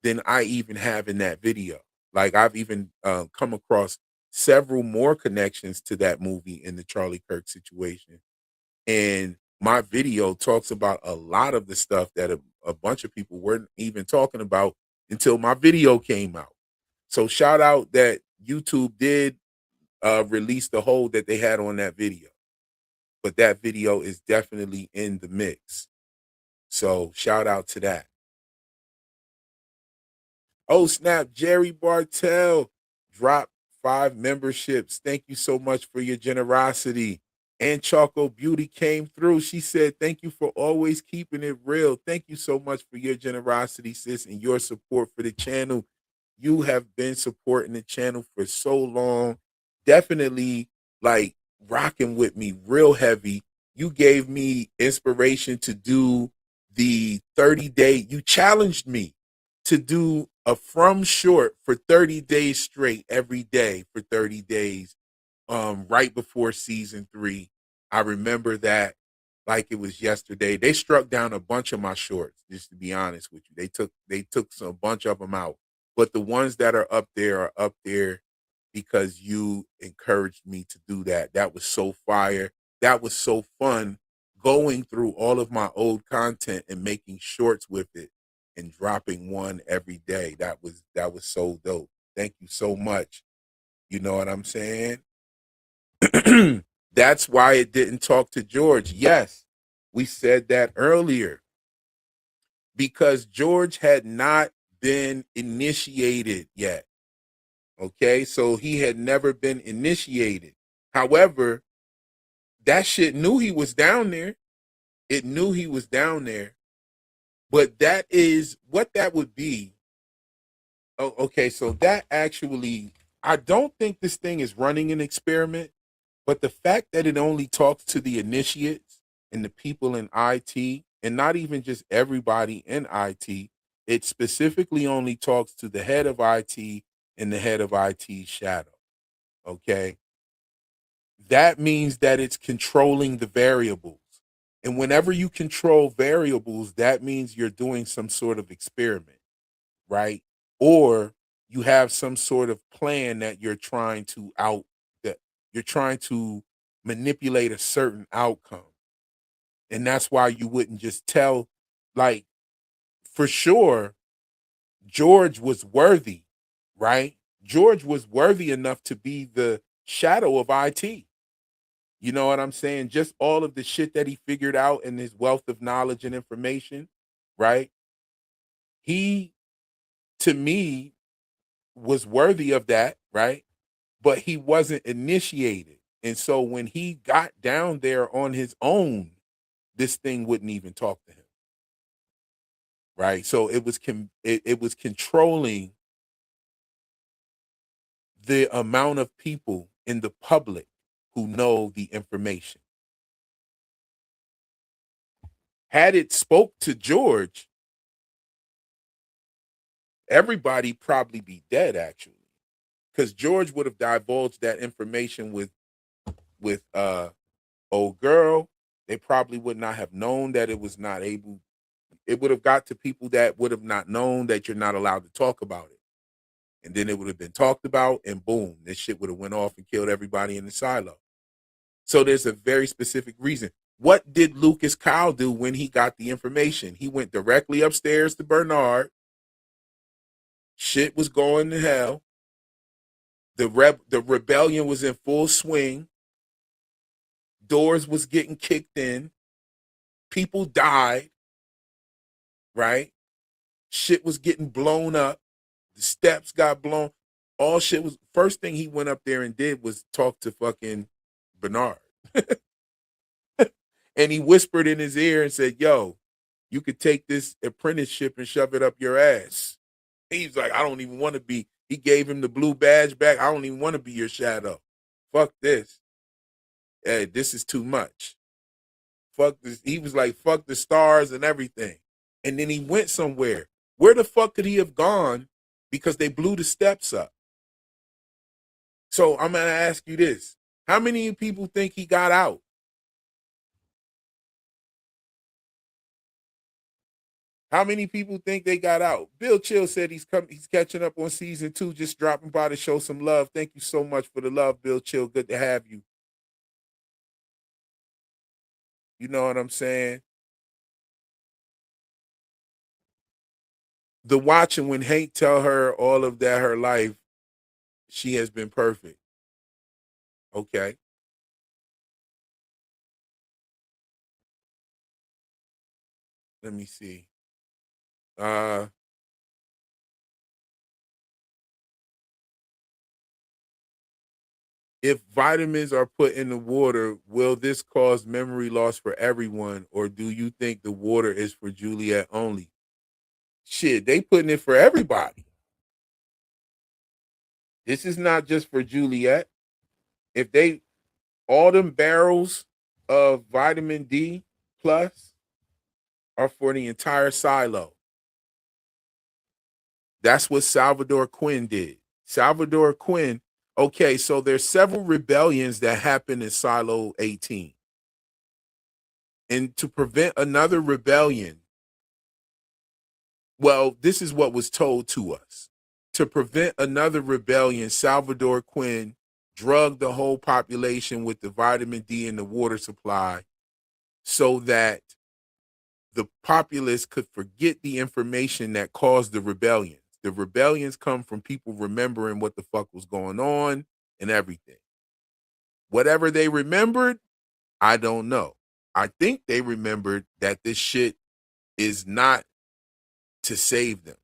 than I even have in that video. Like I've even come across several more connections to that movie in the Charlie Kirk situation. And my video talks about a lot of the stuff that a bunch of people weren't even talking about until my video came out. So shout out that YouTube did release the hold that they had on that video. But that video is definitely in the mix. So shout out to that. Oh, snap. Jerry Bartell dropped 5 memberships. Thank you so much for your generosity. And Choco Beauty came through. She said, thank you for always keeping it real. Thank you so much for your generosity, sis, and your support for the channel. You have been supporting the channel for so long. Definitely like rocking with me real heavy. You gave me inspiration to do the 30-day. You challenged me to do a from short for 30 days straight every day for 30 days right before season 3. I remember that like it was yesterday. They struck down a bunch of my shorts, just to be honest with you. They took a bunch of them out. But the ones that are up there because you encouraged me to do that. That was so fire. That was so fun going through all of my old content and making shorts with it and dropping one every day. That was so dope. Thank you so much. You know what I'm saying? That's why it didn't talk to George. Yes, we said that earlier because George had not been initiated yet. Okay, so he had never been initiated. However, that shit knew he was down there. It knew he was down there. But that is what that would be. Oh, okay, so that actually, I don't think this thing is running an experiment, but the fact that it only talks to the initiates and the people in IT, and not even just everybody in IT, it specifically only talks to the head of IT and the head of IT shadow. Okay. That means that it's controlling the variables. And whenever you control variables, that means you're doing some sort of experiment, right? Or you have some sort of plan that that you're trying to manipulate a certain outcome. And that's why you wouldn't just tell, like, for sure, George was worthy, right? George was worthy enough to be the shadow of IT. You know what I'm saying? Just all of the shit that he figured out and his wealth of knowledge and information, right? He, to me, was worthy of that, right? But he wasn't initiated. And so when he got down there on his own, this thing wouldn't even talk to him. Right? So it was controlling the amount of people in the public who know the information. Had it spoke to George, everybody probably be dead actually. Because George would have divulged that information with old girl. They probably would not have known that it was not able. It would have got to people that would have not known that you're not allowed to talk about it. And then it would have been talked about, and boom, this shit would have went off and killed everybody in the silo. So there's a very specific reason. What did Lucas Kyle do when he got the information? He went directly upstairs to Bernard. Shit was going to hell. The rebellion was in full swing. Doors was getting kicked in. People died. Right? Shit was getting blown up. The steps got blown. All shit was. First thing he went up there and did was talk to fucking Bernard. And he whispered in his ear and said, yo, you could take this apprenticeship and shove it up your ass. He's like, I don't even want to be. He gave him the blue badge back. I don't even want to be your shadow. Fuck this. Hey, this is too much. Fuck this. He was like, fuck the stars and everything. And then he went somewhere. Where the fuck could he have gone? Because they blew the steps up. So I'm going to ask you this. How many people think he got out? How many people think they got out? Bill Chill said he's catching up on season 2, just dropping by to show some love. Thank you so much for the love, Bill Chill. Good to have you. You know what I'm saying? The watching when Hank tell her all of that her life, she has been perfect. Okay. Let me see. If vitamins are put in the water, will this cause memory loss for everyone, or do you think the water is for Juliet only? Shit, they putting it for everybody. This is not just for Juliet. If they all them barrels of vitamin D plus are for the entire silo. That's what Salvador Quinn did. Salvador Quinn, okay, so there's several rebellions that happened in Silo 18. And to prevent another rebellion, well, this is what was told to us. To prevent another rebellion, Salvador Quinn drugged the whole population with the vitamin D and the water supply so that the populace could forget the information that caused the rebellions. The rebellions come from people remembering what the fuck was going on and everything. Whatever they remembered, I don't know. I think they remembered that this shit is not to save them.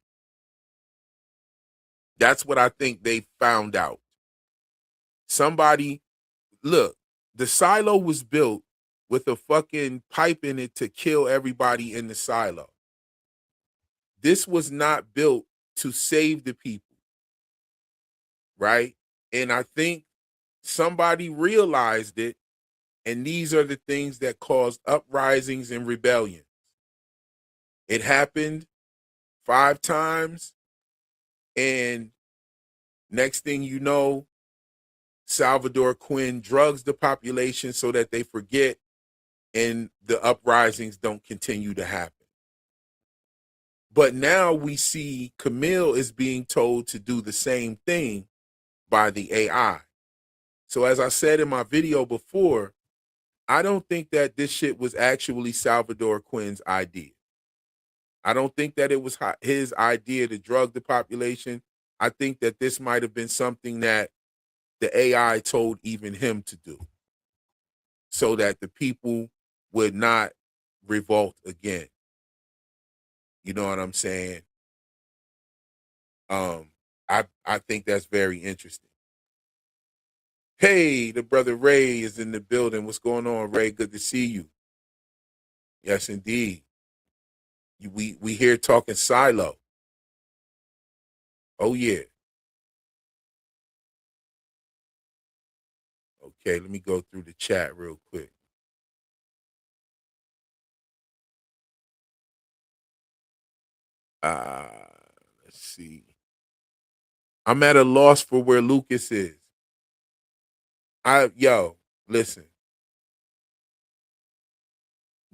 That's what I think they found out. Somebody, look, the silo was built with a fucking pipe in it to kill everybody in the silo. This was not built to save the people, right? And I think somebody realized it, and these are the things that caused uprisings and rebellions. It happened 5 times, and next thing you know, Salvador Quinn drugs the population so that they forget, and the uprisings don't continue to happen. But now we see Camille is being told to do the same thing by the AI. So as I said in my video before, I don't think that this shit was actually Salvador Quinn's idea. I don't think that it was his idea to drug the population. I think that this might have been something that the AI told even him to do so that the people would not revolt again. You know what I'm saying? I think that's very interesting. Hey, the brother Ray is in the building. What's going on, Ray? Good to see you. Yes, indeed. We here talking silo. Oh yeah. Okay, let me go through the chat real quick. Uh, let's see. I'm at a loss for where Lucas is. Listen.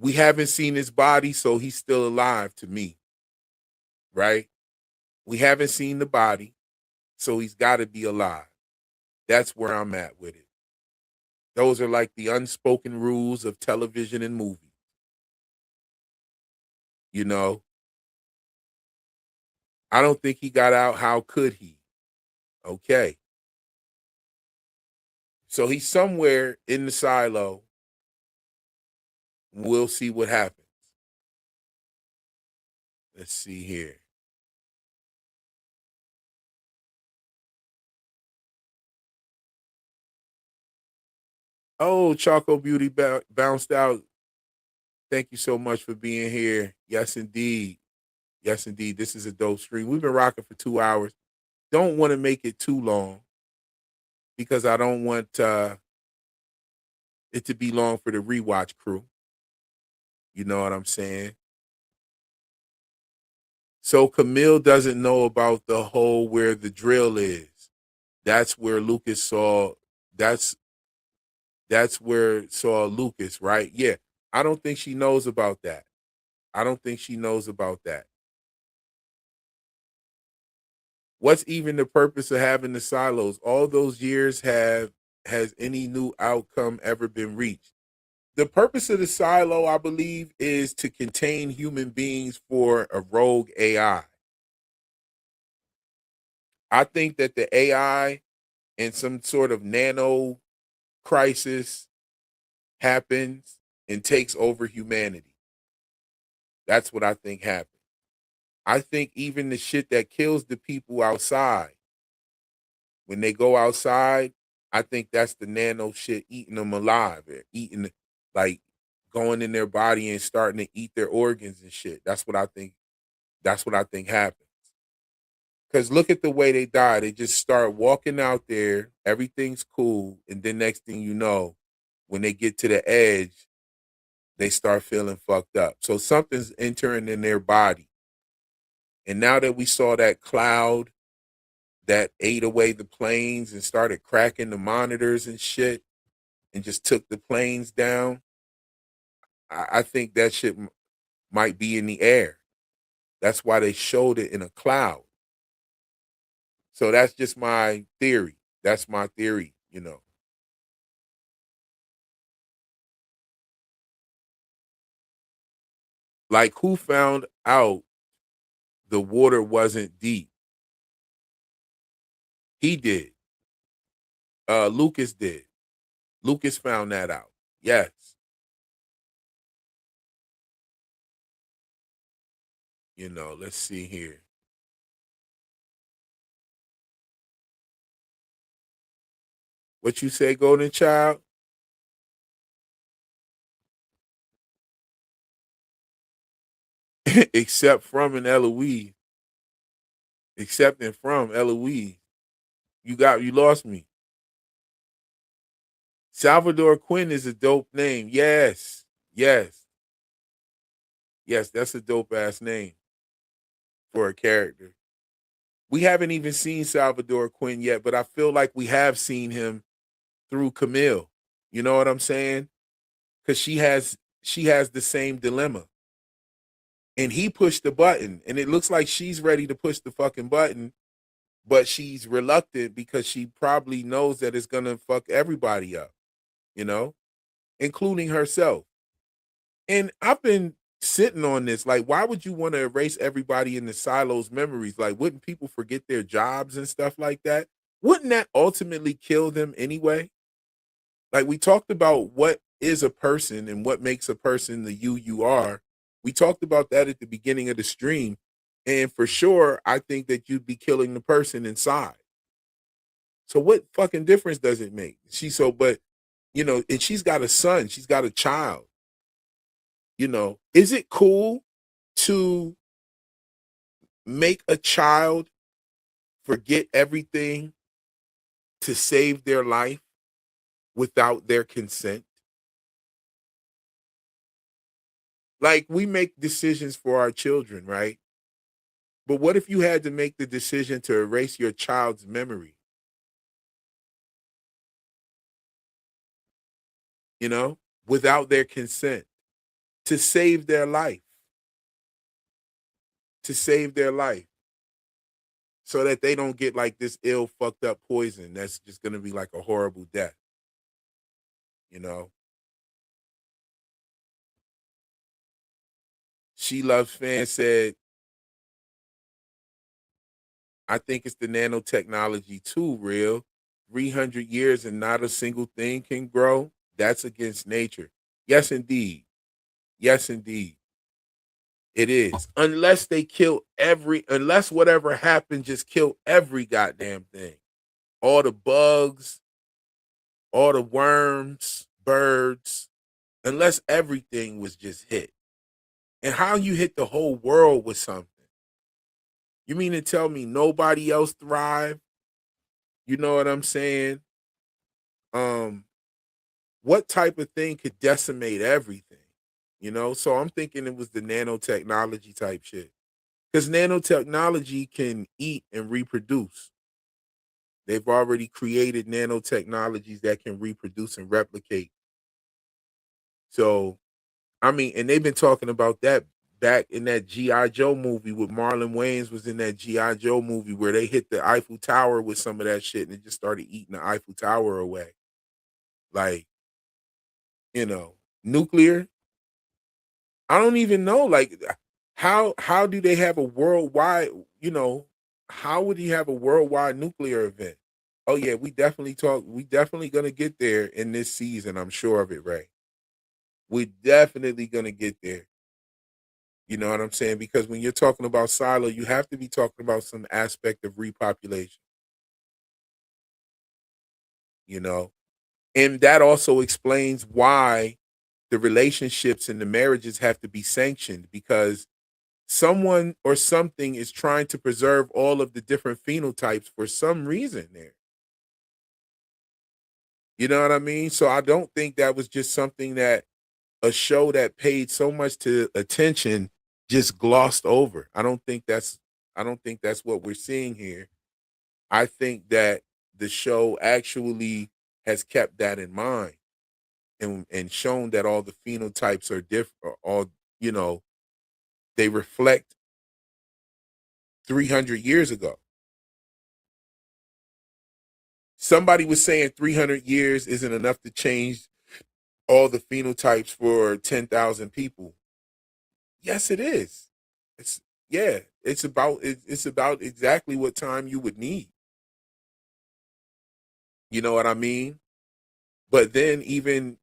We haven't seen his body, so he's still alive to me. Right? We haven't seen the body, so he's got to be alive. That's where I'm at with it. Those are like the unspoken rules of television and movies. You know, I don't think he got out. How could he? Okay. So he's somewhere in the silo. We'll see what happens. Let's see here. Oh, Choco Beauty bounced out. Thank you so much for being here. Yes, indeed. Yes, indeed. This is a dope stream. We've been rocking for 2 hours. Don't want to make it too long because I don't want it to be long for the rewatch crew. You know what I'm saying? So Camille doesn't know about the hole where the drill is. That's where Lucas saw. That's that's where saw Lucas, right? Yeah. I don't think she knows about that. I don't think she knows about that. What's even the purpose of having the silos? All those years has any new outcome ever been reached? The purpose of the silo, I believe, is to contain human beings for a rogue AI. I think that the AI and some sort of nano crisis happens and takes over humanity. That's what I think happened. I think even the shit that kills the people outside, when they go outside, I think that's the nano shit eating them alive, eating, like, going in their body and starting to eat their organs and shit. That's what I think. That's what I think happens. Because look at the way they die. They just start walking out there, everything's cool, and then next thing you know, when they get to the edge, they start feeling fucked up. So something's entering in their body. And now that we saw that cloud that ate away the planes and started cracking the monitors and shit and just took the planes down, I think that shit might be in the air. That's why they showed it in a cloud. So that's just my theory. That's my theory, you know. Like, who found out the water wasn't deep? He did. Lucas did. Lucas found that out. Yes. You know, let's see here. What you say, Golden Child? Except from an Eloise. Except and from Eloise. You lost me. Salvador Quinn is a dope name. Yes. Yes. Yes, that's a dope ass name for a character. We haven't even seen Salvador Quinn yet, but I feel like we have seen him through Camille. You know what I'm saying? Because she has the same dilemma. And he pushed the button, and it looks like she's ready to push the fucking button, but she's reluctant because she probably knows that it's gonna fuck everybody up, you know, including herself. And I've been sitting on this. Like, why would you want to erase everybody in the silos memories? Like, wouldn't people forget their jobs and stuff like that? Wouldn't that ultimately kill them anyway? Like, we talked about what is a person and what makes a person the you are. We talked about that at the beginning of the stream. And for sure, I think that you'd be killing the person inside. So what fucking difference does it make? But you know, and she's got a son, she's got a child. You know, is it cool to make a child forget everything to save their life without their consent? Like, we make decisions for our children, right? But what if you had to make the decision to erase your child's memory, you know, without their consent to save their life, to save their life so that they don't get like this ill, fucked up poison that's just going to be like a horrible death, you know? She Loves Fan said, I think it's the nanotechnology too, real. 300 years and not a single thing can grow. That's against nature. Yes, indeed. Yes, indeed. It is. Unless whatever happened just kill every goddamn thing. All the bugs, all the worms, birds, unless everything was just hit. And how you hit the whole world with something? You mean to tell me nobody else thrived? You know what I'm saying? Um, what type of thing could decimate everything? You know, so I'm thinking it was the nanotechnology type shit. Because nanotechnology can eat and reproduce. They've already created nanotechnologies that can reproduce and replicate. So, I mean, and they've been talking about that back in that G.I. Joe movie with Marlon Wayans was in that G.I. Joe movie where they hit the Eiffel Tower with some of that shit and it just started eating the Eiffel Tower away. Like, nuclear. I don't even know. Like, how do they have a worldwide, you know, how would he have a worldwide nuclear event? Oh yeah, we definitely gonna get there in this season, I'm sure of it, Ray. We definitely gonna get there. You know what I'm saying? Because when you're talking about silo, you have to be talking about some aspect of repopulation, you know? And that also explains why the relationships and the marriages have to be sanctioned because someone or something is trying to preserve all of the different phenotypes for some reason there. You know what I mean? So I don't think that was just something that a show that paid so much to attention just glossed over. I don't think that's what we're seeing here. I think that the show actually has kept that in mind and shown that all the phenotypes are different all you know, they reflect 300 years ago. Somebody was saying 300 years isn't enough to change all the phenotypes for 10,000 people. Yes, it is. It's yeah, it's about exactly what time you would need. You know what I mean? But then even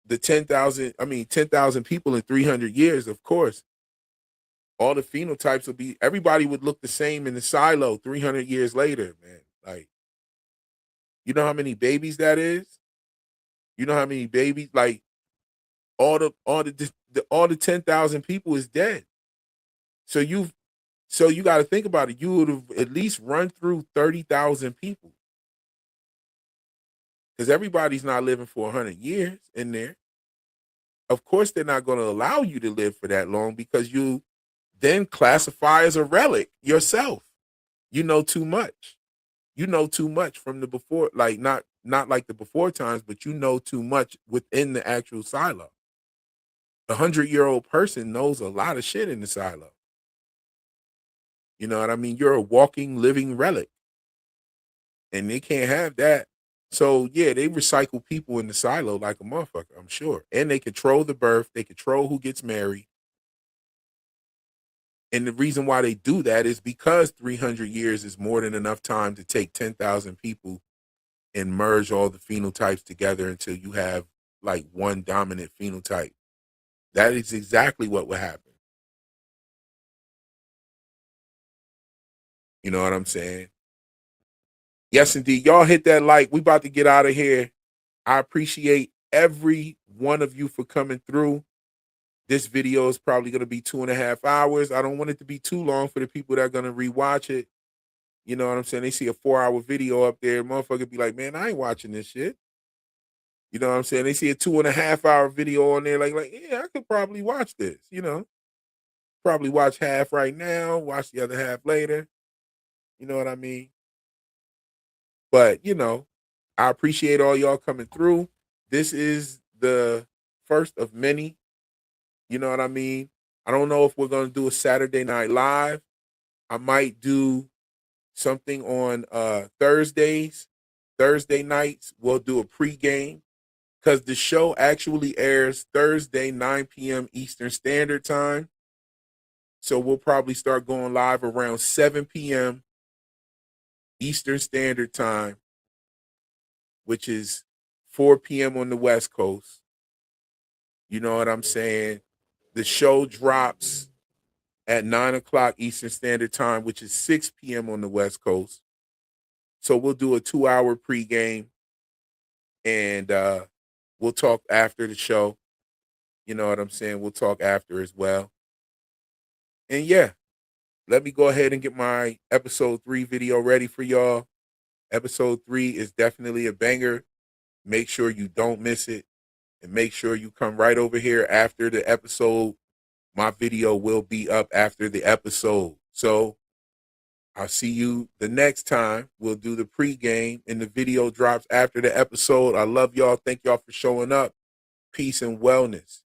the 10,000, I mean 10,000 people in 300 years, of course, all the phenotypes would be everybody would look the same in the silo 300 years later, man. Like, you know how many babies that is? You know how many babies like all the 10,000 people is dead. So you got to think about it. You would have at least run through 30,000 people because everybody's not living for 100 years in there. Of course, they're not going to allow you to live for that long because you then classify as a relic yourself. You know too much. You know too much from the before, like not like the before times, but you know too much within the actual silo. A 100-year-old person knows a lot of shit in the silo. You know what I mean? You're a walking, living relic, and they can't have that. So yeah, they recycle people in the silo like a motherfucker, I'm sure. And they control the birth, they control who gets married. And the reason why they do that is because 300 years is more than enough time to take 10,000 people and merge all the phenotypes together until you have like one dominant phenotype. That is exactly what would happen. You know what I'm saying? Yes, indeed. Y'all hit that like. We about to get out of here. I appreciate every one of you for coming through. This video is probably going to be 2.5 hours. I don't want it to be too long for the people that are going to rewatch it. You know what I'm saying? They see a 4-hour video up there. Motherfucker be like, man, I ain't watching this shit. You know what I'm saying? They see a 2.5 hour video on there, like, yeah, I could probably watch this, Probably watch half right now, watch the other half later. You know what I mean? But, I appreciate all y'all coming through. This is the first of many. You know what I mean? I don't know if we're going to do a Saturday Night Live. I might do something on Thursdays. Thursday nights, we'll do a pregame because the show actually airs Thursday, 9 p.m. Eastern Standard Time. So we'll probably start going live around 7 p.m. Eastern Standard Time, which is 4 p.m. on the West Coast. You know what I'm saying? The show drops at 9 o'clock Eastern Standard Time, which is 6 p.m. on the West Coast. So we'll do a 2-hour pregame. And we'll talk after the show. You know what I'm saying? We'll talk after as well. And yeah, let me go ahead and get my episode 3 video ready for y'all. Episode 3 is definitely a banger. Make sure you don't miss it. And make sure you come right over here after the episode. My video will be up after the episode. So I'll see you the next time. We'll do the pregame and the video drops after the episode. I love y'all. Thank y'all for showing up. Peace and wellness.